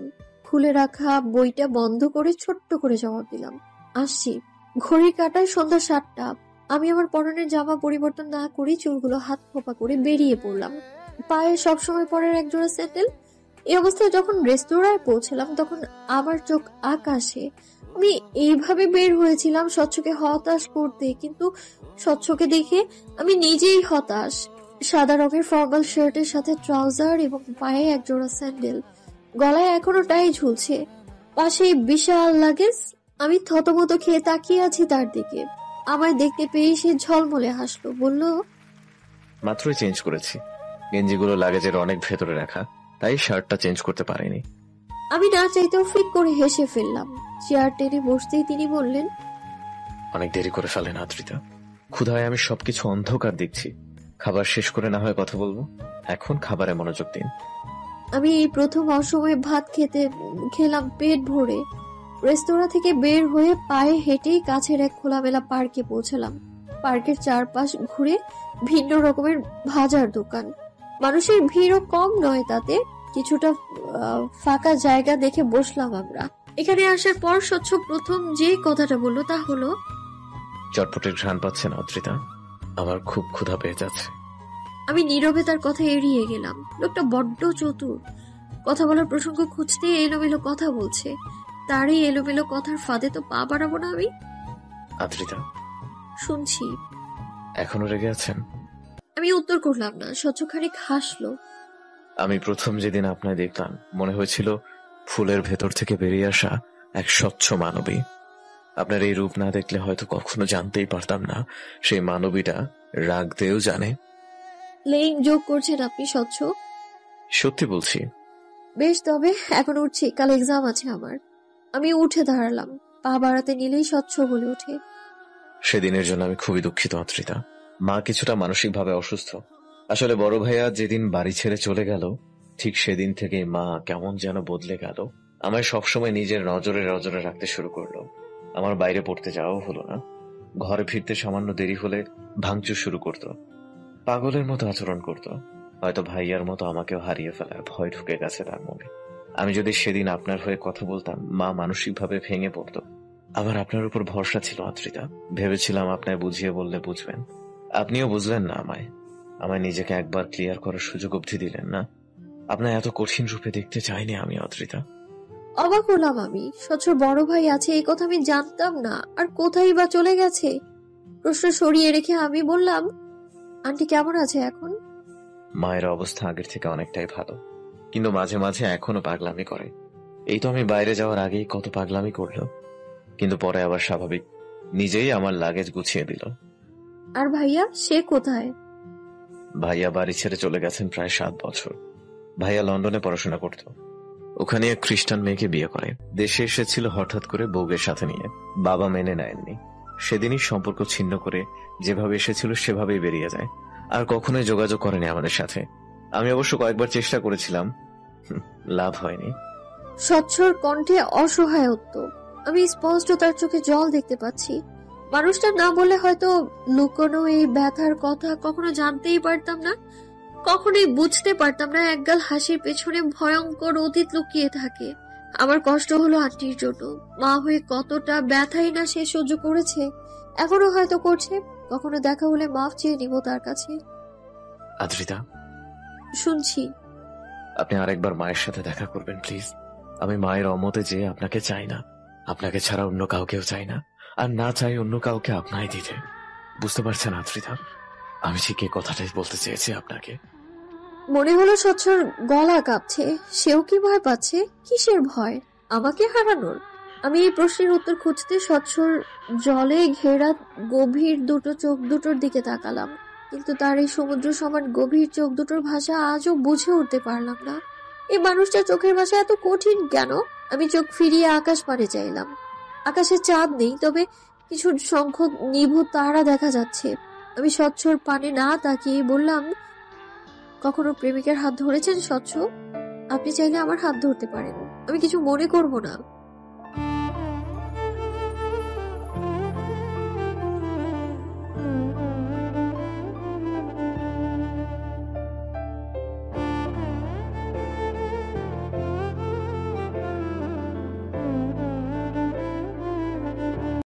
খুলে রাখা বইটা বন্ধ করে ছোট্ট করে জবাব দিলাম, আসছি। ঘড়ির কাঁটায় সন্ধ্যা 7টা। আমি আমার পরনের জামা পরিবর্তন না করে চুলগুলো হাত খোপা করে বেরিয়ে পড়লাম। পায়ে সবসময় পরার একজোড়া স্যান্ডেল। এই অবস্থায় যখন রেস্তোরাঁয় পৌঁছলাম তখন আমার চোখ আকাশে। আমি এইভাবে বের হয়েছিলাম স্বচ্ছকে হতাশ করতে, কিন্তু স্বচ্ছকে দেখে আমি নিজেই হতাশ। সাদা রঙের ফর্মাল শার্টের সাথে ট্রাউজার এবং পায়ে একজোড়া স্যান্ডেল, গলায় এখনো টাই ঝুলছে, পাশে বিশাল লাগেজ। আমি থতমত খেয়ে তাকিয়ে আছি তার দিকে। আমায় দেখতে পেয়ে সে ঝলমলে হাসলো, বলল, মাত্রই চেঞ্জ করেছি। গেঞ্জিগুলো লাগেজের অনেক ভেতরে রাখা, তাই শার্টটা চেঞ্জ করতে পারিনি। আমি না চাইতেও ফিক করে হেসে ফেললাম। চেয়ার টেনে বসতেই তিনি বললেন, অনেক দেরি করে ফেলেন আদ্রিতা, ক্ষুধায় আমি সবকিছু অন্ধকার দেখছি। খাবার শেষ করে না হয় কথা বলবো, এখন খাবারে মনোযোগ দিন। আমি এই প্রথম অসময়ে ভাত খেলাম পেট ভরে। রেস্তোরাঁ থেকে বের হয়ে পায়ে হেঁটেই কাছের এক খোলামেলা পার্কে পৌঁছালাম। পার্কের চারপাশ ঘুরে ভিন্ন রকমের ভাজার দোকান, মানুষের ভিড়ও কম নয়, তাতে কিছুটা ফাঁকা জায়গা দেখে বসলাম আমরা। এখানে আসার পর স্বচ্ছ প্রথম যে কথাটা বললো তা হলো, চটপটের ঘ্রাণ পাচ্ছেন অদ্রিতা? আমার খুব ক্ষুধা পেয়ে যাচ্ছে। আমি নীরবে তার কথা এড়িয়ে গেলাম। লোকটা বড্ড চতুর, কথা বলার প্রসঙ্গ খুঁজতে এলোমেলো কথা বলছে। তার এই এলোমেলো কথার ফাঁদে তো পা বাড়াবো না আমি। আদ্রিতা, শুনছি। এখনো রেগে আছেন? আমি উত্তর করলাম না। স্বচ্ছ খানিক হাসলো। আমি প্রথম যেদিন আপনায় দেখলাম মনে হয়েছিল ফুলের ভেতর থেকে বেরিয়ে আসা এক স্বচ্ছ মানবী। আপনার এই রূপ না দেখলে হয়তো কখনো জানতেই পারতাম না সেই মানবীটা রাগতেও জানে। লেইং যোগ করছেন আপনি স্বচ্ছ? সত্যি বলছি। বেশ, তবে এখন উঠছি, কাল এক্সাম আছে আমার। আমি উঠে দাঁড়ালাম। পা বাড়াতে নিলেই স্বচ্ছ বলে ওঠে, সেদিনের জন্য আমি খুবই দুঃখিত অদ্রিতা। মা কিছুটা মানসিকভাবে অসুস্থ। আসলে বড় ভাইয়া যেদিন বাড়ি ছেড়ে চলে গেল, ঠিক সেদিন থেকে মা কেমন যেন বদলে গেল। আমায় সবসময় নিজের নজরে নজরে রাখতে শুরু করলো। আমার বাইরে পড়তে যাওয়াও হলো না। ঘরে ফিরতে সামান্য দেরি হলে ভাঙচুর শুরু করত। পাগলের মতো আচরণ করত। হয়তো ভাইয়ার মতো আমাকেও হারিয়ে ফেলার ভয় ঢুকে গেছে তার মনে। আমি যদি সেদিন আপনার হয়ে কথা বলতাম, মা মানসিকভাবে ভেঙে পড়তো। আমার আপনার উপর ভরসা ছিল অদ্রিতা। ভেবেছিলাম আপনায় বুঝিয়ে বললে বুঝবেন। আপনিও বুঝলেন না আমায়। আমায় নিজেকে একবার ক্লিয়ার করার সুযোগ অবধি দিলেন না। আপনার এত কঠিন রূপে দেখতে চাইনি আমি অদ্রিতা। অবাক হলাম আমি। স্বচ্ছ বড় ভাই আছে এই কথা আমি জানতাম না। আর কোথায় বা চলে গেছে? প্রশ্ন সরিয়ে রেখে আমি বললাম, আন্টি কেমন আছে এখন? মায়ের অবস্থা আগের থেকে অনেকটাই ভালো, কিন্তু মাঝে মাঝে এখনো পাগলামি করে। এই তো আমি বাইরে যাওয়ার আগেই কত পাগলামি করলো, কিন্তু পরে আবার স্বাভাবিক। নিজেই আমার লাগেজ গুছিয়ে দিল। আর ভাইয়া, সে কোথায়? ভাইয়া বাড়ি ছেড়ে চলে গেছেন প্রায় 7 বছর। ভাইয়া লন্ডনে পড়াশোনা করত। ওখানে এক খ্রিস্টান মেয়েকে বিয়ে করে। দেশে এসেছিল হঠাৎ করে বউয়ের সাথে নিয়ে। বাবা মেনে নেননি। সেদিনই সম্পর্ক ছিন্ন করে যেভাবে এসেছিল সেভাবেই বেরিয়ে যায়। আর কখনোই যোগাযোগ করেনি আমাদের সাথে। আমি অবশ্য কয়েকবার চেষ্টা করেছিলাম, লাভ হয়নি। স্বচ্ছর কণ্ঠে অসহায়ত্ব। আমি স্পষ্ট তার চোখে জল দেখতে পাচ্ছি। মানুষটা না বলে হয়তো লুকোনো এই ব্যথার কথা কখনো জানতেই পারতাম না, কখনোই বুঝতে পারতাম না একগাল হাসির পেছনে ভয়ঙ্কর অতীত লুকিয়ে থাকে। আমার কষ্ট হলো আন্টির জন্য। মা হয়ে কতটা ব্যথাই না সে সহ্য করেছে, এখনো হয়তো করছে। কখনো দেখা হলে মাফ চেয়ে নিব তার কাছে। আদ্রিতা, শুনছি। আপনি আরেকবার মায়ের সাথে দেখা করবেন প্লিজ। আমি মায়ের অমতে যে আপনাকে চাই না, আপনাকে ছাড়া অন্য কাউকেও চাই না, আর না চাই অন্য কাউকে আপনাই দিতে। বুঝতে পারছেন আদ্রিতা? আমি ঠিক এই কথাটাই বলতে চেয়েছি আপনাকে। মনে হলো স্বচ্ছর গলা কাঁপছে। সেও কি ভয় পাচ্ছে? কিসের ভয়? আমাকে হারানোর? আমি এই প্রশ্নের উত্তর খুঁজতে স্বচ্ছর জলে ঘেরা গভীর দুটো চোখ দুটোর দিকে তাকালাম, কিন্তু তার এই সমুদ্র সমান গভীর চোখ দুটোর ভাষা আজও বুঝে উঠতে পারলাম না। এই মানুষটার চোখের ভাষা এত কঠিন কেন? আমি চোখ ফিরিয়ে আকাশ পানে চাইলাম। আকাশে চাঁদ নেই, তবে কিছু সংখ্যক নিভু তারা দেখা যাচ্ছে। আমি স্বচ্ছর পানে না তাকিয়ে বললাম, কখনো প্রেমিকের হাত ধরেছেন স্বচ্ছ? আপনি চাইলে আমার হাত ধরতে পারেন, আমি কিছু মনে করব না।